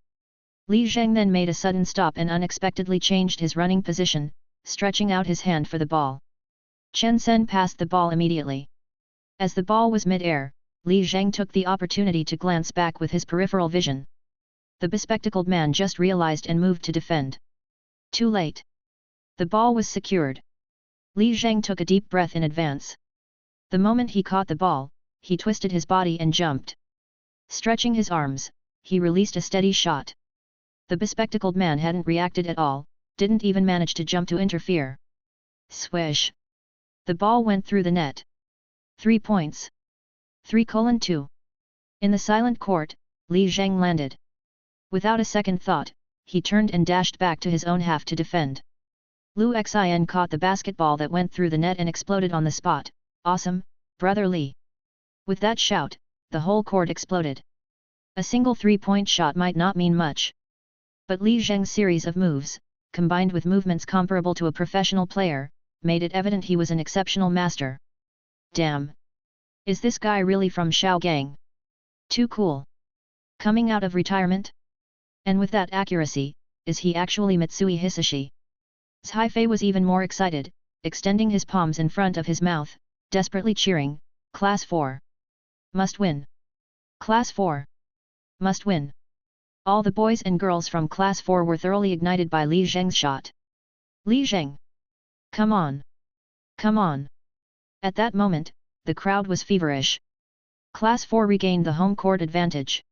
Li Zheng then made a sudden stop and unexpectedly changed his running position, stretching out his hand for the ball. Chen Sen passed the ball immediately. As the ball was mid-air, Li Zheng took the opportunity to glance back with his peripheral vision. The bespectacled man just realized and moved to defend. Too late. The ball was secured. Li Zheng took a deep breath in advance. The moment he caught the ball, he twisted his body and jumped. Stretching his arms, he released a steady shot. The bespectacled man hadn't reacted at all, didn't even manage to jump to interfere. Swish! The ball went through the net. 3 points. 3:2. In the silent court, Li Zheng landed. Without a second thought, he turned and dashed back to his own half to defend. Lu Xin caught the basketball that went through the net and exploded on the spot. Awesome, Brother Li! With that shout, the whole court exploded. A single 3-point shot might not mean much. But Li Zheng's series of moves, combined with movements comparable to a professional player, made it evident he was an exceptional master. Damn! Is this guy really from Shaogang? Too cool! Coming out of retirement? And with that accuracy, is he actually Mitsui Hisashi? Haifei was even more excited, extending his palms in front of his mouth, desperately cheering, Class 4. Must win! Class 4. Must win! All the boys and girls from Class 4 were thoroughly ignited by Li Zheng's shot. Li Zheng! Come on! Come on! At that moment, the crowd was feverish. Class 4 regained the home court advantage.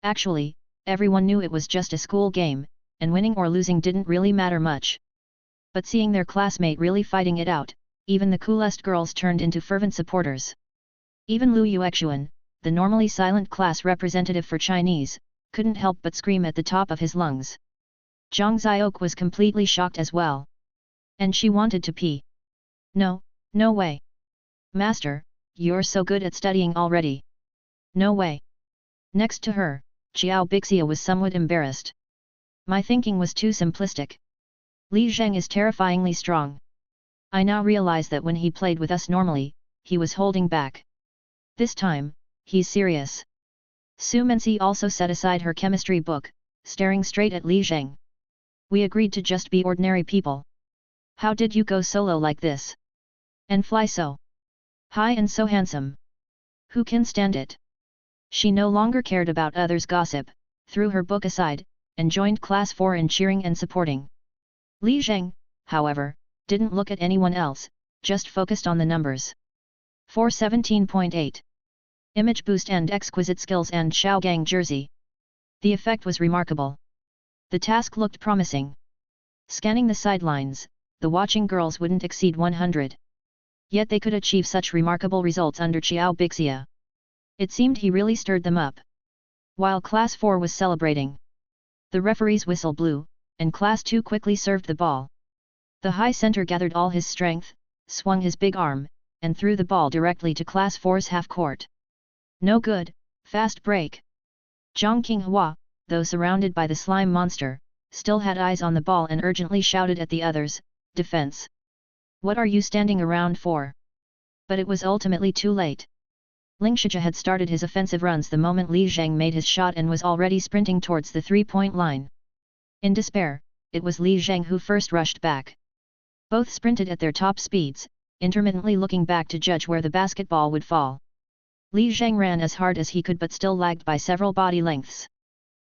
Actually, everyone knew it was just a school game, and winning or losing didn't really matter much. But seeing their classmate really fighting it out, even the coolest girls turned into fervent supporters. Even Lu Yuexuan, the normally silent class representative for Chinese, couldn't help but scream at the top of his lungs. Zhang Xiok was completely shocked as well. And she wanted to pee. No, no way. Master, you're so good at studying already. No way. Next to her, Xiao Bixia was somewhat embarrassed. My thinking was too simplistic. Li Zheng is terrifyingly strong. I now realize that when he played with us normally, he was holding back. This time, he's serious. Su Mensi also set aside her chemistry book, staring straight at Li Zheng. We agreed to just be ordinary people. How did you go solo like this? And fly so high and so handsome? Who can stand it? She no longer cared about others' gossip, threw her book aside, and joined Class 4 in cheering and supporting. Li Zheng, however, didn't look at anyone else, just focused on the numbers. 417.8. Image boost and exquisite skills and Shaogang jersey. The effect was remarkable. The task looked promising. Scanning the sidelines, the watching girls wouldn't exceed 100. Yet they could achieve such remarkable results under Xiao Bixia. It seemed he really stirred them up. While Class 4 was celebrating, the referee's whistle blew, and Class 2 quickly served the ball. The high center gathered all his strength, swung his big arm, and threw the ball directly to Class 4's half-court. No good, fast break. Zhang Qinghua, though surrounded by the slime monster, still had eyes on the ball and urgently shouted at the others, defense. What are you standing around for? But it was ultimately too late. Ling Shijia had started his offensive runs the moment Li Zheng made his shot and was already sprinting towards the three-point line. In despair, it was Li Zheng who first rushed back. Both sprinted at their top speeds, intermittently looking back to judge where the basketball would fall. Li Zheng ran as hard as he could but still lagged by several body lengths.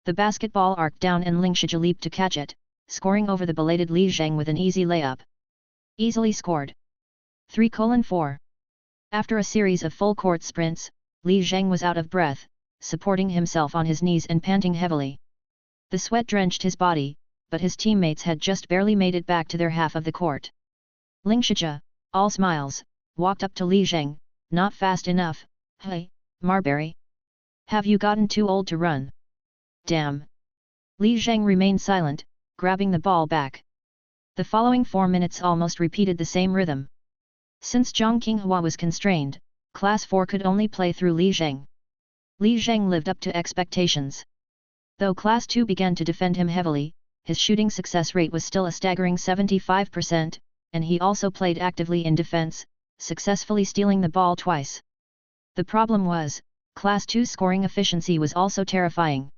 The basketball arced down and Ling Shijia leaped to catch it, scoring over the belated Li Zheng with an easy layup. Easily scored. 3:4. After a series of full-court sprints, Li Zheng was out of breath, supporting himself on his knees and panting heavily. The sweat drenched his body, but his teammates had just barely made it back to their half of the court. Ling Shijia, all smiles, walked up to Li Zheng. Not fast enough, hey, Marbury. Have you gotten too old to run? Damn. Li Zheng remained silent, grabbing the ball back. The following 4 minutes almost repeated the same rhythm. Since Zhang Qinghua was constrained, Class 4 could only play through Li Zheng. Li Zheng lived up to expectations. Though Class 2 began to defend him heavily, his shooting success rate was still a staggering 75%, and he also played actively in defense, successfully stealing the ball twice. The problem was, Class 2's scoring efficiency was also terrifying.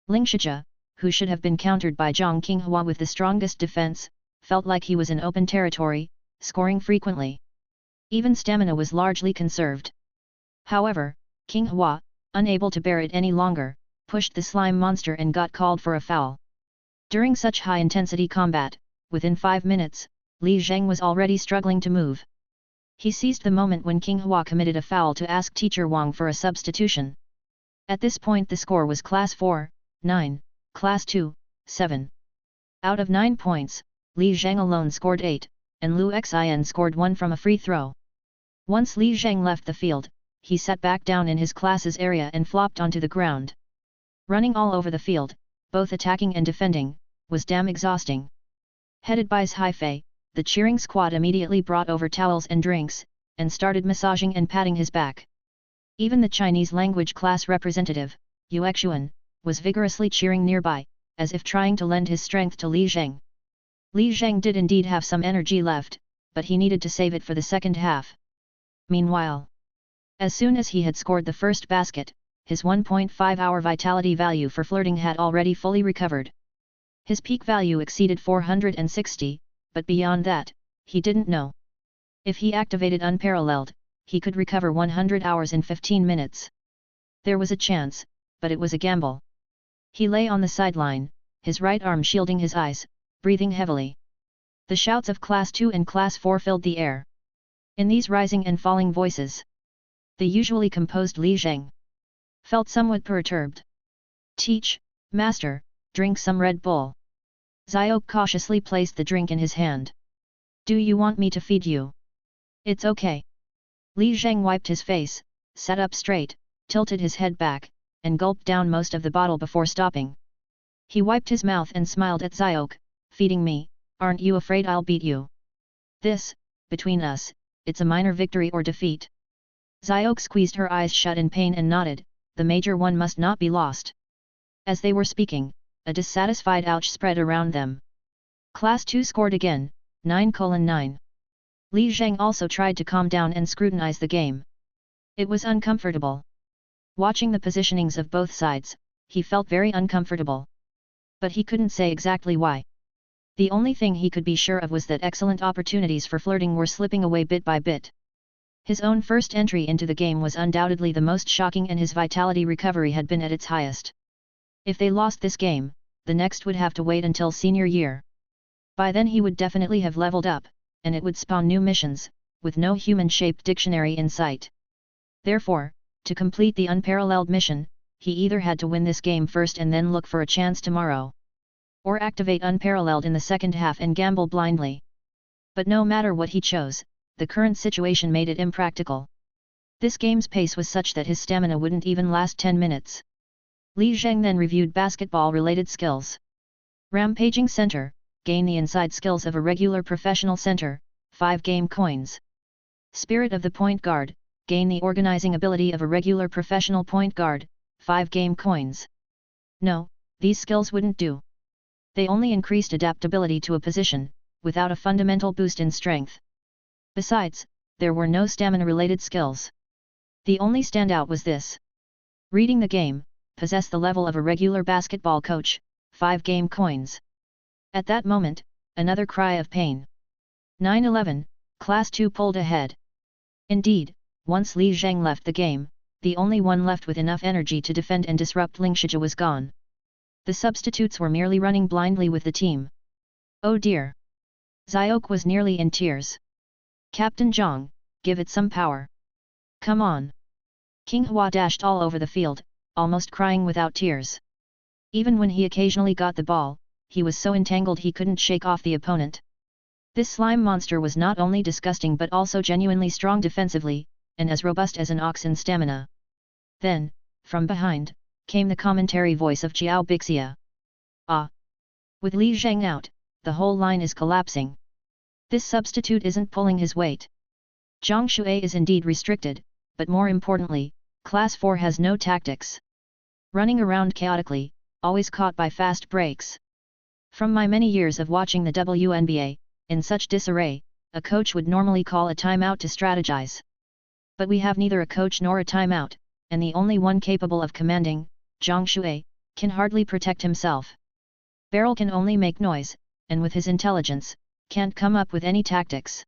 Ling Shijia, who should have been countered by Zhang Qinghua with the strongest defense, felt like he was in open territory, scoring frequently. Even stamina was largely conserved. However, Qinghua, unable to bear it any longer, pushed the slime monster and got called for a foul. During such high-intensity combat, within 5 minutes, Li Zheng was already struggling to move. He seized the moment when Qinghua committed a foul to ask Teacher Wang for a substitution. At this point the score was Class 4, 9, Class 2, 7. Out of 9 points, Li Zheng alone scored 8, and Lu Xin scored 1 from a free throw. Once Li Zheng left the field, he sat back down in his class's area and flopped onto the ground. Running all over the field, both attacking and defending, was damn exhausting. Headed by Haifei, the cheering squad immediately brought over towels and drinks, and started massaging and patting his back. Even the Chinese language class representative, Yuexuan, was vigorously cheering nearby, as if trying to lend his strength to Li Zheng. Li Zheng did indeed have some energy left, but he needed to save it for the second half. Meanwhile, as soon as he had scored the first basket, his 1.5-hour vitality value for flirting had already fully recovered. His peak value exceeded 460, but beyond that, he didn't know. If he activated Unparalleled, he could recover 100 hours in 15 minutes. There was a chance, but it was a gamble. He lay on the sideline, his right arm shielding his eyes, breathing heavily. The shouts of Class 2 and Class 4 filled the air. In these rising and falling voices, the usually composed Li Zheng felt somewhat perturbed. "Teach, master, drink some Red Bull." Xiao cautiously placed the drink in his hand. "Do you want me to feed you?" "It's okay." Li Zheng wiped his face, sat up straight, tilted his head back, and gulped down most of the bottle before stopping. He wiped his mouth and smiled at Xiao. "Feeding me, aren't you afraid I'll beat you? This, between us, it's a minor victory or defeat." Xiao squeezed her eyes shut in pain and nodded, the major one must not be lost. As they were speaking, a dissatisfied ouch spread around them. Class 2 scored again, 9:9. Li Zheng also tried to calm down and scrutinize the game. It was uncomfortable. Watching the positionings of both sides, he felt very uncomfortable. But he couldn't say exactly why. The only thing he could be sure of was that excellent opportunities for flirting were slipping away bit by bit. His own first entry into the game was undoubtedly the most shocking, and his vitality recovery had been at its highest. If they lost this game, the next would have to wait until senior year. By then he would definitely have leveled up, and it would spawn new missions, with no human-shaped dictionary in sight. Therefore, to complete the unparalleled mission, he either had to win this game first and then look for a chance tomorrow, or activate Unparalleled in the second half and gamble blindly. But no matter what he chose, the current situation made it impractical. This game's pace was such that his stamina wouldn't even last 10 minutes. Li Zheng then reviewed basketball-related skills. Rampaging Center, gain the inside skills of a regular professional center, 5 game coins. Spirit of the Point Guard, gain the organizing ability of a regular professional point guard, 5 game coins. No, these skills wouldn't do. They only increased adaptability to a position, without a fundamental boost in strength. Besides, there were no stamina-related skills. The only standout was this. Reading the game, possess the level of a regular basketball coach, 5 game coins. At that moment, another cry of pain. 9:11, Class 2 pulled ahead. Indeed, once Li Zheng left the game, the only one left with enough energy to defend and disrupt Lingshija was gone. The substitutes were merely running blindly with the team. Oh dear! Xiao was nearly in tears. "Captain Zhang, give it some power. Come on!" King Hua dashed all over the field, almost crying without tears. Even when he occasionally got the ball, he was so entangled he couldn't shake off the opponent. This slime monster was not only disgusting but also genuinely strong defensively, and as robust as an ox in stamina. Then, from behind, came the commentary voice of Xiao Bixia. "Ah! With Li Zheng out, the whole line is collapsing. This substitute isn't pulling his weight. Zhang Shui is indeed restricted, but more importantly, Class 4 has no tactics. Running around chaotically, always caught by fast breaks. From my many years of watching the WNBA, in such disarray, a coach would normally call a timeout to strategize. But we have neither a coach nor a timeout, and the only one capable of commanding, Zhang Shui, can hardly protect himself. Beryl can only make noise, and with his intelligence, can't come up with any tactics.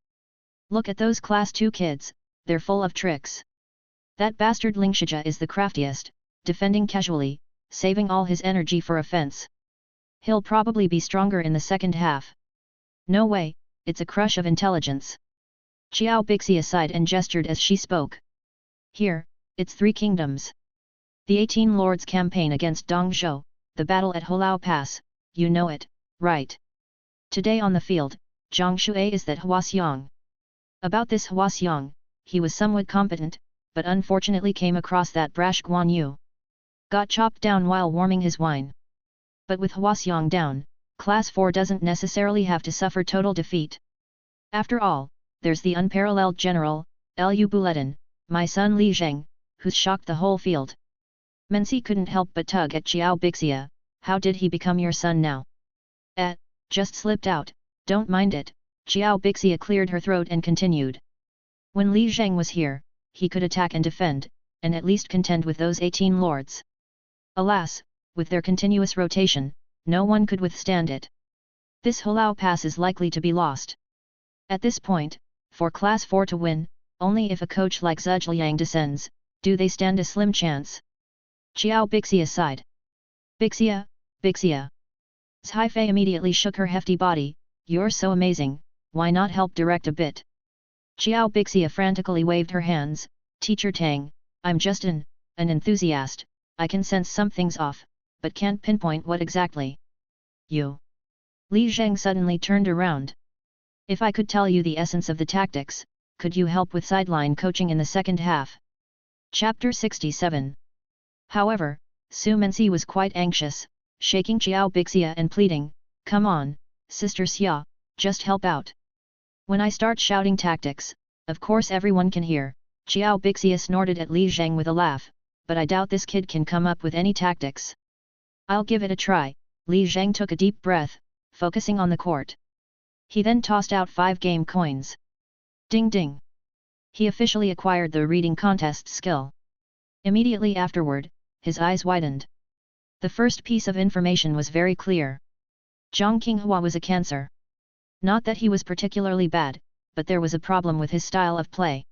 Look at those Class 2 kids, they're full of tricks. That bastard Lingshija is the craftiest, defending casually, saving all his energy for offense. He'll probably be stronger in the second half. No way, it's a crush of intelligence." Xiao Bixia sighed and gestured as she spoke. "Here, it's 3 kingdoms. The 18 Lords campaign against Dongzhou, the battle at Hulao Pass, you know it, right? Today on the field, Zhang Shui is that Huaxiang. About this Huaxiang, he was somewhat competent, but unfortunately came across that brash Guan Yu. Got chopped down while warming his wine. But with Huaxiang down, Class 4 doesn't necessarily have to suffer total defeat. After all, there's the unparalleled general, Lu Buletin, my son Li Zheng, who's shocked the whole field." Menzi couldn't help but tug at Xiao Bixia, how did he become your son now? Just slipped out, don't mind it, Xiao Bixia cleared her throat and continued. When Li Zheng was here, he could attack and defend, and at least contend with those 18 lords. Alas, with their continuous rotation, no one could withstand it. This Hulao Pass is likely to be lost. At this point, for Class 4 to win, only if a coach like Zhuliang descends, do they stand a slim chance. Xiao Bixia sighed. Bixia, Bixia. Zhai Fei immediately shook her hefty body, you're so amazing, why not help direct a bit? Xiao Bixia frantically waved her hands, Teacher Tang, I'm just an enthusiast, I can sense something's off, but can't pinpoint what exactly. You. Li Zheng suddenly turned around. If I could tell you the essence of the tactics, could you help with sideline coaching in the second half? Chapter 67. However, Su Mensi was quite anxious, shaking Xiao Bixia and pleading, come on, Sister Xia, just help out. When I start shouting tactics, of course everyone can hear, Xiao Bixia snorted at Li Zheng with a laugh, but I doubt this kid can come up with any tactics. I'll give it a try, Li Zheng took a deep breath, focusing on the court. He then tossed out 5 game coins. Ding ding! He officially acquired the reading contest skill. Immediately afterward, his eyes widened. The first piece of information was very clear. Zhang Qinghua was a cancer. Not that he was particularly bad, but there was a problem with his style of play.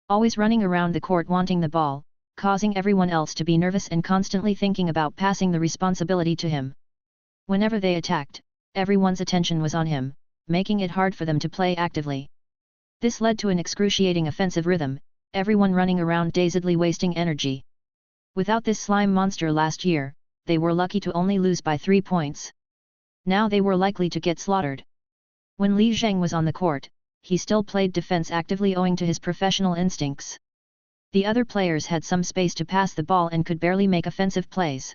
Always running around the court wanting the ball, causing everyone else to be nervous and constantly thinking about passing the responsibility to him. Whenever they attacked, everyone's attention was on him, making it hard for them to play actively. This led to an excruciating offensive rhythm, everyone running around dazedly wasting energy. Without this slime monster last year, they were lucky to only lose by 3 points. Now they were likely to get slaughtered. When Li Zheng was on the court, he still played defense actively owing to his professional instincts. The other players had some space to pass the ball and could barely make offensive plays.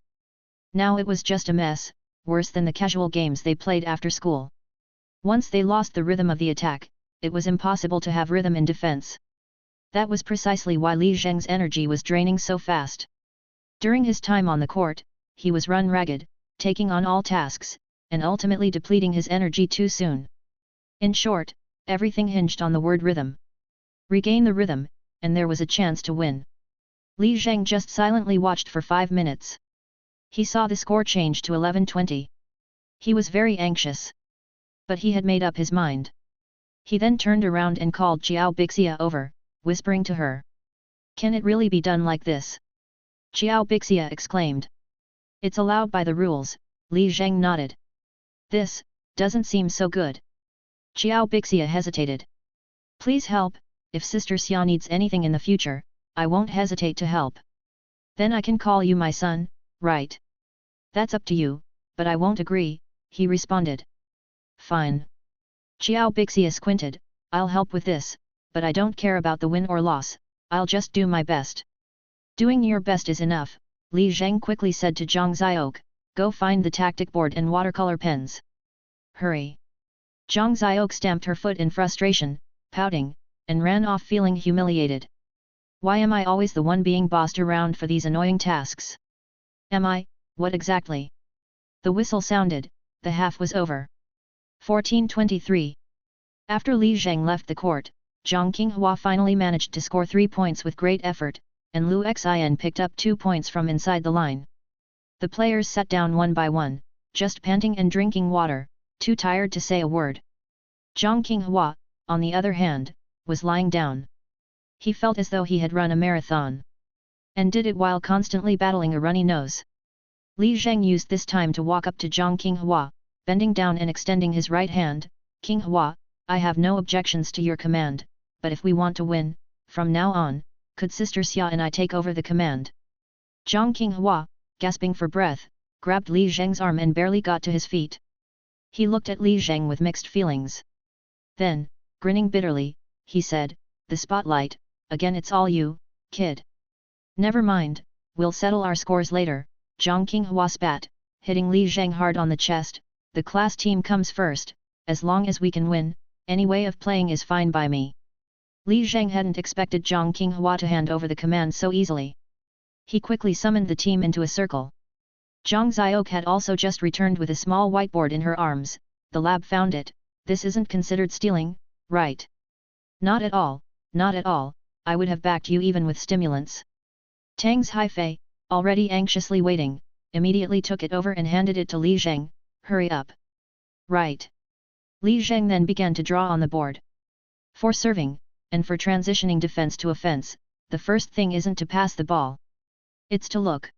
Now it was just a mess, worse than the casual games they played after school. Once they lost the rhythm of the attack, it was impossible to have rhythm in defense. That was precisely why Li Zheng's energy was draining so fast. During his time on the court, he was run ragged, taking on all tasks, and ultimately depleting his energy too soon. In short, everything hinged on the word rhythm. Regain the rhythm, and there was a chance to win. Li Zheng just silently watched for 5 minutes. He saw the score change to 11-20. He was very anxious. But he had made up his mind. He then turned around and called Xiao Bixia over, whispering to her. Can it really be done like this? Xiao Bixia exclaimed. It's allowed by the rules, Li Zheng nodded. This doesn't seem so good. Xiao Bixia hesitated. Please help, if Sister Xia needs anything in the future, I won't hesitate to help. Then I can call you my son, right? That's up to you, but I won't agree, he responded. Fine. Xiao Bixia squinted, I'll help with this, but I don't care about the win or loss, I'll just do my best. Doing your best is enough, Li Zheng quickly said to Zhang Xiaoke, go find the tactic board and watercolor pens. Hurry. Zhang Xiaoke stamped her foot in frustration, pouting, and ran off feeling humiliated. Why am I always the one being bossed around for these annoying tasks? Am I, what exactly? The whistle sounded, the half was over. 14-23. After Li Zheng left the court, Zhang Qinghua finally managed to score 3 points with great effort, and Lu Xin picked up 2 points from inside the line. The players sat down one by one, just panting and drinking water, too tired to say a word. Zhang Qinghua, on the other hand, was lying down. He felt as though he had run a marathon. And did it while constantly battling a runny nose. Li Zheng used this time to walk up to Zhang Qinghua, bending down and extending his right hand. Qinghua, I have no objections to your command, but if we want to win, from now on, could Sister Xia and I take over the command? Zhang Qinghua, gasping for breath, grabbed Li Zheng's arm and barely got to his feet. He looked at Li Zheng with mixed feelings. Then, grinning bitterly, he said, the spotlight, again it's all you, kid. Never mind, we'll settle our scores later, Zhang Qinghua spat, hitting Li Zheng hard on the chest, the class team comes first, as long as we can win, any way of playing is fine by me. Li Zheng hadn't expected Zhang Qinghua to hand over the command so easily. He quickly summoned the team into a circle. Zhang Xiok had also just returned with a small whiteboard in her arms. The lab found it. This isn't considered stealing, right? Not at all, not at all, I would have backed you even with stimulants. Tang's Haifei, already anxiously waiting, immediately took it over and handed it to Li Zheng. Hurry up. Right. Li Zheng then began to draw on the board. For serving, and for transitioning defense to offense, the first thing isn't to pass the ball. It's to look.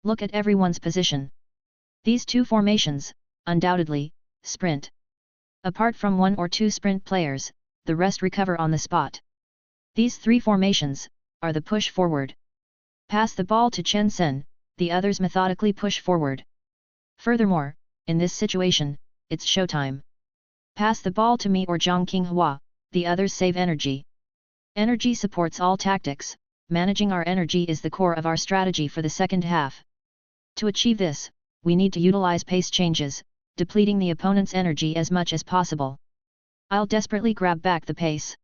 Look at everyone's position. These two formations, undoubtedly, sprint. Apart from one or two sprint players, the rest recover on the spot. These three formations are the push forward. Pass the ball to Chen Sen, the others methodically push forward. Furthermore, in this situation, it's showtime. Pass the ball to me or Zhang Qinghua, the others save energy. Energy supports all tactics, managing our energy is the core of our strategy for the second half. To achieve this, we need to utilize pace changes, depleting the opponent's energy as much as possible. I'll desperately grab back the pace.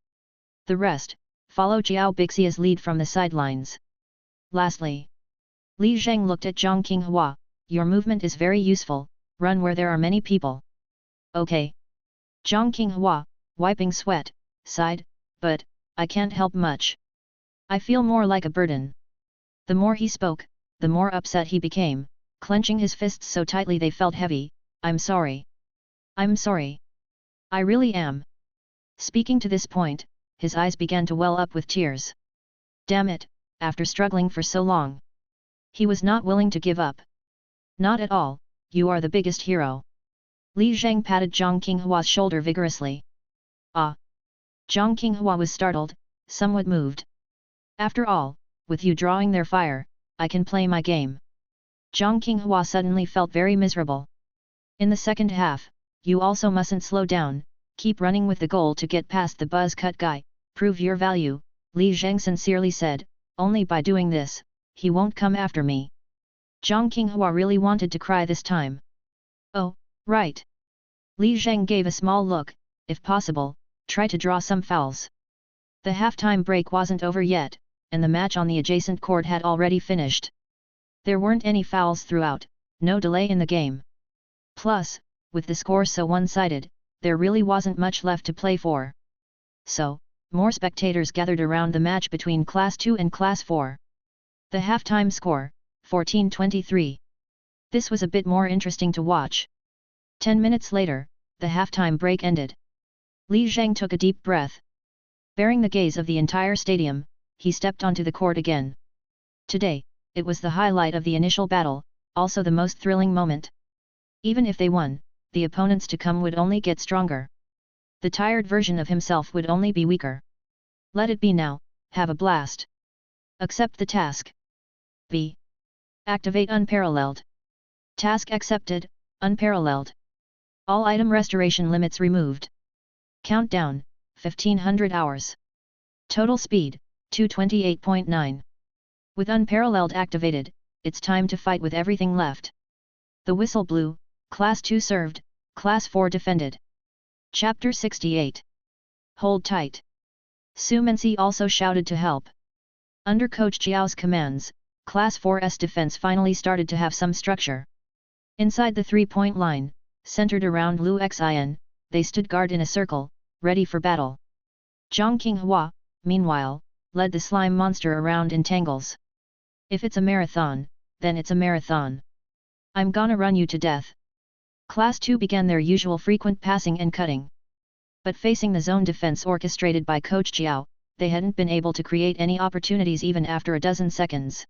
The rest, follow Jiao Bixia's lead from the sidelines. Lastly, Li Zheng looked at Zhang Qinghua, your movement is very useful, run where there are many people. Okay. Zhang Qinghua, wiping sweat, sighed, but, I can't help much. I feel more like a burden. The more he spoke, the more upset he became, clenching his fists so tightly they felt heavy. I'm sorry. I'm sorry. I really am. Speaking to this point, his eyes began to well up with tears. Damn it, after struggling for so long. He was not willing to give up. Not at all, you are the biggest hero. Li Zheng patted Zhang Qinghua's shoulder vigorously. Ah! Zhang Qinghua was startled, somewhat moved. After all, with you drawing their fire, I can play my game. Zhang Qinghua suddenly felt very miserable. In the second half, you also mustn't slow down, keep running with the goal to get past the buzz cut guy, prove your value, Li Zheng sincerely said, only by doing this, he won't come after me. Zhang Qinghua really wanted to cry this time. Oh, right. Li Zheng gave a small look, if possible, try to draw some fouls. The halftime break wasn't over yet, and the match on the adjacent court had already finished. There weren't any fouls throughout, no delay in the game. Plus, with the score so one-sided, there really wasn't much left to play for. So, more spectators gathered around the match between Class 2 and Class 4. The halftime score, 14-23. This was a bit more interesting to watch. 10 minutes later, the halftime break ended. Li Zheng took a deep breath. Bearing the gaze of the entire stadium, he stepped onto the court again. Today, it was the highlight of the initial battle, also the most thrilling moment. Even if they won, the opponents to come would only get stronger. The tired version of himself would only be weaker. Let it be now, have a blast. Accept the task. B. Activate Unparalleled. Task accepted, Unparalleled. All item restoration limits removed. Countdown, 1500 hours. Total speed, 228.9. With Unparalleled activated, it's time to fight with everything left. The whistle blew, Class 2 served, Class 4 defended. Chapter 68. Hold tight. Su Mensi also shouted to help. Under Coach Jiao's commands, Class 4's defense finally started to have some structure. Inside the three-point line, centered around Lu Xin, they stood guard in a circle, ready for battle. Zhang Qinghua, meanwhile, led the slime monster around in tangles. If it's a marathon, then it's a marathon. I'm gonna run you to death. Class 2 began their usual frequent passing and cutting. But facing the zone defense orchestrated by Coach Jiao, they hadn't been able to create any opportunities even after a dozen seconds.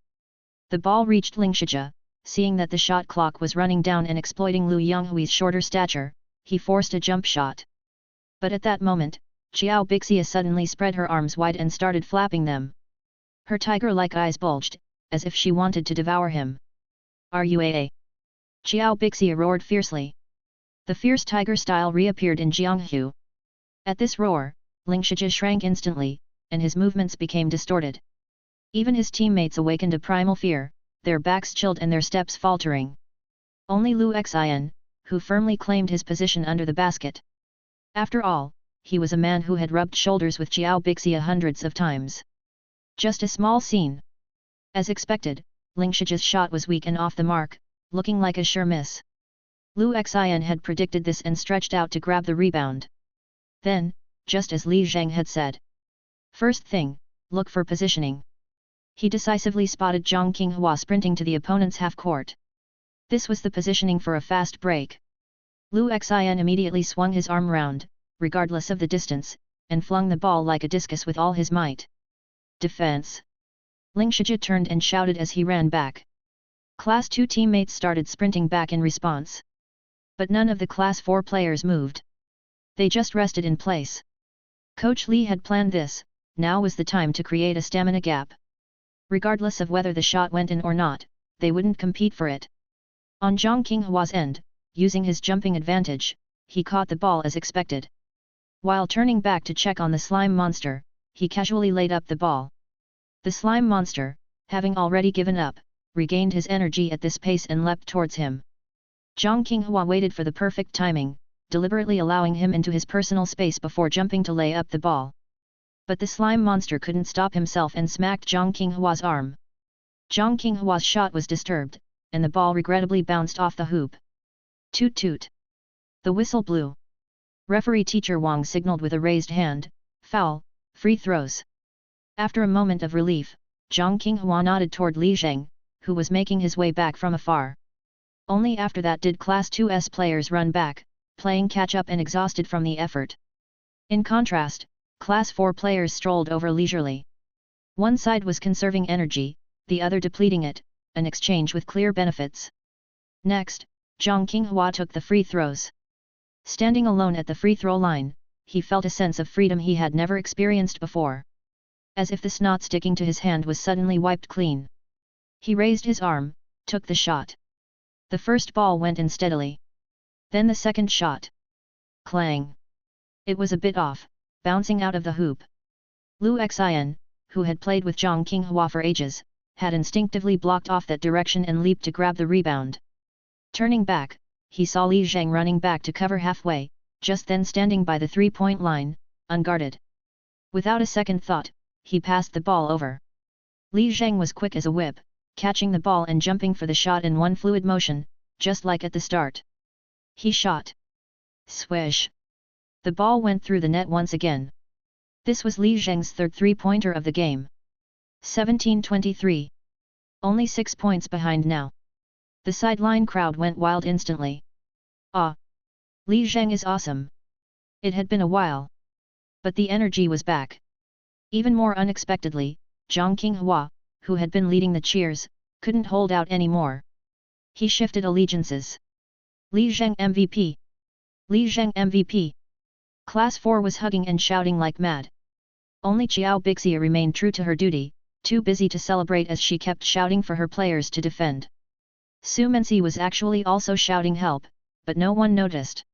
The ball reached Ling Shijia, seeing that the shot clock was running down and exploiting Lu Yonghui's shorter stature, he forced a jump shot. But at that moment, Jiao Bixia suddenly spread her arms wide and started flapping them. Her tiger-like eyes bulged, as if she wanted to devour him. "Ruaa!" Jiao Bixia roared fiercely. The fierce tiger style reappeared in Jianghu. At this roar, Ling Shijia shrank instantly, and his movements became distorted. Even his teammates awakened a primal fear, their backs chilled and their steps faltering. Only Lu Xin, who firmly claimed his position under the basket. After all, he was a man who had rubbed shoulders with Jiao Bixia hundreds of times. Just a small scene. As expected, Ling Shijia's shot was weak and off the mark, looking like a sure miss. Lu Xian had predicted this and stretched out to grab the rebound. Then, just as Li Zheng had said. First thing, look for positioning. He decisively spotted Zhang Qinghua sprinting to the opponent's half-court. This was the positioning for a fast break. Lu Xian immediately swung his arm round, regardless of the distance, and flung the ball like a discus with all his might. Defense! Ling Shijia turned and shouted as he ran back. Class 2 teammates started sprinting back in response. But none of the Class 4 players moved. They just rested in place. Coach Li had planned this, now was the time to create a stamina gap. Regardless of whether the shot went in or not, they wouldn't compete for it. On Zhang Qinghua's end, using his jumping advantage, he caught the ball as expected. While turning back to check on the slime monster, he casually laid up the ball. The slime monster, having already given up, regained his energy at this pace and leapt towards him. Zhang Qinghua waited for the perfect timing, deliberately allowing him into his personal space before jumping to lay up the ball. But the slime monster couldn't stop himself and smacked Zhang Qinghua's arm. Zhang Qinghua's shot was disturbed, and the ball regrettably bounced off the hoop. Toot toot! The whistle blew. Referee Teacher Wang signaled with a raised hand, foul, free throws. After a moment of relief, Zhang Qinghua nodded toward Li Zheng, who was making his way back from afar. Only after that did Class 2's players run back, playing catch-up and exhausted from the effort. In contrast, Class 4 players strolled over leisurely. One side was conserving energy, the other depleting it, an exchange with clear benefits. Next, Zhang Qinghua took the free throws. Standing alone at the free throw line, he felt a sense of freedom he had never experienced before. As if the snot sticking to his hand was suddenly wiped clean. He raised his arm, took the shot. The first ball went in steadily. Then the second shot. Clang! It was a bit off, bouncing out of the hoop. Lu Xian, who had played with Zhang Qinghua for ages, had instinctively blocked off that direction and leaped to grab the rebound. Turning back, he saw Li Zheng running back to cover halfway, just then standing by the three-point line, unguarded. Without a second thought, he passed the ball over. Li Zheng was quick as a whip, catching the ball and jumping for the shot in one fluid motion, just like at the start. He shot. Swish! The ball went through the net once again. This was Li Zheng's third three-pointer of the game. 17-23. Only 6 points behind now. The sideline crowd went wild instantly. Ah! Li Zheng is awesome. It had been a while. But the energy was back. Even more unexpectedly, Zhang Qinghua, who had been leading the cheers, couldn't hold out anymore. He shifted allegiances. Li Zheng MVP! Li Zheng MVP! Class 4 was hugging and shouting like mad. Only Xiao Bixia remained true to her duty, too busy to celebrate as she kept shouting for her players to defend. Su Mensi was actually also shouting help, but no one noticed.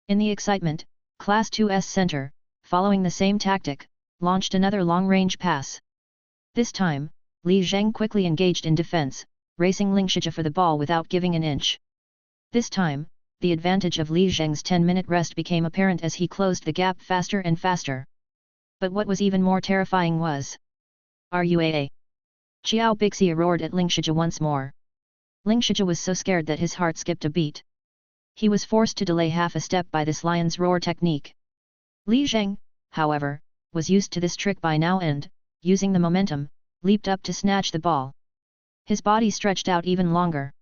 In the excitement, Class 2's center, following the same tactic, launched another long-range pass. This time, Li Zheng quickly engaged in defense, racing Ling Shijia for the ball without giving an inch. This time, the advantage of Li Zheng's 10-minute rest became apparent as he closed the gap faster and faster. But what was even more terrifying was... RUAA! Xiao Bixia roared at Ling Shijia once more. Ling Shijia was so scared that his heart skipped a beat. He was forced to delay half a step by this lion's roar technique. Li Zheng, however, was used to this trick by now and, using the momentum, leaped up to snatch the ball. His body stretched out even longer.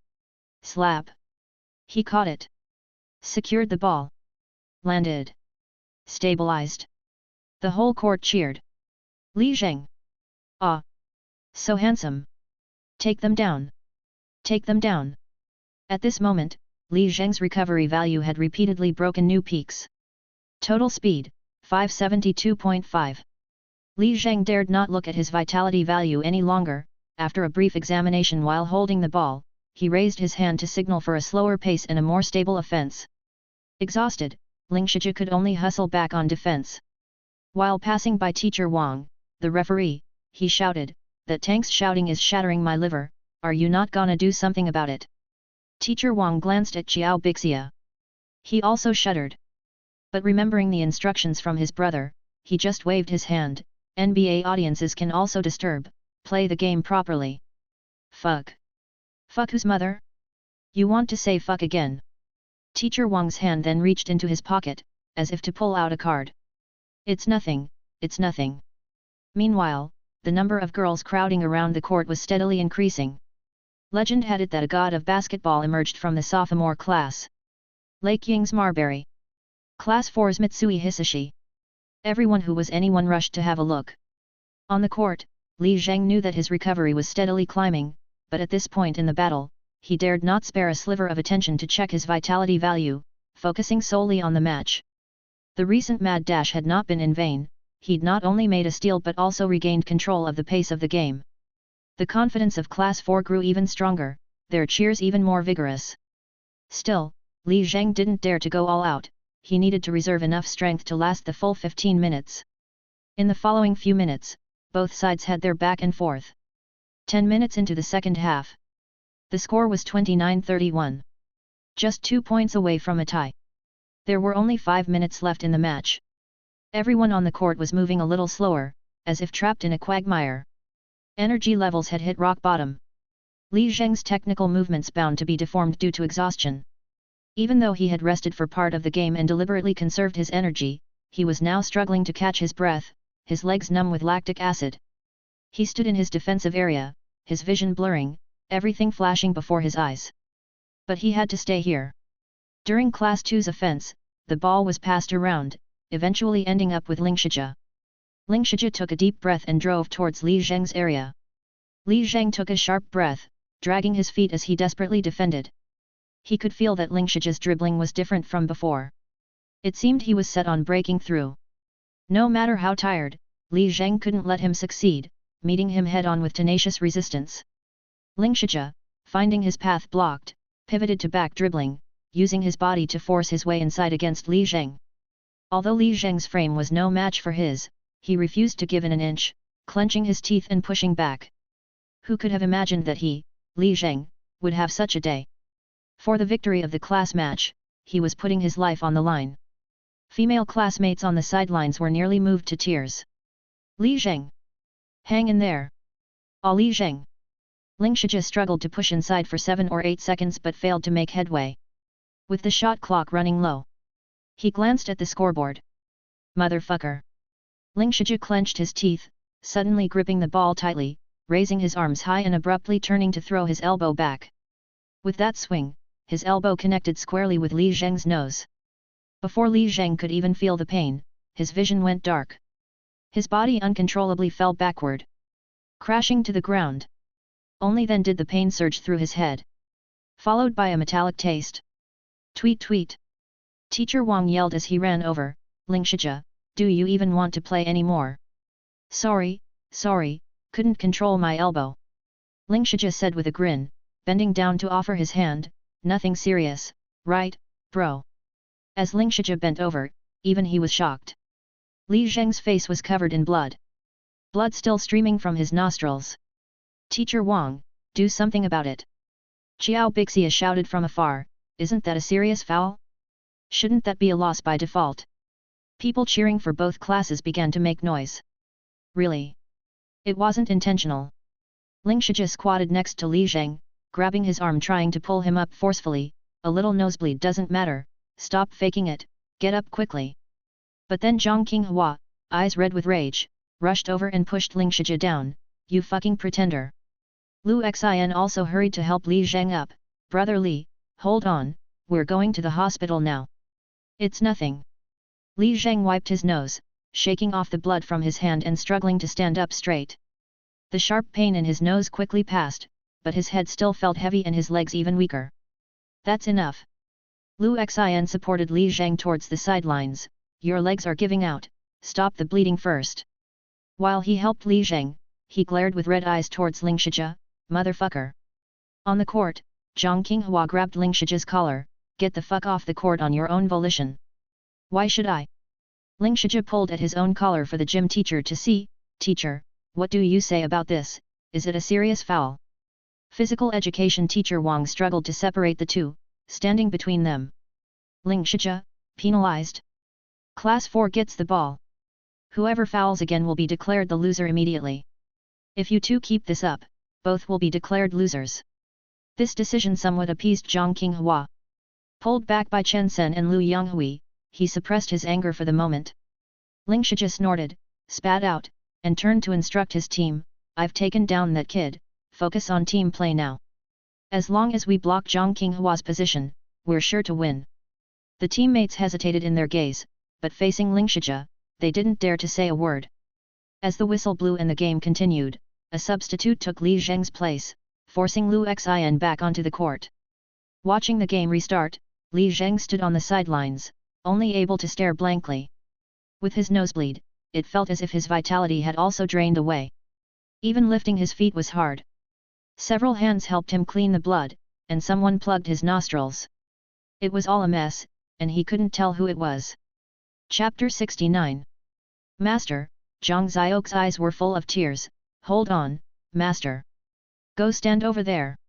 Slap! He caught it. Secured the ball. Landed. Stabilized. The whole court cheered. Li Zheng! Ah! So handsome! Take them down! Take them down! At this moment, Li Zheng's recovery value had repeatedly broken new peaks. Total speed, 572.5. Li Zheng dared not look at his vitality value any longer. After a brief examination while holding the ball, he raised his hand to signal for a slower pace and a more stable offense. Exhausted, Ling Shijia could only hustle back on defense. While passing by Teacher Wang, the referee, he shouted, "That tank's shouting is shattering my liver, are you not gonna do something about it?" Teacher Wang glanced at Xiao Bixia. He also shuddered. But remembering the instructions from his brother, he just waved his hand. NBA audiences can also disturb, play the game properly. Fuck. Fuck whose mother? You want to say fuck again? Teacher Wang's hand then reached into his pocket, as if to pull out a card. It's nothing, it's nothing. Meanwhile, the number of girls crowding around the court was steadily increasing. Legend had it that a god of basketball emerged from the sophomore class. Lake Ying's Marbury. Class 4's Mitsui Hisashi. Everyone who was anyone rushed to have a look. On the court, Li Zheng knew that his recovery was steadily climbing, but at this point in the battle, he dared not spare a sliver of attention to check his vitality value, focusing solely on the match. The recent mad dash had not been in vain, he'd not only made a steal but also regained control of the pace of the game. The confidence of Class 4 grew even stronger, their cheers even more vigorous. Still, Li Zheng didn't dare to go all out, he needed to reserve enough strength to last the full 15 minutes. In the following few minutes, both sides had their back and forth. 10 minutes into the second half. The score was 29-31. Just 2 points away from a tie. There were only 5 minutes left in the match. Everyone on the court was moving a little slower, as if trapped in a quagmire. Energy levels had hit rock bottom. Li Zheng's technical movements bound to be deformed due to exhaustion. Even though he had rested for part of the game and deliberately conserved his energy, he was now struggling to catch his breath, his legs numb with lactic acid. He stood in his defensive area, his vision blurring, everything flashing before his eyes. But he had to stay here. During Class 2's offense, the ball was passed around, eventually ending up with Ling Shijia. Ling Shijia took a deep breath and drove towards Li Zheng's area. Li Zheng took a sharp breath, dragging his feet as he desperately defended. He could feel that Ling Shijia's dribbling was different from before. It seemed he was set on breaking through. No matter how tired, Li Zheng couldn't let him succeed, meeting him head-on with tenacious resistance. Ling Shijia, finding his path blocked, pivoted to back dribbling, using his body to force his way inside against Li Zheng. Although Li Zheng's frame was no match for his, he refused to give in an inch, clenching his teeth and pushing back. Who could have imagined that he, Li Zheng, would have such a day? For the victory of the class match, he was putting his life on the line. Female classmates on the sidelines were nearly moved to tears. Li Zheng! Hang in there! Ah, Li Zheng! Ling Shijia struggled to push inside for 7 or 8 seconds but failed to make headway. With the shot clock running low, he glanced at the scoreboard. Motherfucker! Ling Shijia clenched his teeth, suddenly gripping the ball tightly, raising his arms high and abruptly turning to throw his elbow back. With that swing, his elbow connected squarely with Li Zheng's nose. Before Li Zheng could even feel the pain, his vision went dark. His body uncontrollably fell backward, crashing to the ground. Only then did the pain surge through his head, followed by a metallic taste. Tweet tweet! Teacher Wang yelled as he ran over. Ling Shijia, do you even want to play anymore? Sorry, couldn't control my elbow. Ling Shijia said with a grin, bending down to offer his hand. Nothing serious, right, bro? As Ling Shijia bent over, even he was shocked. Li Zheng's face was covered in blood. Blood still streaming from his nostrils. Teacher Wang, do something about it. Xiao Bixia shouted from afar, isn't that a serious foul? Shouldn't that be a loss by default? People cheering for both classes began to make noise. Really? It wasn't intentional. Ling Shijia squatted next to Li Zheng, grabbing his arm trying to pull him up forcefully. A little nosebleed doesn't matter, stop faking it, get up quickly. But then Zhang Qinghua, eyes red with rage, rushed over and pushed Ling Shijia down. You fucking pretender. Lu Xin also hurried to help Li Zheng up. Brother Li, hold on, we're going to the hospital now. It's nothing. Li Zheng wiped his nose, shaking off the blood from his hand and struggling to stand up straight. The sharp pain in his nose quickly passed, but his head still felt heavy and his legs even weaker. That's enough. Lu Xin supported Li Zheng towards the sidelines. Your legs are giving out, stop the bleeding first. While he helped Li Zheng, he glared with red eyes towards Ling Shijia, motherfucker. On the court, Zhang Qinghua grabbed Ling Shijia's collar, get the fuck off the court on your own volition. Why should I? Ling Shijia pulled at his own collar for the gym teacher to see. Teacher, what do you say about this, is it a serious foul? Physical education teacher Wang struggled to separate the two, standing between them. Ling Shijia, penalized. Class 4 gets the ball. Whoever fouls again will be declared the loser immediately. If you two keep this up, both will be declared losers. This decision somewhat appeased Zhang Qinghua. Pulled back by Chen Sen and Lu Yonghui, he suppressed his anger for the moment. Ling Shijia snorted, spat out, and turned to instruct his team, "I've taken down that kid, focus on team play now. As long as we block Zhang Qinghua's position, we're sure to win." The teammates hesitated in their gaze, but facing Ling Shijia, they didn't dare to say a word. As the whistle blew and the game continued, a substitute took Li Zheng's place, forcing Lu Xian back onto the court. Watching the game restart, Li Zheng stood on the sidelines, only able to stare blankly. With his nosebleed, it felt as if his vitality had also drained away. Even lifting his feet was hard. Several hands helped him clean the blood, and someone plugged his nostrils. It was all a mess, and he couldn't tell who it was. Chapter 69. Master, Zhang Xiao's eyes were full of tears. "Hold on, Master. Go stand over there."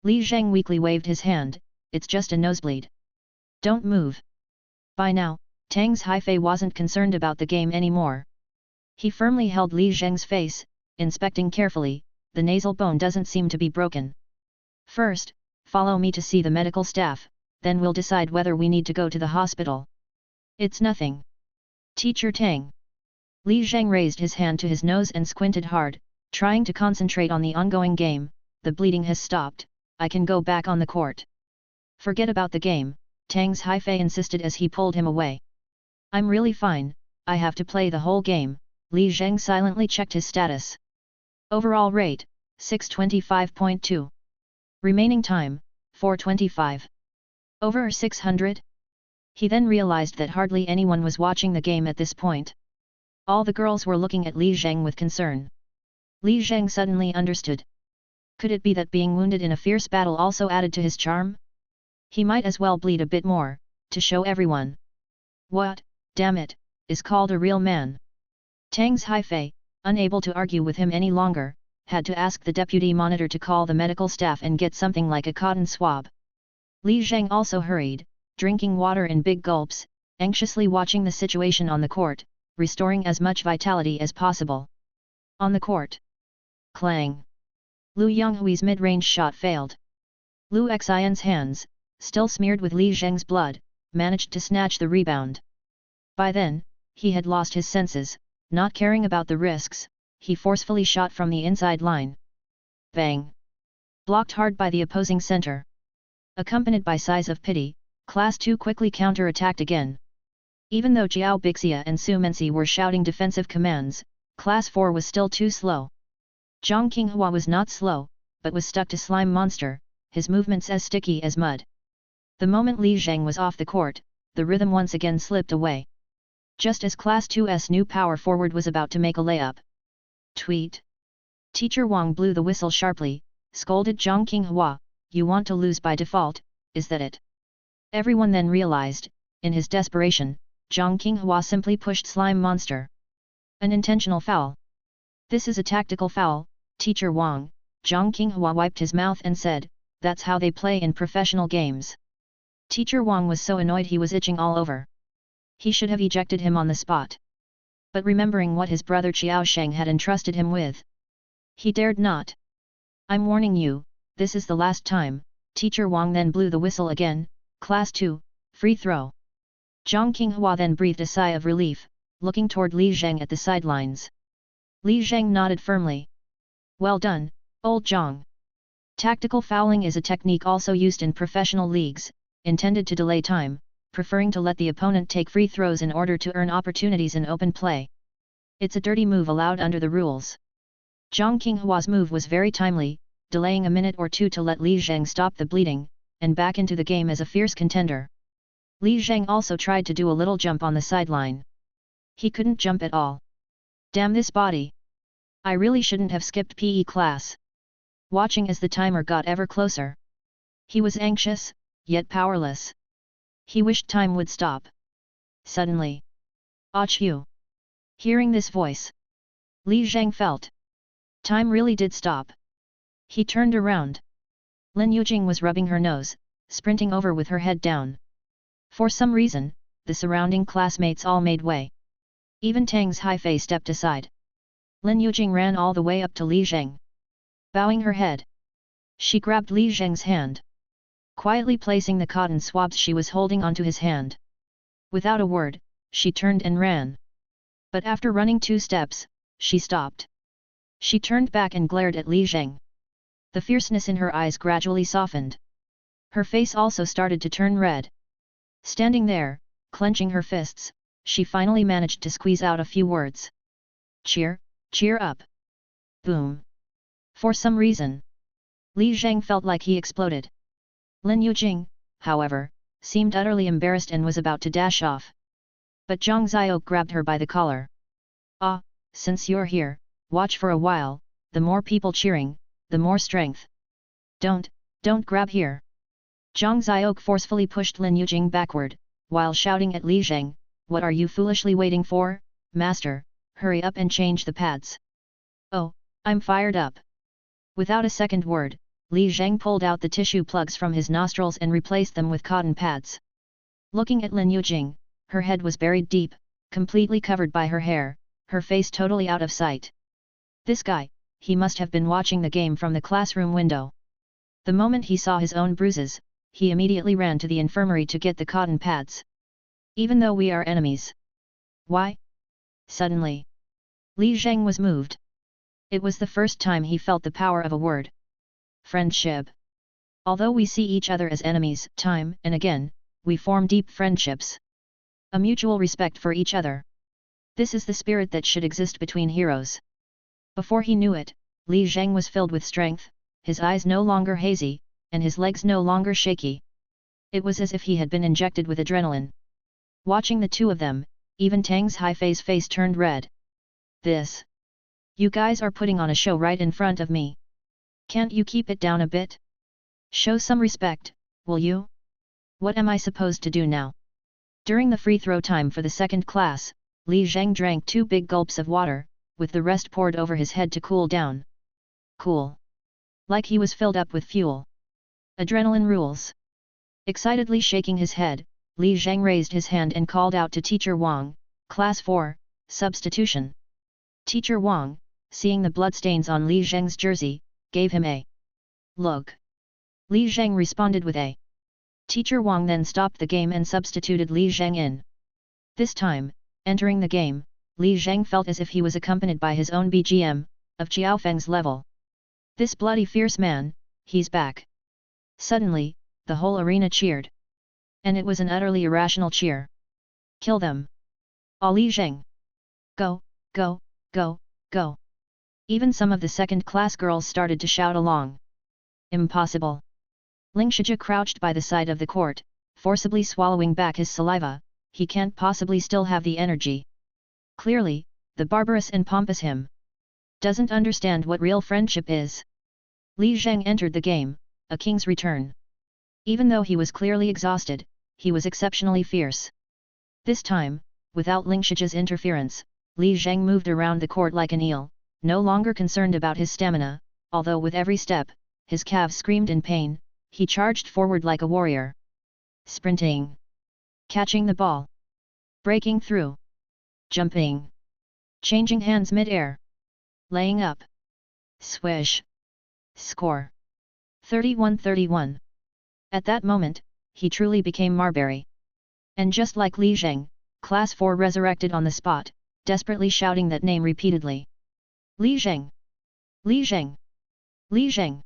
Li Zheng weakly waved his hand, "It's just a nosebleed. Don't move." By now, Tang's Haifei wasn't concerned about the game anymore. He firmly held Li Zheng's face, inspecting carefully. "The nasal bone doesn't seem to be broken. First, follow me to see the medical staff, then we'll decide whether we need to go to the hospital." "It's nothing. Teacher Tang." Li Zheng raised his hand to his nose and squinted hard, trying to concentrate on the ongoing game. "The bleeding has stopped, I can go back on the court." "Forget about the game," Tang's Haifei insisted as he pulled him away. "I'm really fine, I have to play the whole game." Li Zheng silently checked his status. Overall rate, 625.2. Remaining time, 425. Over 600? He then realized that hardly anyone was watching the game at this point. All the girls were looking at Li Zheng with concern. Li Zheng suddenly understood. Could it be that being wounded in a fierce battle also added to his charm? He might as well bleed a bit more, to show everyone. What, damn it, is called a real man? Tang's Haifei, unable to argue with him any longer, had to ask the deputy monitor to call the medical staff and get something like a cotton swab. Li Zheng also hurried, drinking water in big gulps, anxiously watching the situation on the court, restoring as much vitality as possible. On the court. Clang! Lu Yonghui's mid-range shot failed. Lu Xian's hands, still smeared with Li Zheng's blood, managed to snatch the rebound. By then, he had lost his senses. Not caring about the risks, he forcefully shot from the inside line. Bang! Blocked hard by the opposing center. Accompanied by sighs of pity, Class 2 quickly counter-attacked again. Even though Jiao Bixia and Su Mensi were shouting defensive commands, Class 4 was still too slow. Zhang Qinghua was not slow, but was stuck to Slime Monster, his movements as sticky as mud. The moment Li Zheng was off the court, the rhythm once again slipped away. Just as Class 2's new power forward was about to make a layup. Tweet! Teacher Wang blew the whistle sharply, scolded Zhang Qinghua, "You want to lose by default, is that it?" Everyone then realized, in his desperation, Zhang Qinghua simply pushed Slime Monster. An intentional foul. "This is a tactical foul, Teacher Wang." Zhang Qinghua wiped his mouth and said, "That's how they play in professional games." Teacher Wang was so annoyed he was itching all over. He should have ejected him on the spot. But remembering what his brother Qiao Sheng had entrusted him with, he dared not. "I'm warning you, this is the last time." Teacher Wang then blew the whistle again. Class 2, free throw. Zhang Qinghua then breathed a sigh of relief, looking toward Li Zheng at the sidelines. Li Zheng nodded firmly. "Well done, old Zhang." Tactical fouling is a technique also used in professional leagues, intended to delay time, preferring to let the opponent take free throws in order to earn opportunities in open play. It's a dirty move allowed under the rules. Zhang Qinghua's move was very timely, delaying a minute or two to let Li Zheng stop the bleeding, and back into the game as a fierce contender. Li Zheng also tried to do a little jump on the sideline. He couldn't jump at all. "Damn this body! I really shouldn't have skipped PE class." Watching as the timer got ever closer, he was anxious, yet powerless. He wished time would stop. Suddenly, "Achoo!" Hearing this voice, Li Zheng felt time really did stop. He turned around. Lin Yujing was rubbing her nose, sprinting over with her head down. For some reason, the surrounding classmates all made way. Even Tang's Haifei stepped aside. Lin Yujing ran all the way up to Li Zheng. Bowing her head, She grabbed Li Zheng's hand, quietly placing the cotton swabs she was holding onto his hand. Without a word, she turned and ran. But after running 2 steps, she stopped. She turned back and glared at Li Zheng. The fierceness in her eyes gradually softened. Her face also started to turn red. Standing there, clenching her fists, she finally managed to squeeze out a few words. Cheer, cheer up. Boom. For some reason, Li Zheng felt like he exploded. Lin Yujing, however, seemed utterly embarrassed and was about to dash off. But Zhang Xiao grabbed her by the collar. Ah, since you're here, watch for a while, the more people cheering, the more strength. Don't grab here. Zhang Xiao forcefully pushed Lin Yujing backward, while shouting at Li Zheng, what are you foolishly waiting for, master, hurry up and change the pads. Oh, I'm fired up. Without a second word, Li Zheng pulled out the tissue plugs from his nostrils and replaced them with cotton pads. Looking at Lin Yujing, her head was buried deep, completely covered by her hair, her face totally out of sight. This guy, he must have been watching the game from the classroom window. The moment he saw his own bruises, he immediately ran to the infirmary to get the cotton pads. Even though we are enemies. Why? Suddenly, Li Zheng was moved. It was the first time he felt the power of a word. Friendship. Although we see each other as enemies time and again, we form deep friendships. A mutual respect for each other. This is the spirit that should exist between heroes. Before he knew it, Li Zheng was filled with strength, his eyes no longer hazy, and his legs no longer shaky. It was as if he had been injected with adrenaline. Watching the two of them, even Tang's Haifei's face turned red. This. You guys are putting on a show right in front of me. Can't you keep it down a bit? Show some respect, will you? What am I supposed to do now? During the free throw time for the second class, Li Zheng drank 2 big gulps of water, with the rest poured over his head to cool down. Cool. Like he was filled up with fuel. Adrenaline rules. Excitedly shaking his head, Li Zheng raised his hand and called out to Teacher Wang, Class 4, Substitution. Teacher Wang, seeing the bloodstains on Li Zheng's jersey, gave him a look. Li Zheng responded with a. Teacher Wang then stopped the game and substituted Li Zheng in. This time, entering the game, Li Zheng felt as if he was accompanied by his own BGM, of Xiaofeng's level. This bloody fierce man, he's back. Suddenly, the whole arena cheered. And it was an utterly irrational cheer. Kill them. All Li Zheng. Go, go, go, go. Even some of the second-class girls started to shout along. Impossible. Ling Shijia crouched by the side of the court, forcibly swallowing back his saliva, he can't possibly still have the energy. Clearly, the barbarous and pompous him doesn't understand what real friendship is. Li Zheng entered the game, a king's return. Even though he was clearly exhausted, he was exceptionally fierce. This time, without Ling Shijia's interference, Li Zheng moved around the court like an eel, no longer concerned about his stamina, although with every step, his calves screamed in pain, he charged forward like a warrior. Sprinting. Catching the ball. Breaking through. Jumping. Changing hands mid-air. Laying up. Swish. Score. 31-31. At that moment, he truly became Marbury. And just like Li Zheng, Class 4 resurrected on the spot, desperately shouting that name repeatedly. Li Zheng! Li Zheng! Li Zheng!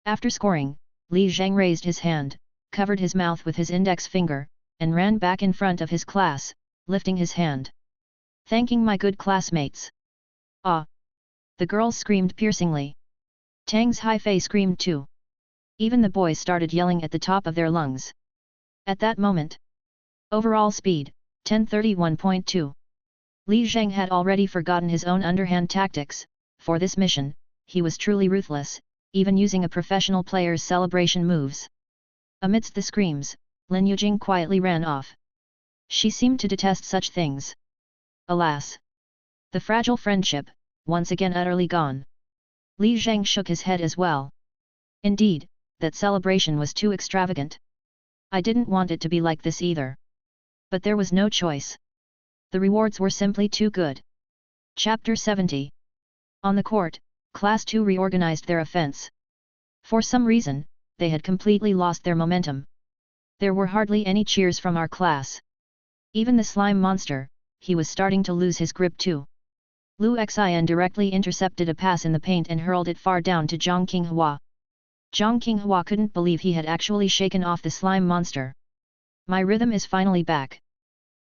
After scoring, Li Zheng raised his hand, covered his mouth with his index finger, and ran back in front of his class, lifting his hand. Thanking my good classmates. Ah! The girls screamed piercingly. Tang's Haifei screamed too. Even the boys started yelling at the top of their lungs. At that moment. Overall speed, 1031.2. Li Zheng had already forgotten his own underhand tactics, for this mission, he was truly ruthless, even using a professional player's celebration moves. Amidst the screams, Lin Yujing quietly ran off. She seemed to detest such things. Alas! The fragile friendship, once again utterly gone. Li Zheng shook his head as well. Indeed, that celebration was too extravagant. I didn't want it to be like this either. But there was no choice. The rewards were simply too good. Chapter 70. On the court, Class 2 reorganized their offense. For some reason, they had completely lost their momentum. There were hardly any cheers from our class. Even the slime monster, he was starting to lose his grip too. Lu Xin directly intercepted a pass in the paint and hurled it far down to Zhang Qinghua. Zhang Qinghua couldn't believe he had actually shaken off the slime monster. My rhythm is finally back.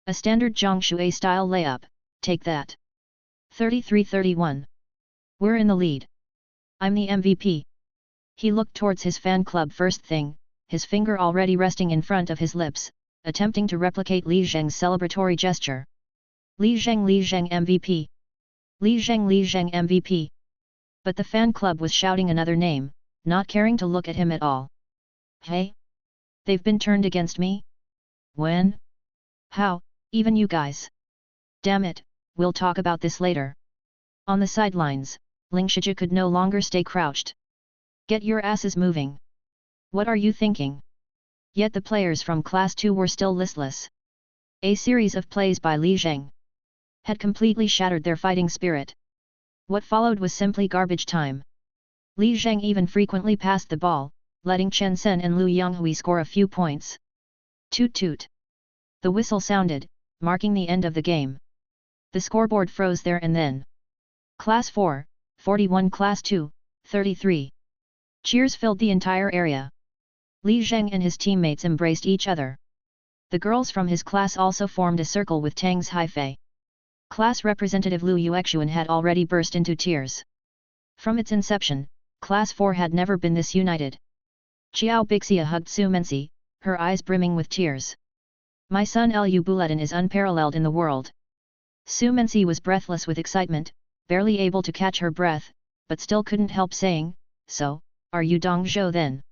A standard Zhang Shui style layup, take that. 33-31. We're in the lead. I'm the MVP. He looked towards his fan club first thing, his finger already resting in front of his lips, attempting to replicate Li Zheng's celebratory gesture. Li Zheng MVP. Li Zheng MVP. But the fan club was shouting another name, not caring to look at him at all. Hey? They've been turned against me? When? How, even you guys? Damn it, we'll talk about this later. On the sidelines, Ling Shiji could no longer stay crouched. Get your asses moving. What are you thinking? Yet the players from Class 2 were still listless. A series of plays by Li Zheng had completely shattered their fighting spirit. What followed was simply garbage time. Li Zheng even frequently passed the ball, letting Chen Sen and Lu Yonghui score a few points. Toot toot. The whistle sounded, marking the end of the game. The scoreboard froze there and then. Class 4, 41 Class 2, 33. Cheers filled the entire area. Li Zheng and his teammates embraced each other. The girls from his class also formed a circle with Tang's Haifei. Class representative Lu Yuexuan had already burst into tears. From its inception, Class 4 had never been this united. Xiao Bixia hugged Su Mensi, her eyes brimming with tears. My son Lu Buletin is unparalleled in the world. Su Mensi was breathless with excitement, barely able to catch her breath, but still couldn't help saying, so, are you Dong Zhou then?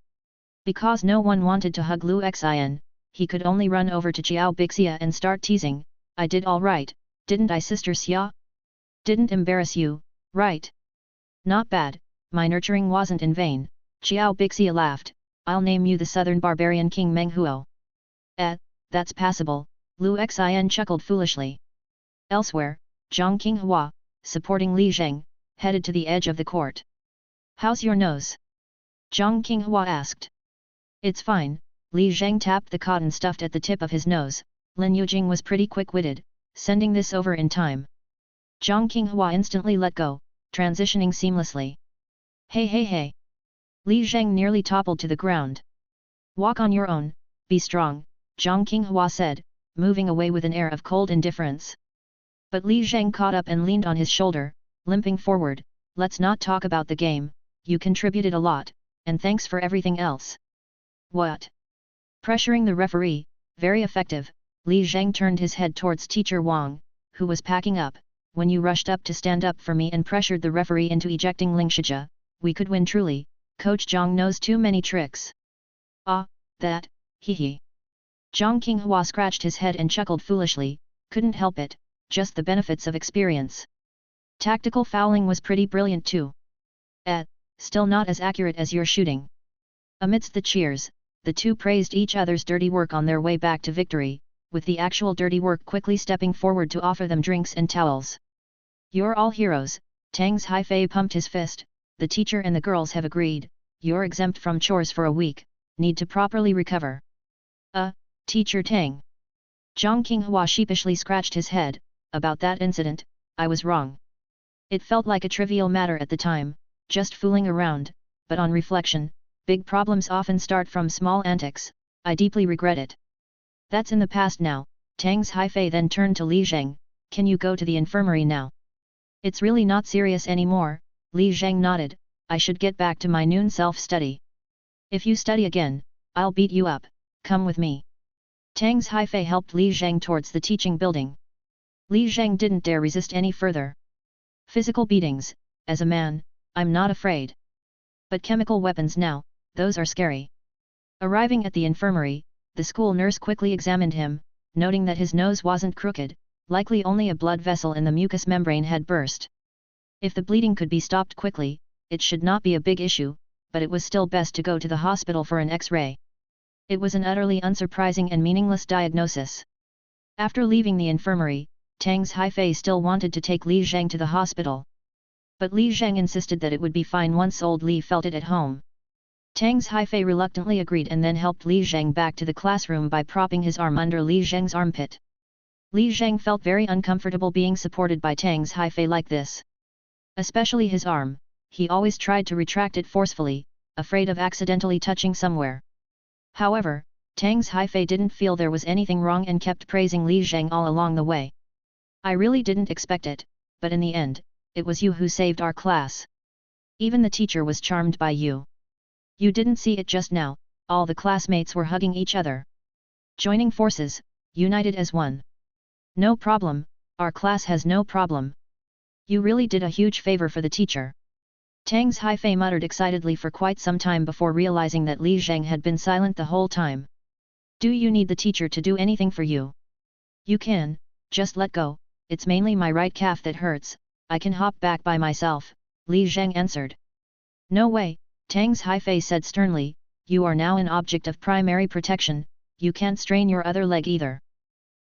Because no one wanted to hug Lu Xin, he could only run over to Xiao Bixia and start teasing, I did all right, didn't I Sister Xia? Didn't embarrass you, right? Not bad, my nurturing wasn't in vain, Xiao Bixia laughed, I'll name you the southern barbarian King Meng Huo. That's passable, Lu Xin chuckled foolishly. Elsewhere, Zhang Qinghua, supporting Li Zheng, headed to the edge of the court. How's your nose? Zhang Qinghua asked. It's fine, Li Zheng tapped the cotton stuffed at the tip of his nose. Lin Yujing was pretty quick-witted, sending this over in time. Zhang Qinghua instantly let go, transitioning seamlessly. Hey. Li Zheng nearly toppled to the ground. Walk on your own, be strong, Zhang Qinghua said, moving away with an air of cold indifference. But Li Zheng caught up and leaned on his shoulder, limping forward, let's not talk about the game, you contributed a lot, and thanks for everything else. What? Pressuring the referee, very effective, Li Zheng turned his head towards teacher Wang, who was packing up, when you rushed up to stand up for me and pressured the referee into ejecting Ling Shiji, we could win truly, Coach Zhang knows too many tricks. Ah, that, hee. Zhang Qinghua scratched his head and chuckled foolishly, couldn't help it, just the benefits of experience. Tactical fouling was pretty brilliant too. Still not as accurate as your shooting. Amidst the cheers, the two praised each other's dirty work on their way back to victory, with the actual dirty work quickly stepping forward to offer them drinks and towels. You're all heroes, Tang's Haifei pumped his fist, the teacher and the girls have agreed, you're exempt from chores for a week, need to properly recover. Teacher Tang. Zhang Qinghua sheepishly scratched his head, about that incident, I was wrong. It felt like a trivial matter at the time, just fooling around, but on reflection, big problems often start from small antics, I deeply regret it. That's in the past now, Tang's Haifei then turned to Li Zheng, can you go to the infirmary now? It's really not serious anymore, Li Zheng nodded, I should get back to my noon self-study. If you study again, I'll beat you up, come with me. Tang's Haifei helped Li Zheng towards the teaching building. Li Zheng didn't dare resist any further. Physical beatings, as a man, I'm not afraid. But chemical weapons now, those are scary. Arriving at the infirmary, the school nurse quickly examined him, noting that his nose wasn't crooked, likely only a blood vessel in the mucous membrane had burst. If the bleeding could be stopped quickly, it should not be a big issue, but it was still best to go to the hospital for an X-ray. It was an utterly unsurprising and meaningless diagnosis. After leaving the infirmary, Tang's Haifei still wanted to take Li Zheng to the hospital. But Li Zheng insisted that it would be fine once old Li felt it at home. Tang's Haifei reluctantly agreed and then helped Li Zheng back to the classroom by propping his arm under Li Zheng's armpit. Li Zheng felt very uncomfortable being supported by Tang's Haifei like this. Especially his arm, he always tried to retract it forcefully, afraid of accidentally touching somewhere. However, Tang's Haifei didn't feel there was anything wrong and kept praising Li Zheng all along the way. I really didn't expect it, but in the end, it was you who saved our class. Even the teacher was charmed by you. You didn't see it just now, all the classmates were hugging each other. Joining forces, united as one. No problem, our class has no problem. You really did a huge favor for the teacher. Tang's Haifei muttered excitedly for quite some time before realizing that Li Zheng had been silent the whole time. Do you need the teacher to do anything for you? You can, just let go, it's mainly my right calf that hurts, I can hop back by myself, Li Zheng answered. No way, Tang's Haifei said sternly, you are now an object of primary protection, you can't strain your other leg either.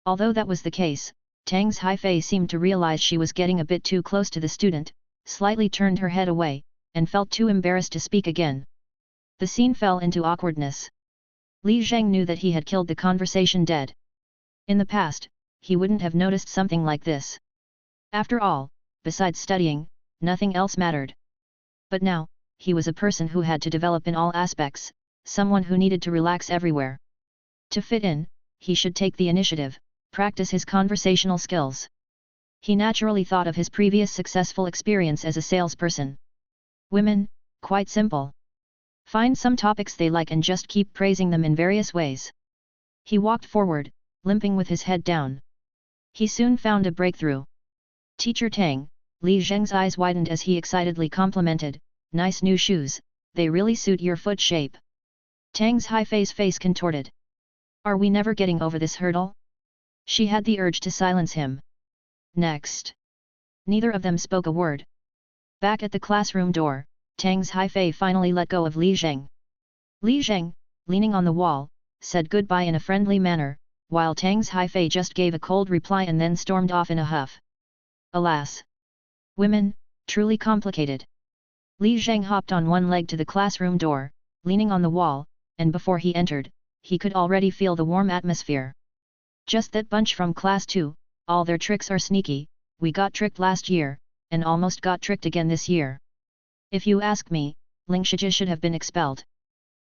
Although that was the case, Tang's Haifei seemed to realize she was getting a bit too close to the student, slightly turned her head away, and felt too embarrassed to speak again. The scene fell into awkwardness. Li Zheng knew that he had killed the conversation dead. In the past, he wouldn't have noticed something like this. After all, besides studying, nothing else mattered. But now, he was a person who had to develop in all aspects, someone who needed to relax everywhere. To fit in, he should take the initiative, practice his conversational skills. He naturally thought of his previous successful experience as a salesperson. Women, quite simple. Find some topics they like and just keep praising them in various ways. He walked forward, limping with his head down. He soon found a breakthrough. Teacher Tang, Li Zheng's eyes widened as he excitedly complimented, nice new shoes, they really suit your foot shape. Tang's Haifei's face contorted. Are we never getting over this hurdle? She had the urge to silence him. Next. Neither of them spoke a word. Back at the classroom door, Tang's Haifei finally let go of Li Zheng. Li Zheng, leaning on the wall, said goodbye in a friendly manner, while Tang's Haifei just gave a cold reply and then stormed off in a huff. Alas! Women, truly complicated. Li Zheng hopped on one leg to the classroom door, leaning on the wall, and before he entered, he could already feel the warm atmosphere. Just that bunch from class 2, all their tricks are sneaky, we got tricked last year, and almost got tricked again this year. If you ask me, Ling Shijie should have been expelled.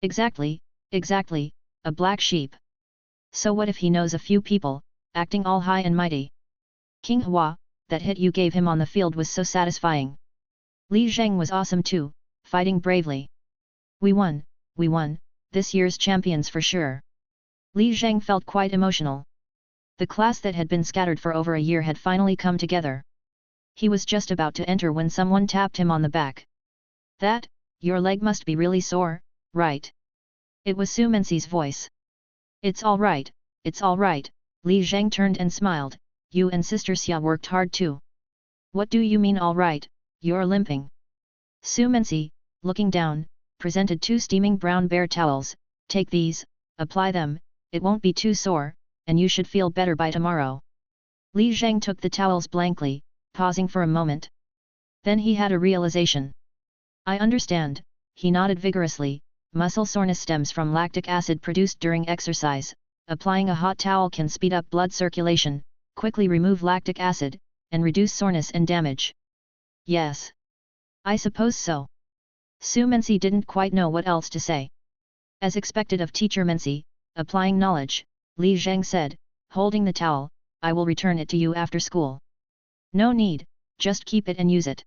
Exactly, exactly, a black sheep. So what if he knows a few people, acting all high and mighty? King Hua, that hit you gave him on the field was so satisfying. Li Zheng was awesome too, fighting bravely. We won, this year's champions for sure. Li Zheng felt quite emotional. The class that had been scattered for over a year had finally come together. He was just about to enter when someone tapped him on the back. That, your leg must be really sore, right? It was Su Menxi's voice. It's all right, Li Zheng turned and smiled, you and Sister Xia worked hard too. What do you mean all right, you're limping? Su Menxi, looking down, presented 2 steaming brown bear towels, take these, apply them, it won't be too sore, and you should feel better by tomorrow. Li Zheng took the towels blankly, pausing for a moment. Then he had a realization. I understand, he nodded vigorously, muscle soreness stems from lactic acid produced during exercise, applying a hot towel can speed up blood circulation, quickly remove lactic acid, and reduce soreness and damage. Yes. I suppose so. Su Menxi didn't quite know what else to say. As expected of Teacher Menxi, applying knowledge, Li Zheng said, holding the towel, I will return it to you after school. No need, just keep it and use it.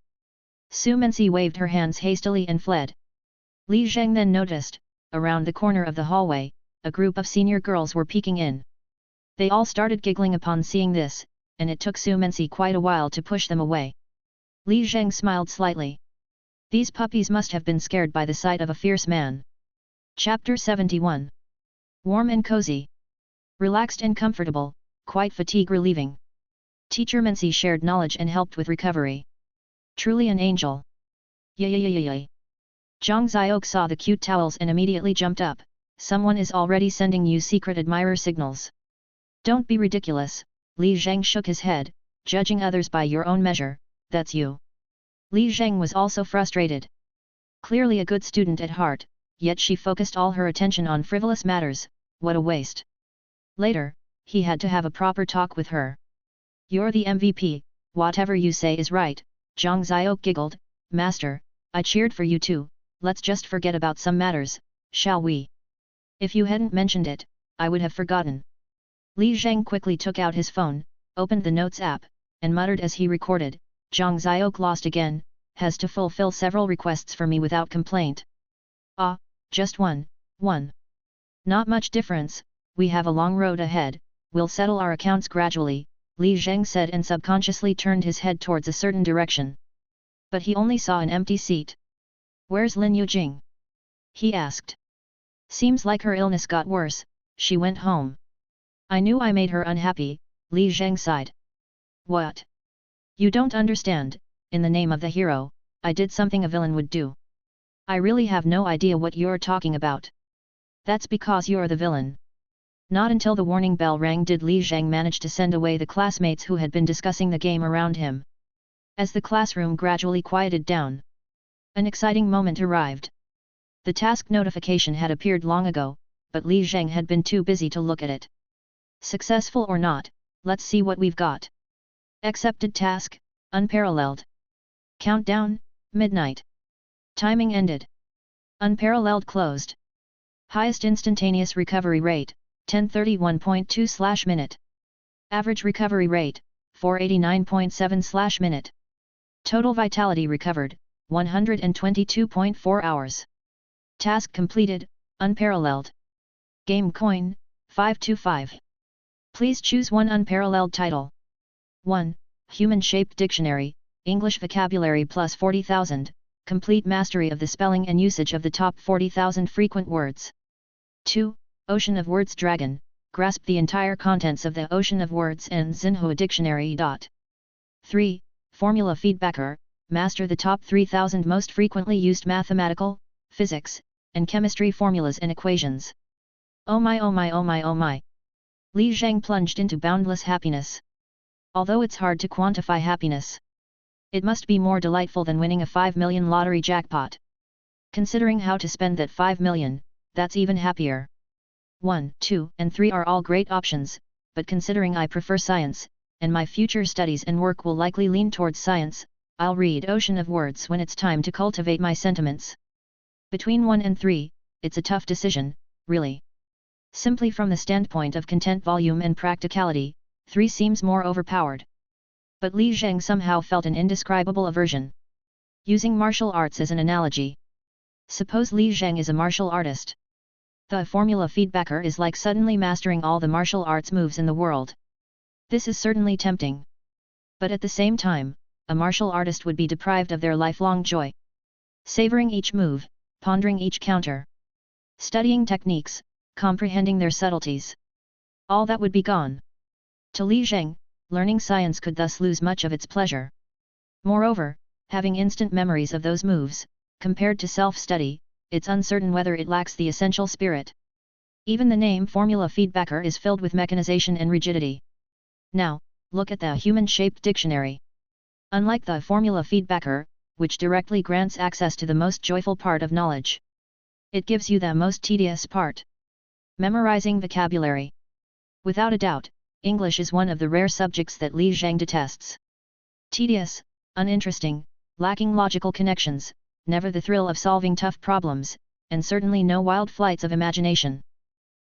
Su Menxi waved her hands hastily and fled. Li Zheng then noticed, around the corner of the hallway, a group of senior girls were peeking in. They all started giggling upon seeing this, and it took Su Menxi quite a while to push them away. Li Zheng smiled slightly. These puppies must have been scared by the sight of a fierce man. Chapter 71. Warm and cozy. Relaxed and comfortable, quite fatigue-relieving. Teacher Menxi shared knowledge and helped with recovery. Truly an angel. Yay. Zhang Xiaoke saw the cute towels and immediately jumped up, someone is already sending you secret admirer signals. Don't be ridiculous, Li Zheng shook his head, judging others by your own measure, that's you. Li Zheng was also frustrated. Clearly a good student at heart, yet she focused all her attention on frivolous matters. What a waste. Later, he had to have a proper talk with her. You're the MVP, whatever you say is right, Zhang Ziok giggled. Master, I cheered for you too, let's just forget about some matters, shall we? If you hadn't mentioned it, I would have forgotten. Li Zhang quickly took out his phone, opened the Notes app, and muttered as he recorded, Zhang Ziok lost again, has to fulfill several requests for me without complaint. Ah, just one. Not much difference, we have a long road ahead, we'll settle our accounts gradually, Li Zhang said and subconsciously turned his head towards a certain direction. But he only saw an empty seat. Where's Lin Yujing? He asked. Seems like her illness got worse, she went home. I knew I made her unhappy, Li Zhang sighed. What? You don't understand, in the name of the hero, I did something a villain would do. I really have no idea what you're talking about. That's because you're the villain. Not until the warning bell rang did Li Zhang manage to send away the classmates who had been discussing the game around him. As the classroom gradually quieted down, an exciting moment arrived. The task notification had appeared long ago, but Li Zhang had been too busy to look at it. Successful or not, let's see what we've got. Accepted task, unparalleled. Countdown, midnight. Timing ended. Unparalleled closed. Highest instantaneous recovery rate, 1031.2/minute. Average recovery rate, 489.7/minute. Total vitality recovered, 122.4 hours. Task completed, unparalleled. Game coin, 525. Please choose one unparalleled title. 1. Human-shaped dictionary, English vocabulary plus 40,000, complete mastery of the spelling and usage of the top 40,000 frequent words. 2. Ocean of Words Dragon, grasp the entire contents of the Ocean of Words and Xinhua Dictionary. 3. Formula Feedbacker, master the top 3,000 most frequently used mathematical, physics, and chemistry formulas and equations. Oh my oh my oh my oh my! Li Zhang plunged into boundless happiness. Although it's hard to quantify happiness, it must be more delightful than winning a 5 million lottery jackpot. Considering how to spend that 5 million, that's even happier. 1, 2, and 3 are all great options, but considering I prefer science, and my future studies and work will likely lean towards science, I'll read Ocean of Words when it's time to cultivate my sentiments. Between 1 and 3, it's a tough decision, really. Simply from the standpoint of content volume and practicality, 3 seems more overpowered. But Li Zhang somehow felt an indescribable aversion. Using martial arts as an analogy. Suppose Li Zhang is a martial artist. The formula feedbacker is like suddenly mastering all the martial arts moves in the world. This is certainly tempting. But at the same time, a martial artist would be deprived of their lifelong joy. Savoring each move, pondering each counter. Studying techniques, comprehending their subtleties. All that would be gone. To Li Zhang, learning science could thus lose much of its pleasure. Moreover, having instant memories of those moves, compared to self-study, it's uncertain whether it lacks the essential spirit. Even the name formula feedbacker is filled with mechanization and rigidity. Now, look at the human-shaped dictionary. Unlike the formula feedbacker, which directly grants access to the most joyful part of knowledge, it gives you the most tedious part. Memorizing vocabulary. Without a doubt, English is one of the rare subjects that Li Zhang detests. Tedious, uninteresting, lacking logical connections, never the thrill of solving tough problems, and certainly no wild flights of imagination.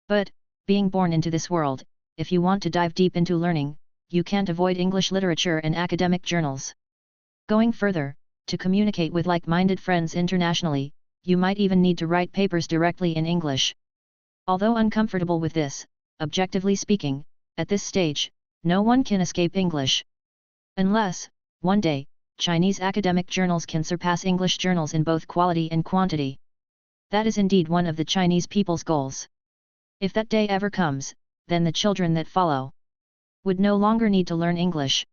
But, being born into this world, if you want to dive deep into learning, you can't avoid English literature and academic journals. Going further, to communicate with like-minded friends internationally, you might even need to write papers directly in English. Although uncomfortable with this, objectively speaking, at this stage, no one can escape English. Unless, one day, Chinese academic journals can surpass English journals in both quality and quantity. That is indeed one of the Chinese people's goals. If that day ever comes, then the children that follow would no longer need to learn English.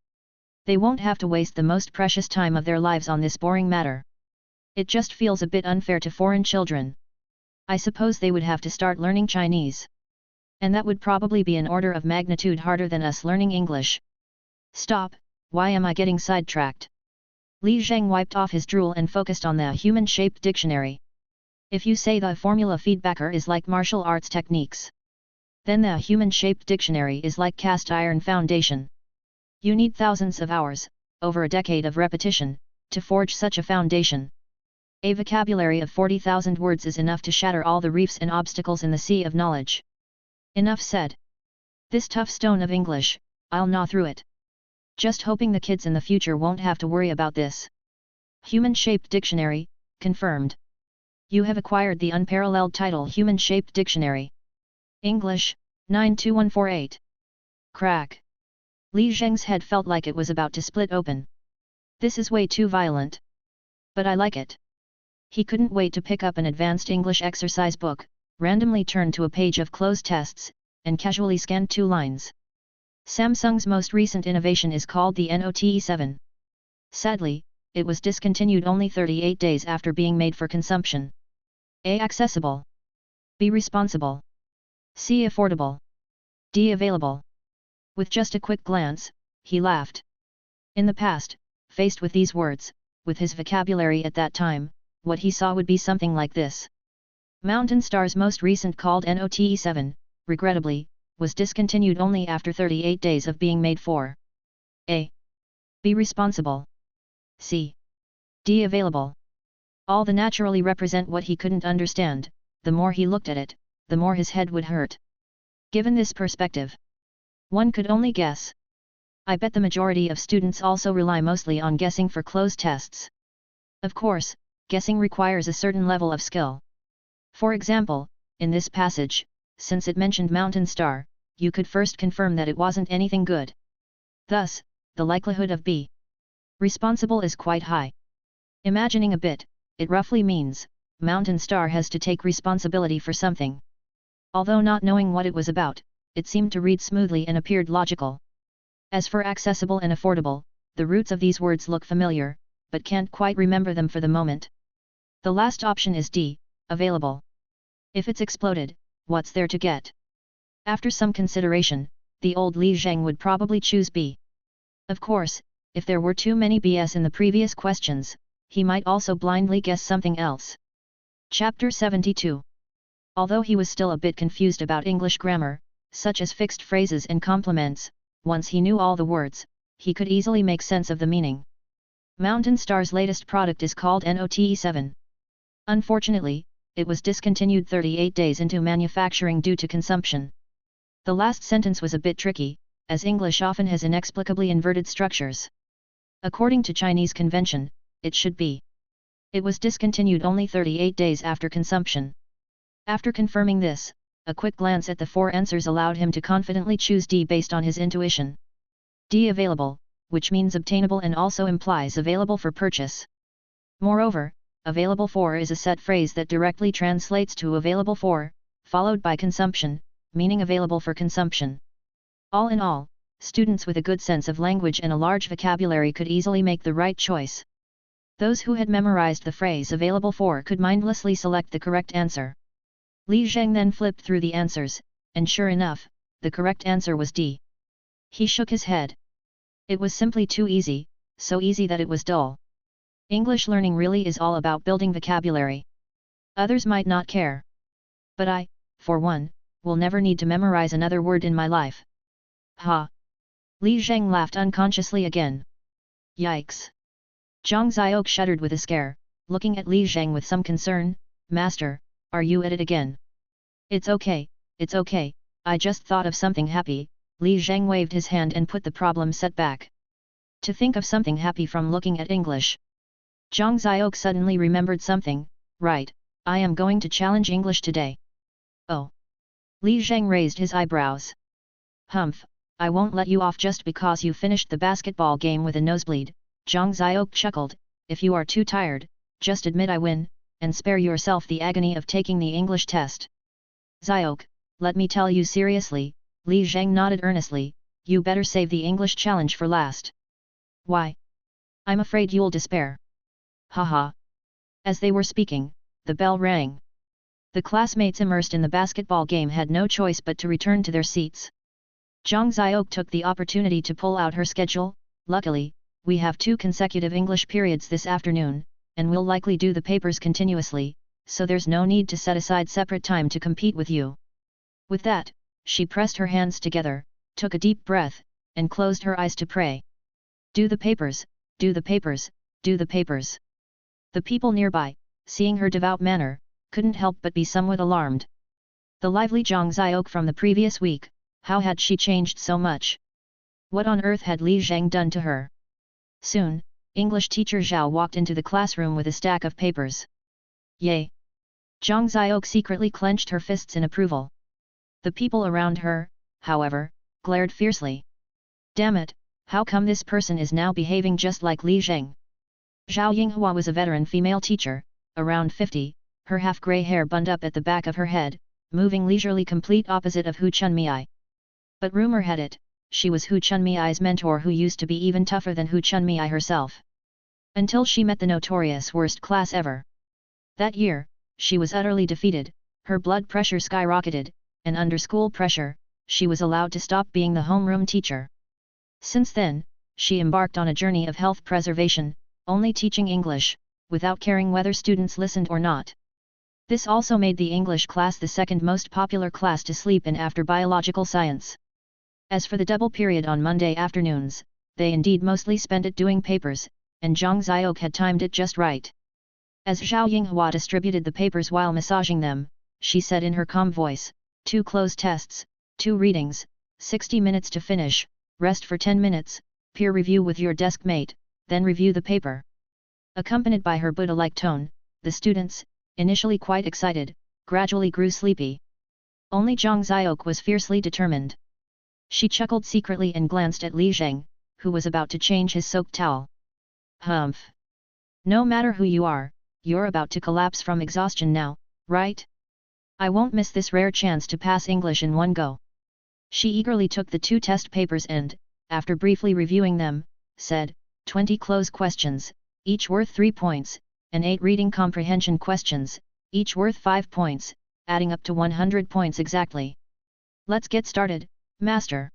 They won't have to waste the most precious time of their lives on this boring matter. It just feels a bit unfair to foreign children. I suppose they would have to start learning Chinese. And that would probably be an order of magnitude harder than us learning English. Stop, why am I getting sidetracked? Li Zhang wiped off his drool and focused on the human-shaped dictionary. If you say the formula feedbacker is like martial arts techniques, then the human-shaped dictionary is like cast iron foundation. You need thousands of hours, over a decade of repetition, to forge such a foundation. A vocabulary of 40,000 words is enough to shatter all the reefs and obstacles in the sea of knowledge. Enough said. This tough stone of English, I'll gnaw through it. Just hoping the kids in the future won't have to worry about this. Human-shaped dictionary, confirmed. You have acquired the unparalleled title Human-shaped dictionary. English, 92148. Crack. Li Zheng's head felt like it was about to split open. This is way too violent. But I like it. He couldn't wait to pick up an advanced English exercise book, randomly turned to a page of closed tests, and casually scanned 2 lines. Samsung's most recent innovation is called the Note 7. Sadly, it was discontinued only 38 days after being made for consumption. A. Accessible. B. Responsible. C. Affordable. D. Available. With just a quick glance, he laughed. In the past, faced with these words, with his vocabulary at that time, what he saw would be something like this. Mountain Star's most recent called Note 7, regrettably, was discontinued only after 38 days of being made for A. Be responsible. C. D. Available. All the naturally represent what he couldn't understand. The more he looked at it, the more his head would hurt. Given this perspective, one could only guess. I bet the majority of students also rely mostly on guessing for closed tests. Of course, guessing requires a certain level of skill. For example, in this passage, since it mentioned Mountain Star, you could first confirm that it wasn't anything good. Thus, the likelihood of B. responsible is quite high. Imagining a bit, it roughly means, Mountain Star has to take responsibility for something. Although not knowing what it was about, it seemed to read smoothly and appeared logical. As for accessible and affordable, the roots of these words look familiar, but can't quite remember them for the moment. The last option is D, available. If it's exploded, what's there to get? After some consideration, the old Li Zheng would probably choose B. Of course, if there were too many BS in the previous questions, he might also blindly guess something else. Chapter 72. Although he was still a bit confused about English grammar, such as fixed phrases and complements, once he knew all the words, he could easily make sense of the meaning. Mountain Star's latest product is called Note 7. Unfortunately, it was discontinued 38 days into manufacturing due to consumption. The last sentence was a bit tricky, as English often has inexplicably inverted structures. According to Chinese convention, it should be. It was discontinued only 38 days after consumption. After confirming this, a quick glance at the 4 answers allowed him to confidently choose D based on his intuition. D available, which means obtainable and also implies available for purchase. Moreover, available for is a set phrase that directly translates to available for, followed by consumption, meaning available for consumption. All in all, students with a good sense of language and a large vocabulary could easily make the right choice. Those who had memorized the phrase available for could mindlessly select the correct answer. Li Zheng then flipped through the answers, and sure enough, the correct answer was D. He shook his head. It was simply too easy, so easy that it was dull. English learning really is all about building vocabulary. Others might not care. But I, for one, will never need to memorize another word in my life. Ha! Li Zheng laughed unconsciously again. Yikes! Zhang Xiaoke shuddered with a scare, looking at Li Zheng with some concern. Master, are you at it again? It's okay, I just thought of something happy. Li Zheng waved his hand and put the problem set back. To think of something happy from looking at English. Zhang Xiaoke suddenly remembered something. Right, I am going to challenge English today. Oh! Li Zheng raised his eyebrows. Humph, I won't let you off just because you finished the basketball game with a nosebleed. Zhang Xiaoke chuckled. If you are too tired, just admit I win, and spare yourself the agony of taking the English test. Xiaoke, let me tell you seriously, Li Zheng nodded earnestly, you better save the English challenge for last. Why? I'm afraid you'll despair. Haha. As they were speaking, the bell rang. The classmates immersed in the basketball game had no choice but to return to their seats. Zhang Xiaoke took the opportunity to pull out her schedule. Luckily, we have 2 consecutive English periods this afternoon, and we'll likely do the papers continuously, so there's no need to set aside separate time to compete with you. With that, she pressed her hands together, took a deep breath, and closed her eyes to pray. Do the papers, do the papers, do the papers. The people nearby, seeing her devout manner, couldn't help but be somewhat alarmed. The lively Zhang Xiok from the previous week, how had she changed so much? What on earth had Li Zheng done to her? Soon, English teacher Zhao walked into the classroom with a stack of papers. Yay! Zhang Xiok secretly clenched her fists in approval. The people around her, however, glared fiercely. Damn it, how come this person is now behaving just like Li Zheng? Zhao Yinghua was a veteran female teacher, around 50, her half-grey hair bunned up at the back of her head, moving leisurely complete opposite of Hu Chunmei. But rumor had it, she was Hu Chunmei's mentor who used to be even tougher than Hu Chunmei herself. Until she met the notorious worst class ever. That year, she was utterly defeated, her blood pressure skyrocketed, and under school pressure, she was allowed to stop being the homeroom teacher. Since then, she embarked on a journey of health preservation, only teaching English, without caring whether students listened or not. This also made the English class the second most popular class to sleep in after biological science. As for the double period on Monday afternoons, they indeed mostly spent it doing papers, and Zhang Xiok had timed it just right. As Zhao Yinghua distributed the papers while massaging them, she said in her calm voice, 2 closed tests, 2 readings, 60 minutes to finish, rest for 10 minutes, peer review with your desk mate, then review the paper. Accompanied by her Buddha-like tone, the students, initially quite excited, gradually grew sleepy. Only Zhang Xiok was fiercely determined. She chuckled secretly and glanced at Li Zheng, who was about to change his soaked towel. Humph! No matter who you are, you're about to collapse from exhaustion now, right? I won't miss this rare chance to pass English in one go. She eagerly took the 2 test papers and, after briefly reviewing them, said, 20 close questions, each worth 3 points, and 8 reading comprehension questions, each worth 5 points, adding up to 100 points exactly. Let's get started, Master.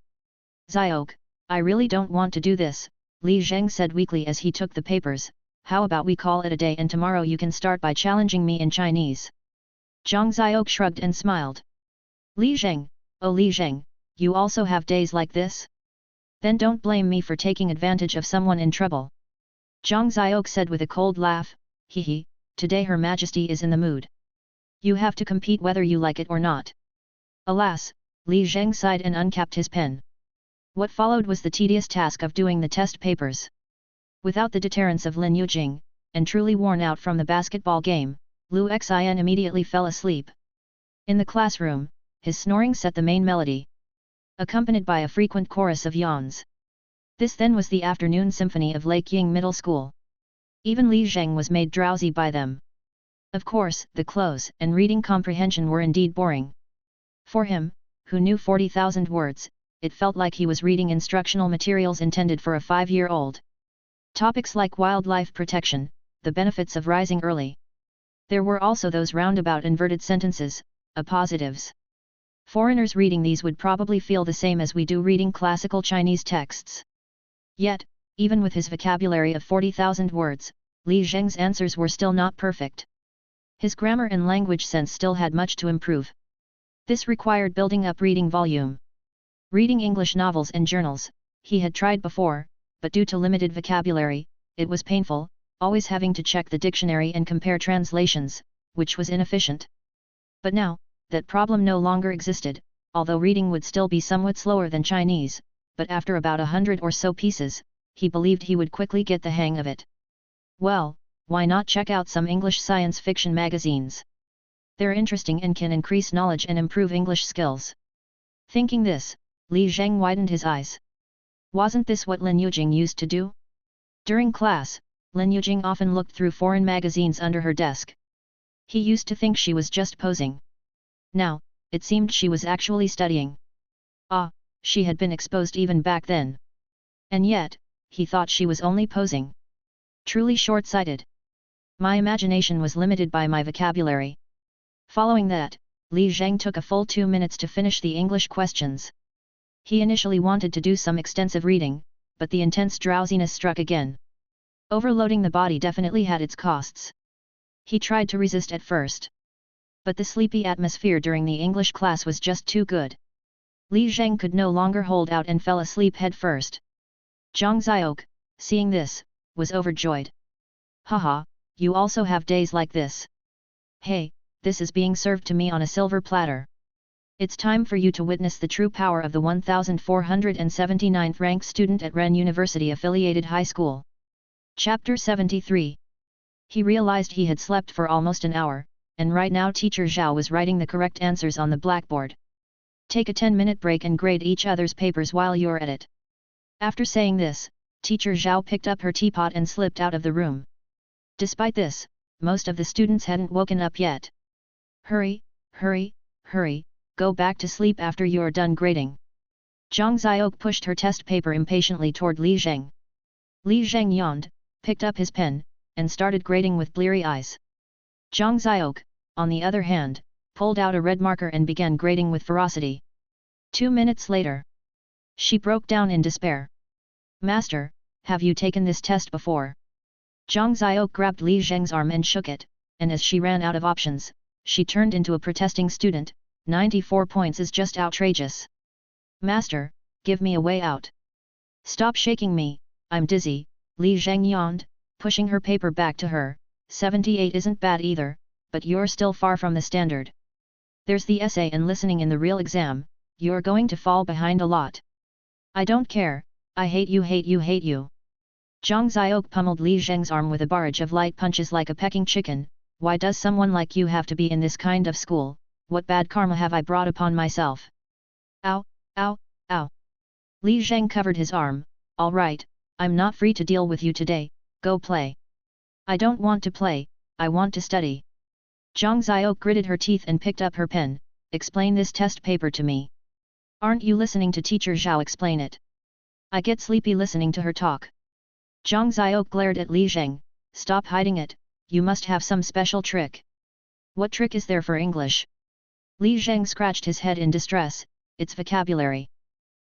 Xiok, I really don't want to do this, Li Zheng said weakly as he took the papers. How about we call it a day and tomorrow you can start by challenging me in Chinese? Zhang Xiok shrugged and smiled. Li Zheng, oh Li Zheng, you also have days like this? Then don't blame me for taking advantage of someone in trouble. Zhang Xiok said with a cold laugh, hee, today Her Majesty is in the mood. You have to compete whether you like it or not. Alas, Li Zheng sighed and uncapped his pen. What followed was the tedious task of doing the test papers. Without the deterrence of Lin Yujing, and truly worn out from the basketball game, Lu Xin immediately fell asleep. In the classroom, his snoring set the main melody, accompanied by a frequent chorus of yawns. This then was the afternoon symphony of Lake Ying Middle School. Even Li Zheng was made drowsy by them. Of course, the close and reading comprehension were indeed boring. For him, who knew 40,000 words, it felt like he was reading instructional materials intended for a 5-year-old. Topics like wildlife protection, the benefits of rising early. There were also those roundabout inverted sentences, appositives. Foreigners reading these would probably feel the same as we do reading classical Chinese texts. Yet, even with his vocabulary of 40,000 words, Li Zheng's answers were still not perfect. His grammar and language sense still had much to improve. This required building up reading volume. Reading English novels and journals, he had tried before, but due to limited vocabulary, it was painful, always having to check the dictionary and compare translations, which was inefficient. But now, that problem no longer existed, although reading would still be somewhat slower than Chinese, but after about 100 or so pieces, he believed he would quickly get the hang of it. Well, why not check out some English science fiction magazines? They're interesting and can increase knowledge and improve English skills. Thinking this, Li Zheng widened his eyes. Wasn't this what Lin Yujing used to do? During class, Lin Yujing often looked through foreign magazines under her desk. He used to think she was just posing. Now, it seemed she was actually studying. Ah, she had been exposed even back then. And yet, he thought she was only posing. Truly short-sighted. My imagination was limited by my vocabulary. Following that, Li Zheng took a full 2 minutes to finish the English questions. He initially wanted to do some extensive reading, but the intense drowsiness struck again. Overloading the body definitely had its costs. He tried to resist at first. But the sleepy atmosphere during the English class was just too good. Li Zheng could no longer hold out and fell asleep head first. Zhang Xiaok, seeing this, was overjoyed. Haha, you also have days like this. Hey, this is being served to me on a silver platter. It's time for you to witness the true power of the 1479th rank student at Ren University Affiliated High School. Chapter 73. He realized he had slept for almost an hour, and right now Teacher Zhao was writing the correct answers on the blackboard. Take a 10-minute break and grade each other's papers while you're at it. After saying this, Teacher Zhao picked up her teapot and slipped out of the room. Despite this, most of the students hadn't woken up yet. Hurry, hurry, hurry, go back to sleep after you're done grading. Zhang Xiaok pushed her test paper impatiently toward Li Zheng. Li Zheng yawned, picked up his pen, and started grading with bleary eyes. Zhang Xiaok, on the other hand, pulled out a red marker and began grading with ferocity. 2 minutes later, she broke down in despair. Master, have you taken this test before? Zhang Xiaok grabbed Li Zheng's arm and shook it, and as she ran out of options, she turned into a protesting student. 94 points is just outrageous. Master, give me a way out. Stop shaking me, I'm dizzy, Li Zheng yawned, pushing her paper back to her. 78 isn't bad either, but you're still far from the standard. There's the essay and listening in the real exam, you're going to fall behind a lot. I don't care, I hate you hate you hate you. Zhang Xiaok pummeled Li Zheng's arm with a barrage of light punches like a pecking chicken. Why does someone like you have to be in this kind of school? What bad karma have I brought upon myself? Ow, ow, ow. Li Zheng covered his arm. All right, I'm not free to deal with you today, go play. I don't want to play, I want to study. Zhang Xiaok gritted her teeth and picked up her pen. Explain this test paper to me. Aren't you listening to Teacher Zhao explain it? I get sleepy listening to her talk. Zhang Xiaok glared at Li Zheng. Stop hiding it, you must have some special trick. What trick is there for English? Li Zheng scratched his head in distress. It's vocabulary.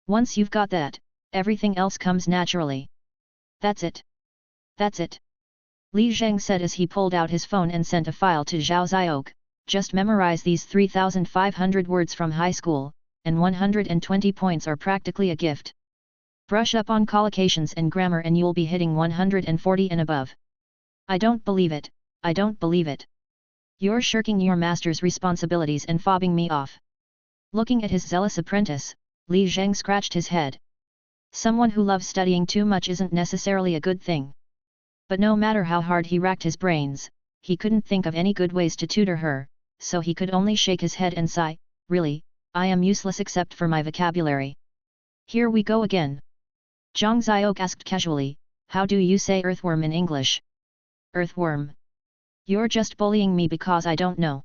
Once you've got that, everything else comes naturally. That's it. That's it. Li Zheng said as he pulled out his phone and sent a file to Zhao Xiaok. Just memorize these 3,500 words from high school, and 120 points are practically a gift. Brush up on collocations and grammar and you'll be hitting 140 and above. I don't believe it, I don't believe it. You're shirking your master's responsibilities and fobbing me off. Looking at his zealous apprentice, Li Zheng scratched his head. Someone who loves studying too much isn't necessarily a good thing. But no matter how hard he racked his brains, he couldn't think of any good ways to tutor her, so he could only shake his head and sigh, really, I am useless except for my vocabulary. Here we go again. Zhang Xiaok asked casually, how do you say earthworm in English? Earthworm. You're just bullying me because I don't know.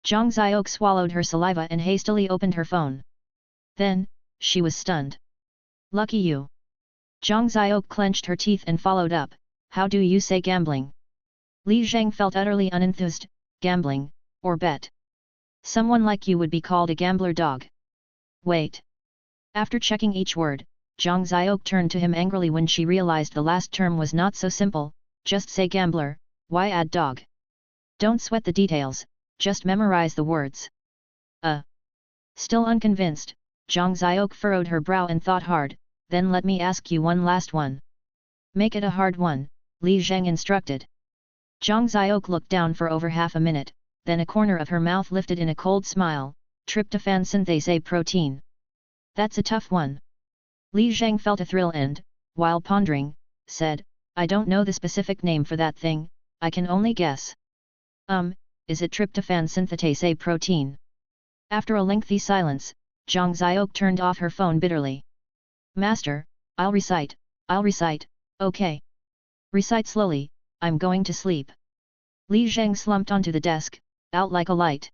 Zhang Xiaok swallowed her saliva and hastily opened her phone. Then, she was stunned. Lucky you. Zhang Xiaok clenched her teeth and followed up, how do you say gambling? Li Zheng felt utterly unenthused. Gambling, or bet. Someone like you would be called a gambler dog. Wait. After checking each word, Zhang Xiaok turned to him angrily when she realized the last term was not so simple. Just say gambler, why add dog? Don't sweat the details, just memorize the words. Still unconvinced, Zhang Xiaok furrowed her brow and thought hard, then let me ask you one last one. Make it a hard one, Li Zheng instructed. Zhang Xiaok looked down for over half a minute, then a corner of her mouth lifted in a cold smile. Tryptophan synthase protein. That's a tough one. Li Zheng felt a thrill and, while pondering, said, I don't know the specific name for that thing, I can only guess. Is it tryptophan synthetase protein? After a lengthy silence, Zhang Xiaok turned off her phone bitterly. Master, I'll recite, okay. Recite slowly, I'm going to sleep. Li Zheng slumped onto the desk, out like a light.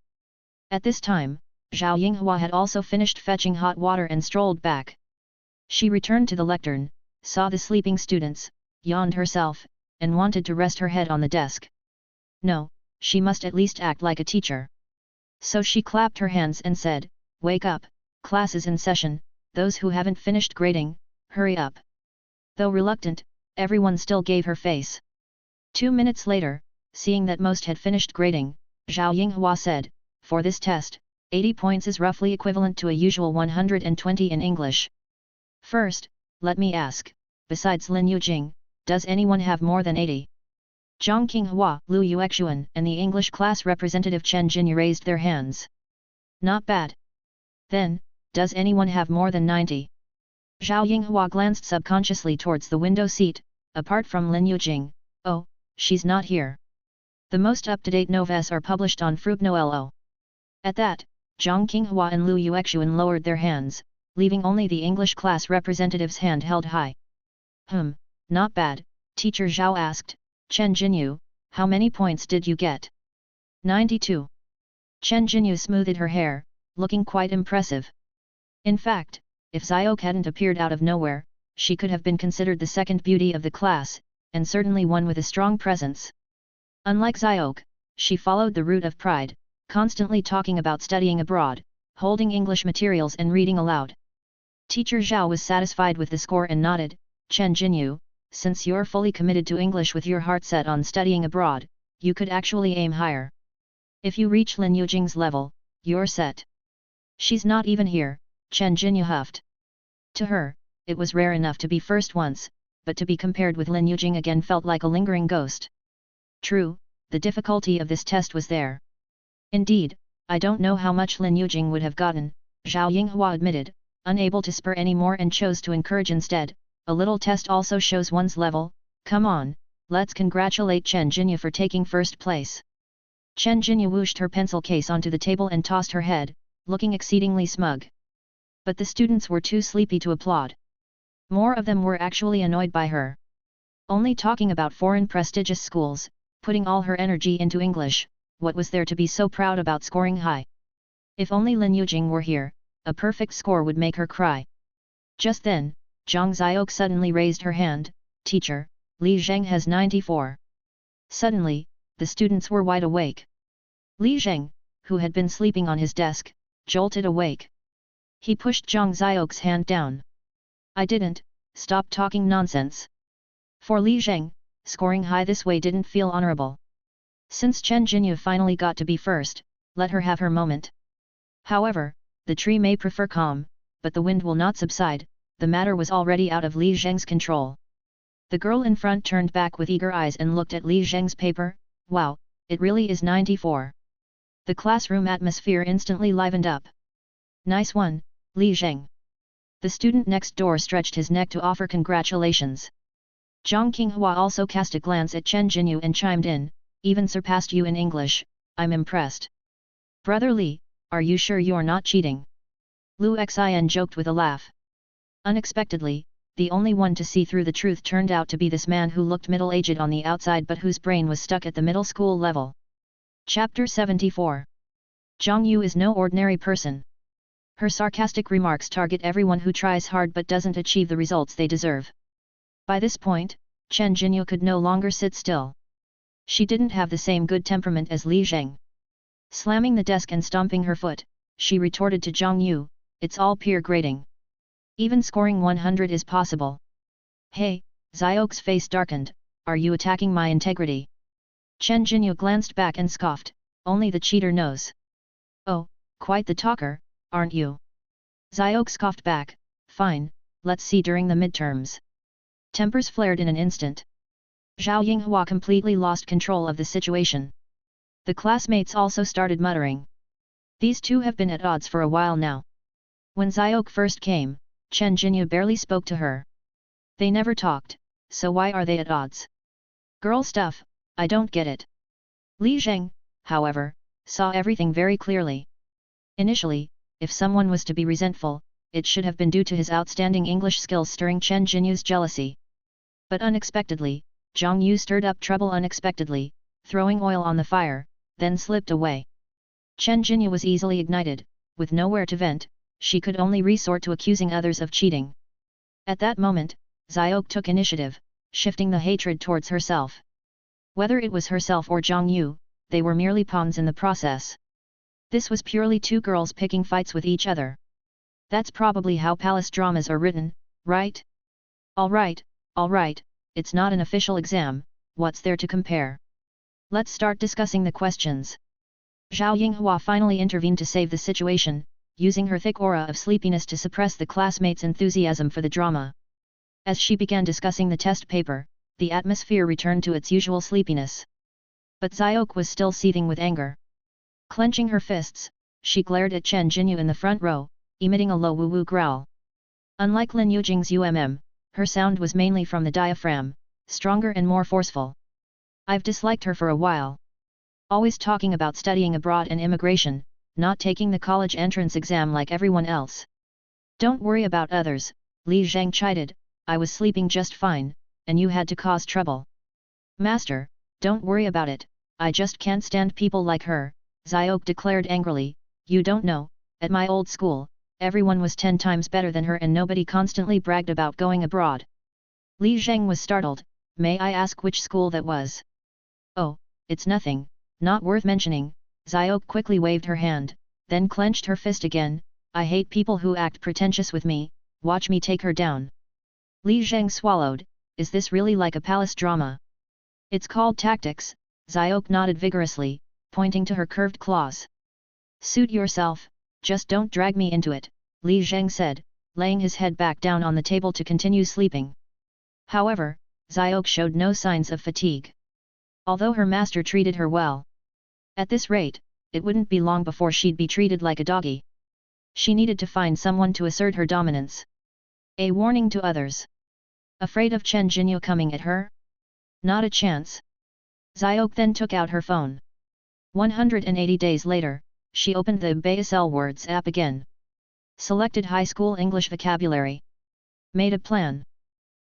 At this time, Zhao Yinghua had also finished fetching hot water and strolled back. She returned to the lectern, saw the sleeping students, yawned herself, and wanted to rest her head on the desk. No, she must at least act like a teacher. So she clapped her hands and said, wake up, class is in session, those who haven't finished grading, hurry up. Though reluctant, everyone still gave her face. 2 minutes later, seeing that most had finished grading, Zhao Yinghua said, "For this test, 80 points is roughly equivalent to a usual 120 in English. First, let me ask, besides Lin Yujing, does anyone have more than 80? Zhang Qinghua, Lu Yuexuan and the English class representative Chen Jinyu raised their hands. Not bad. Then, does anyone have more than 90? Zhao Yinghua glanced subconsciously towards the window seat, apart from Lin Yujing. Oh, she's not here. The most up-to-date novellas are published on Fruitnoelo. At that, Zhang Qinghua and Lu Yuexuan lowered their hands, leaving only the English class representative's hand held high. Not bad, Teacher Zhao asked. Chen Jinyu, how many points did you get? 92. Chen Jinyu smoothed her hair, looking quite impressive. In fact, if Xiaoke hadn't appeared out of nowhere, she could have been considered the second beauty of the class, and certainly one with a strong presence. Unlike Xiaoke, she followed the route of pride, constantly talking about studying abroad, holding English materials and reading aloud. Teacher Zhao was satisfied with the score and nodded. Chen Jinyu, since you're fully committed to English with your heart set on studying abroad, you could actually aim higher. If you reach Lin Yujing's level, you're set. She's not even here, Chen Jinyu huffed. To her, it was rare enough to be first once, but to be compared with Lin Yujing again felt like a lingering ghost. True, the difficulty of this test was there. Indeed, I don't know how much Lin Yujing would have gotten, Zhao Yinghua admitted, unable to spur any more and chose to encourage instead. A little test also shows one's level. Come on, let's congratulate Chen Jinyu for taking first place. Chen Jinyu whooshed her pencil case onto the table and tossed her head, looking exceedingly smug. But the students were too sleepy to applaud. More of them were actually annoyed by her. Only talking about foreign prestigious schools, putting all her energy into English, what was there to be so proud about scoring high? If only Lin Yujing were here, a perfect score would make her cry. Just then, Zhang Xiaoke suddenly raised her hand. Teacher, Li Zheng has 94. Suddenly, the students were wide awake. Li Zheng, who had been sleeping on his desk, jolted awake. He pushed Zhang Xiaoke's hand down. I didn't, stop talking nonsense. For Li Zheng, scoring high this way didn't feel honorable. Since Chen Jinyu finally got to be first, let her have her moment. However, the tree may prefer calm, but the wind will not subside. The matter was already out of Li Zheng's control. The girl in front turned back with eager eyes and looked at Li Zheng's paper. Wow, it really is 94. The classroom atmosphere instantly livened up. Nice one, Li Zheng. The student next door stretched his neck to offer congratulations. Zhang Qinghua also cast a glance at Chen Jinyu and chimed in, even surpassed you in English, I'm impressed. Brother Li, are you sure you're not cheating? Lu Xin joked with a laugh. Unexpectedly, the only one to see through the truth turned out to be this man who looked middle-aged on the outside but whose brain was stuck at the middle school level. Chapter 74. Zhang Yu is no ordinary person. Her sarcastic remarks target everyone who tries hard but doesn't achieve the results they deserve. By this point, Chen Jinyu could no longer sit still. She didn't have the same good temperament as Li Zheng. Slamming the desk and stomping her foot, she retorted to Zhang Yu, it's all peer grading. Even scoring 100 is possible. Hey, Xiaoke's face darkened, are you attacking my integrity? Chen Jinyu glanced back and scoffed, only the cheater knows. Oh, quite the talker, aren't you? Xiaoke scoffed back, fine, let's see during the midterms. Tempers flared in an instant. Zhao Yinghua completely lost control of the situation. The classmates also started muttering. These two have been at odds for a while now. When Xiaoke first came, Chen Jinyu barely spoke to her. They never talked, so why are they at odds? Girl stuff, I don't get it. Li Zheng, however, saw everything very clearly. Initially, if someone was to be resentful, it should have been due to his outstanding English skills stirring Chen Jinyu's jealousy. But unexpectedly, Zhang Yu stirred up trouble unexpectedly, throwing oil on the fire, then slipped away. Chen Jinyu was easily ignited, with nowhere to vent. She could only resort to accusing others of cheating. At that moment, Xiaoke took initiative, shifting the hatred towards herself. Whether it was herself or Zhang Yu, they were merely pawns in the process. This was purely two girls picking fights with each other. That's probably how palace dramas are written, right? All right, it's not an official exam, what's there to compare? Let's start discussing the questions. Zhao Yinghua finally intervened to save the situation, using her thick aura of sleepiness to suppress the classmates' enthusiasm for the drama. As she began discussing the test paper, the atmosphere returned to its usual sleepiness. But Xiaoke was still seething with anger. Clenching her fists, she glared at Chen Jinyu in the front row, emitting a low woo-woo growl. Unlike Lin Yujing's her sound was mainly from the diaphragm, stronger and more forceful. I've disliked her for a while. Always talking about studying abroad and immigration, not taking the college entrance exam like everyone else. Don't worry about others, Li Zhang chided, I was sleeping just fine, and you had to cause trouble. Master, don't worry about it, I just can't stand people like her, Xiaoke declared angrily, you don't know, at my old school, everyone was 10 times better than her and nobody constantly bragged about going abroad. Li Zhang was startled, may I ask which school that was? Oh, it's nothing, not worth mentioning, Xiaoke quickly waved her hand, then clenched her fist again, I hate people who act pretentious with me, watch me take her down. Li Zhang swallowed, is this really like a palace drama? It's called tactics, Xiaoke nodded vigorously, pointing to her curved claws. Suit yourself, just don't drag me into it, Li Zhang said, laying his head back down on the table to continue sleeping. However, Xiaoke showed no signs of fatigue. Although her master treated her well. At this rate, it wouldn't be long before she'd be treated like a doggy. She needed to find someone to assert her dominance. A warning to others. Afraid of Chen Jinyu coming at her? Not a chance. Xiaoke then took out her phone. 180 days later, she opened the BSL Words app again. Selected high school English vocabulary. Made a plan.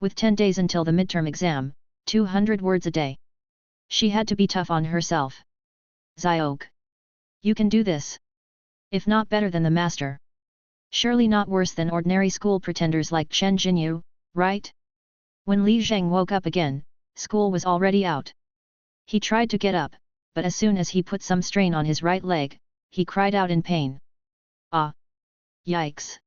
With 10 days until the midterm exam, 200 words a day. She had to be tough on herself. Xiaoke. You can do this. If not better than the master. Surely not worse than ordinary school pretenders like Chen Jinyu, right? When Li Zhang woke up again, school was already out. He tried to get up, but as soon as he put some strain on his right leg, he cried out in pain. Ah! Yikes!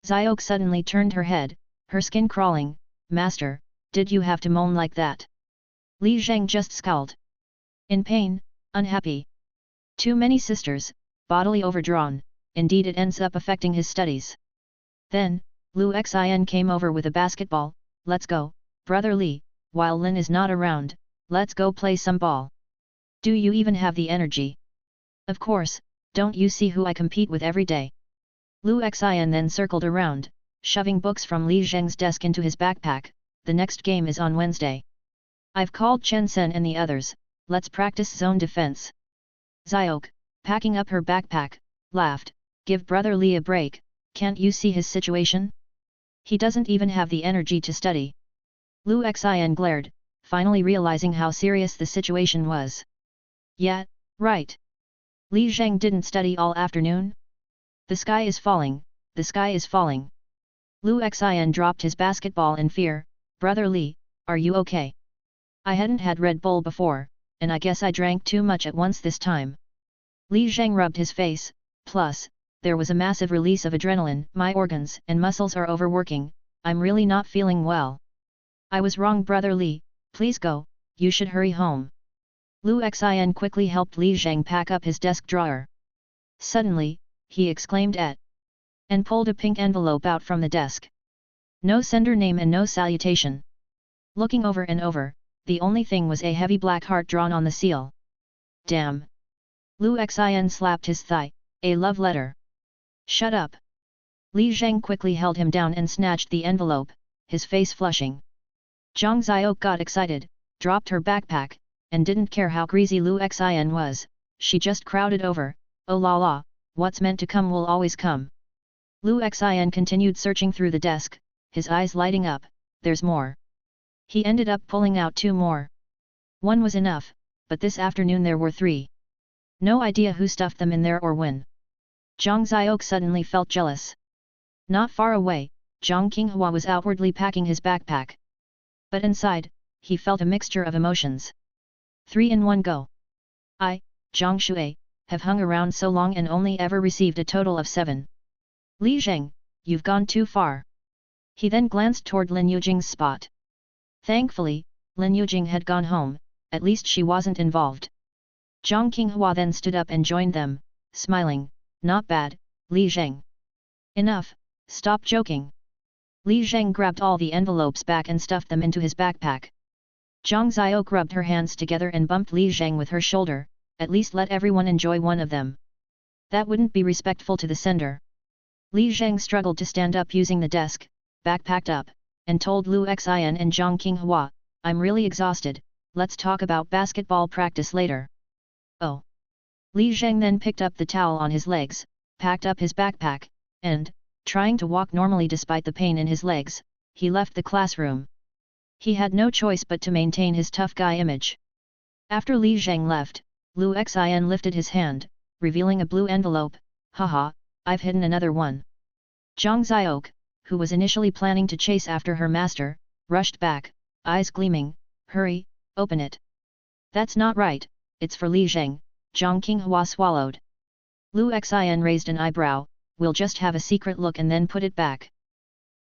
Xiaoke suddenly turned her head, her skin crawling, Master, did you have to moan like that? Li Zhang just scowled. In pain, unhappy. Too many sisters, bodily overdrawn, indeed it ends up affecting his studies. Then, Lu Xin came over with a basketball, let's go, brother Li, while Lin is not around, let's go play some ball. Do you even have the energy? Of course, don't you see who I compete with every day? Lu Xin then circled around, shoving books from Li Zheng's desk into his backpack, the next game is on Wednesday. I've called Chen Sen and the others, let's practice zone defense. Xiaoke, packing up her backpack, laughed, give brother Li a break, can't you see his situation? He doesn't even have the energy to study. Lu Xin glared, finally realizing how serious the situation was. Yeah, right. Li Zheng didn't study all afternoon? The sky is falling, the sky is falling. Lu Xin dropped his basketball in fear, brother Li, are you okay? I hadn't had Red Bull before, and I guess I drank too much at once this time. Li Zheng rubbed his face, plus, there was a massive release of adrenaline, my organs and muscles are overworking, I'm really not feeling well. I was wrong brother Li, please go, you should hurry home. Lu Xin quickly helped Li Zheng pack up his desk drawer. Suddenly, he exclaimed and pulled a pink envelope out from the desk. No sender name and no salutation. Looking over and over, the only thing was a heavy black heart drawn on the seal. Damn! Lu Xin slapped his thigh, a love letter. Shut up! Li Zheng quickly held him down and snatched the envelope, his face flushing. Zhang Xiaoke got excited, dropped her backpack, and didn't care how greasy Lu Xin was, she just crowded over, oh la la, what's meant to come will always come. Lu Xin continued searching through the desk, his eyes lighting up, there's more. He ended up pulling out 2 more. One was enough, but this afternoon there were 3. No idea who stuffed them in there or when. Zhang Xiaoke suddenly felt jealous. Not far away, Zhang Qinghua was outwardly packing his backpack. But inside, he felt a mixture of emotions. 3 in one go. I, Zhang Shui, have hung around so long and only ever received a total of 7. Li Zheng, you've gone too far. He then glanced toward Lin Yujing's spot. Thankfully, Lin Yujing had gone home, at least she wasn't involved. Zhang Qinghua then stood up and joined them, smiling, not bad, Li Zheng. Enough, stop joking. Li Zheng grabbed all the envelopes back and stuffed them into his backpack. Zhang Xiao rubbed her hands together and bumped Li Zheng with her shoulder, at least let everyone enjoy one of them. That wouldn't be respectful to the sender. Li Zheng struggled to stand up using the desk, backpacked up, and told Lu Xin and Zhang Qinghua, I'm really exhausted, let's talk about basketball practice later. Oh. Li Zheng then picked up the towel on his legs, packed up his backpack, and, trying to walk normally despite the pain in his legs, he left the classroom. He had no choice but to maintain his tough guy image. After Li Zheng left, Lu Xin lifted his hand, revealing a blue envelope. Haha, I've hidden another one. Zhang Xiao, who was initially planning to chase after her master, rushed back, eyes gleaming, hurry, open it. That's not right, it's for Li Zheng, Zhang Qinghua swallowed. Lu Xin raised an eyebrow, we'll just have a secret look and then put it back.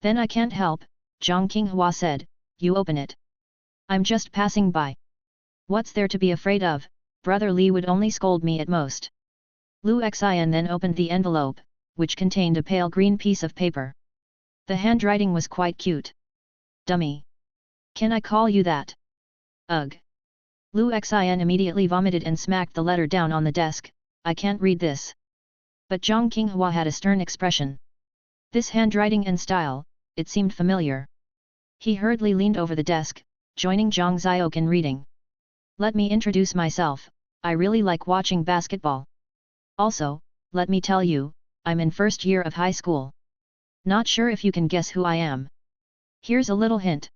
Then I can't help, Zhang Qinghua said, you open it. I'm just passing by. What's there to be afraid of, Brother Li would only scold me at most. Lu Xin then opened the envelope, which contained a pale green piece of paper. The handwriting was quite cute. Dummy. Can I call you that? Ugh. Lu Xin immediately vomited and smacked the letter down on the desk, I can't read this. But Zhang Qinghua had a stern expression. This handwriting and style, it seemed familiar. He hurriedly leaned over the desk, joining Zhang Xiao in reading. Let me introduce myself, I really like watching basketball. Also, let me tell you, I'm in first year of high school. Not sure if you can guess who I am. Here's a little hint.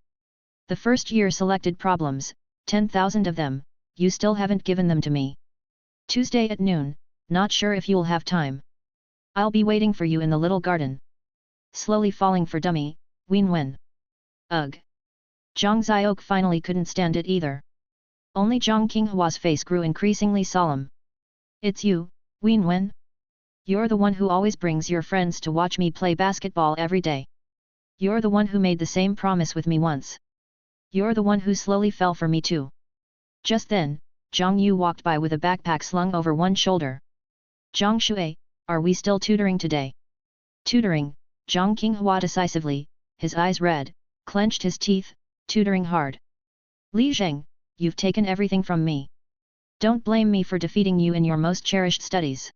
The first year selected problems, 10,000 of them, you still haven't given them to me. Tuesday at noon, not sure if you'll have time. I'll be waiting for you in the little garden. Slowly falling for dummy, Wen Wen. Ugh. Zhang Xiao finally couldn't stand it either. Only Zhang Qinghua's face grew increasingly solemn. It's you, Wen Wen? You're the one who always brings your friends to watch me play basketball every day. You're the one who made the same promise with me once. You're the one who slowly fell for me too. Just then, Zhang Yu walked by with a backpack slung over one shoulder. Zhang Shui, are we still tutoring today? Tutoring, Zhang Qinghua decisively, his eyes red, clenched his teeth, tutoring hard. Li Zheng, you've taken everything from me. Don't blame me for defeating you in your most cherished studies.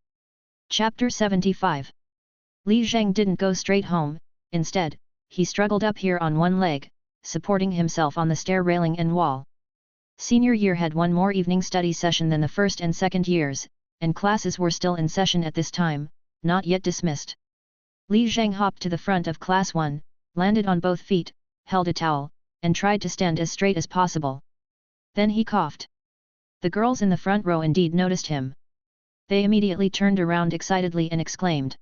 Chapter 75. Li Zheng didn't go straight home, instead, he struggled up here on one leg, supporting himself on the stair railing and wall. Senior year had one more evening study session than the first and second years, and classes were still in session at this time, not yet dismissed. Li Zheng hopped to the front of class 1, landed on both feet, held a towel, and tried to stand as straight as possible. Then he coughed. The girls in the front row indeed noticed him. They immediately turned around excitedly and exclaimed.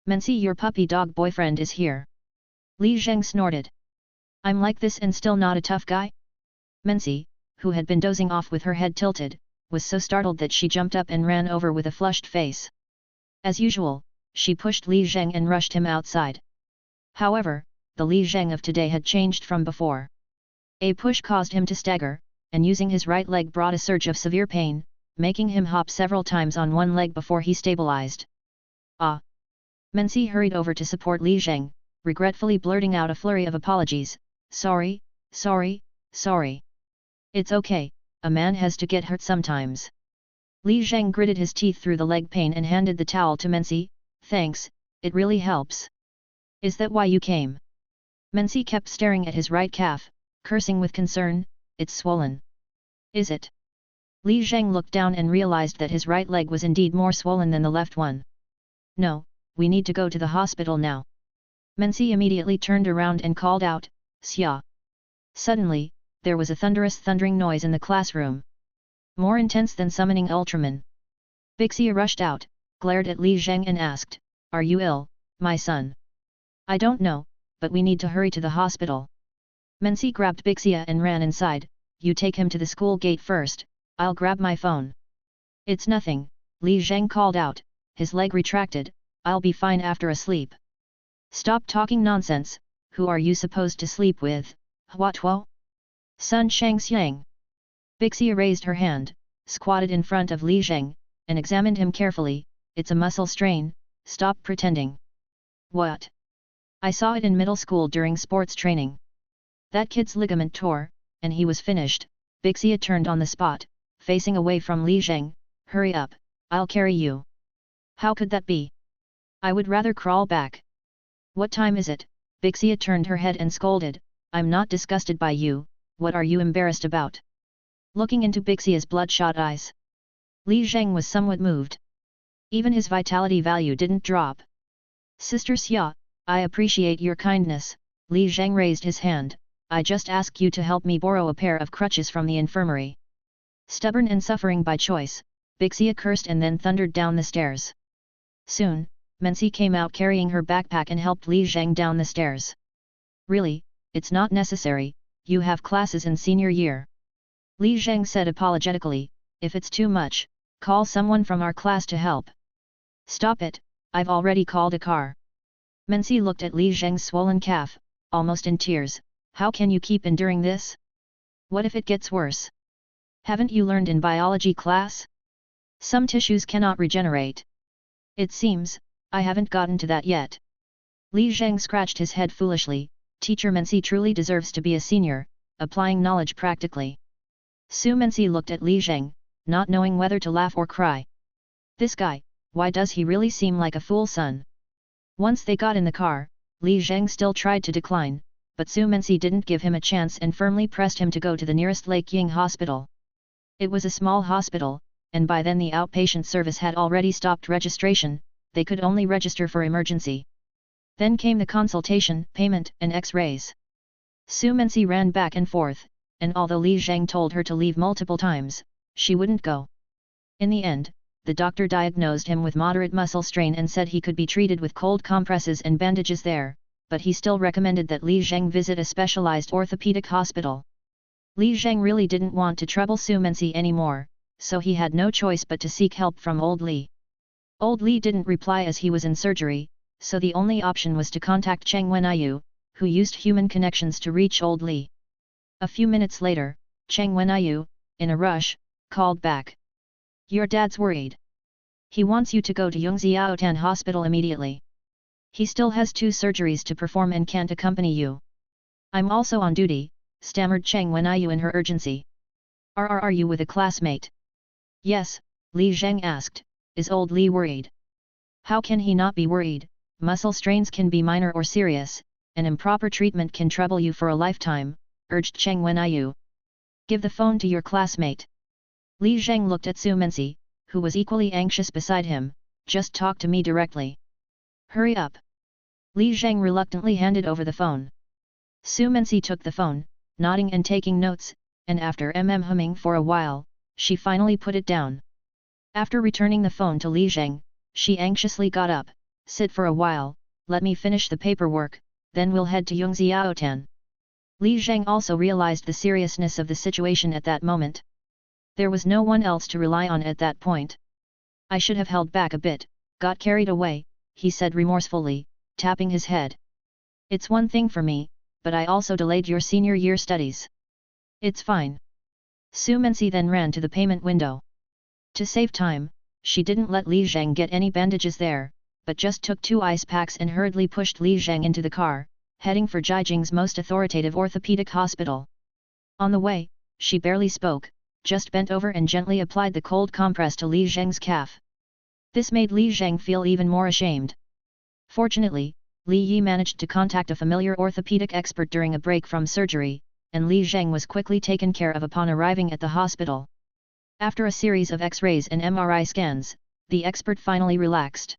Mensi, your puppy dog boyfriend is here. Li Zheng snorted. I'm like this and still not a tough guy? Mensi, who had been dozing off with her head tilted, was so startled that she jumped up and ran over with a flushed face. As usual, she pushed Li Zheng and rushed him outside. However, the Li Zheng of today had changed from before. A push caused him to stagger, and using his right leg brought a surge of severe pain, making him hop several times on one leg before he stabilized. Ah! Mensi hurried over to support Li Zheng, regretfully blurting out a flurry of apologies. Sorry, sorry, sorry. It's okay, a man has to get hurt sometimes. Li Zheng gritted his teeth through the leg pain and handed the towel to Mensi. Thanks, it really helps. Is that why you came? Mensi kept staring at his right calf, cursing with concern. It's swollen. Is it? Li Zheng looked down and realized that his right leg was indeed more swollen than the left one. No, we need to go to the hospital now. Mensi immediately turned around and called out, Xia. Suddenly, there was a thundering noise in the classroom. More intense than summoning Ultraman. Bixia rushed out, glared at Li Zheng and asked, Are you ill, my son? I don't know, but we need to hurry to the hospital. Mensi grabbed Bixia and ran inside. You take him to the school gate first, I'll grab my phone. It's nothing, Li Zheng called out, his leg retracted, I'll be fine after a sleep. Stop talking nonsense, who are you supposed to sleep with, Hua Tuo? Sun Shangxiang. Bixia raised her hand, squatted in front of Li Zheng, and examined him carefully. It's a muscle strain, stop pretending. What? I saw it in middle school during sports training. That kid's ligament tore, and he was finished. Bixia turned on the spot, facing away from Li Zheng. Hurry up, I'll carry you. How could that be? I would rather crawl back. What time is it? Bixia turned her head and scolded. I'm not disgusted by you, what are you embarrassed about? Looking into Bixia's bloodshot eyes, Li Zheng was somewhat moved. Even his vitality value didn't drop. Sister Xia, I appreciate your kindness. Li Zheng raised his hand. I just ask you to help me borrow a pair of crutches from the infirmary. Stubborn and suffering by choice, Bixia cursed and then thundered down the stairs. Soon, Mensi came out carrying her backpack and helped Li Zheng down the stairs. Really, it's not necessary, you have classes in senior year. Li Zheng said apologetically, if it's too much, call someone from our class to help. Stop it, I've already called a car. Mensi looked at Li Zheng's swollen calf, almost in tears. How can you keep enduring this? What if it gets worse? Haven't you learned in biology class? Some tissues cannot regenerate. It seems, I haven't gotten to that yet. Li Zheng scratched his head foolishly. Teacher Mensi truly deserves to be a senior, applying knowledge practically. Su Mensi looked at Li Zheng, not knowing whether to laugh or cry. This guy, why does he really seem like a fool son? Once they got in the car, Li Zheng still tried to decline, but Su Mensi didn't give him a chance and firmly pressed him to go to the nearest Lake Ying hospital. It was a small hospital, and by then the outpatient service had already stopped registration, they could only register for emergency. Then came the consultation, payment, and X-rays. Su Mensi ran back and forth, and although Li Zheng told her to leave multiple times, she wouldn't go. In the end, the doctor diagnosed him with moderate muscle strain and said he could be treated with cold compresses and bandages there, but he still recommended that Li Zheng visit a specialized orthopedic hospital. Li Zheng really didn't want to trouble Su Mensi anymore, so he had no choice but to seek help from old Li. Old Li didn't reply as he was in surgery, so the only option was to contact Cheng Wenyu, who used human connections to reach old Li. A few minutes later, Cheng Wenyu, in a rush, called back. Your dad's worried. He wants you to go to Yongxiaotan Hospital immediately. He still has 2 surgeries to perform and can't accompany you. I'm also on duty, stammered Cheng Wenyu in her urgency. Are you with a classmate? Yes, Li Zheng asked, is old Li worried? How can he not be worried? Muscle strains can be minor or serious, and improper treatment can trouble you for a lifetime, urged Cheng Wenyu. Give the phone to your classmate. Li Zheng looked at Su Mensi, who was equally anxious beside him. Just talk to me directly. Hurry up. Li Zheng reluctantly handed over the phone. Su Mensi took the phone, nodding and taking notes, and after humming for a while, she finally put it down. After returning the phone to Li Zheng, she anxiously got up. Sit for a while, let me finish the paperwork, then we'll head to Yongxiaotan. Li Zheng also realized the seriousness of the situation at that moment. There was no one else to rely on at that point. I should have held back a bit, got carried away, he said remorsefully, tapping his head. It's one thing for me, but I also delayed your senior year studies. It's fine. Su Mensi then ran to the payment window. To save time, she didn't let Li Zheng get any bandages there, but just took 2 ice packs and hurriedly pushed Li Zheng into the car, heading for Jiajing's most authoritative orthopedic hospital. On the way, she barely spoke, just bent over and gently applied the cold compress to Li Zheng's calf. This made Li Zheng feel even more ashamed. Fortunately, Li Yi managed to contact a familiar orthopedic expert during a break from surgery, and Li Zheng was quickly taken care of upon arriving at the hospital. After a series of X-rays and MRI scans, the expert finally relaxed.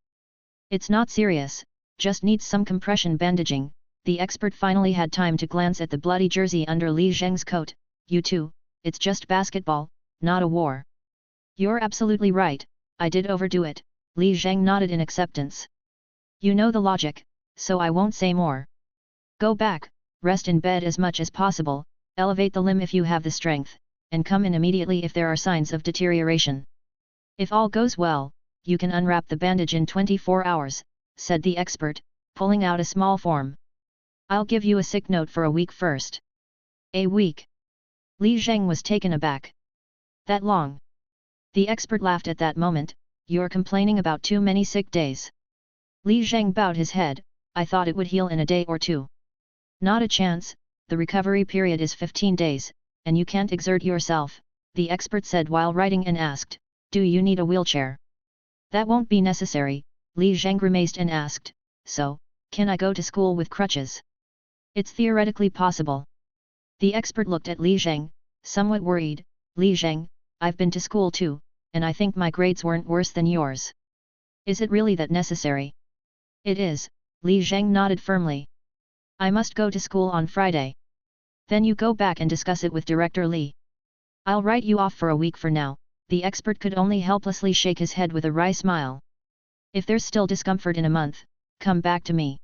It's not serious, just needs some compression bandaging. The expert finally had time to glance at the bloody jersey under Li Zheng's coat. You too, it's just basketball, not a war. You're absolutely right, I did overdo it, Li Zheng nodded in acceptance. You know the logic, so I won't say more. Go back, rest in bed as much as possible, elevate the limb if you have the strength, and come in immediately if there are signs of deterioration. If all goes well, you can unwrap the bandage in 24 hours, said the expert, pulling out a small form. I'll give you a sick note for a week first. A week? Li Zheng was taken aback. That long? The expert laughed at that moment. You're complaining about too many sick days. Li Zheng bowed his head. I thought it would heal in a day or two. Not a chance, the recovery period is 15 days, and you can't exert yourself, the expert said while writing and asked, do you need a wheelchair? That won't be necessary, Li Zheng grimaced and asked, so, can I go to school with crutches? It's theoretically possible. The expert looked at Li Zheng, somewhat worried. Li Zheng, I've been to school too, and I think my grades weren't worse than yours. Is it really that necessary? It is, Li Zheng nodded firmly. I must go to school on Friday. Then you go back and discuss it with Director Li. I'll write you off for a week for now, the expert could only helplessly shake his head with a wry smile. If there's still discomfort in a month, come back to me.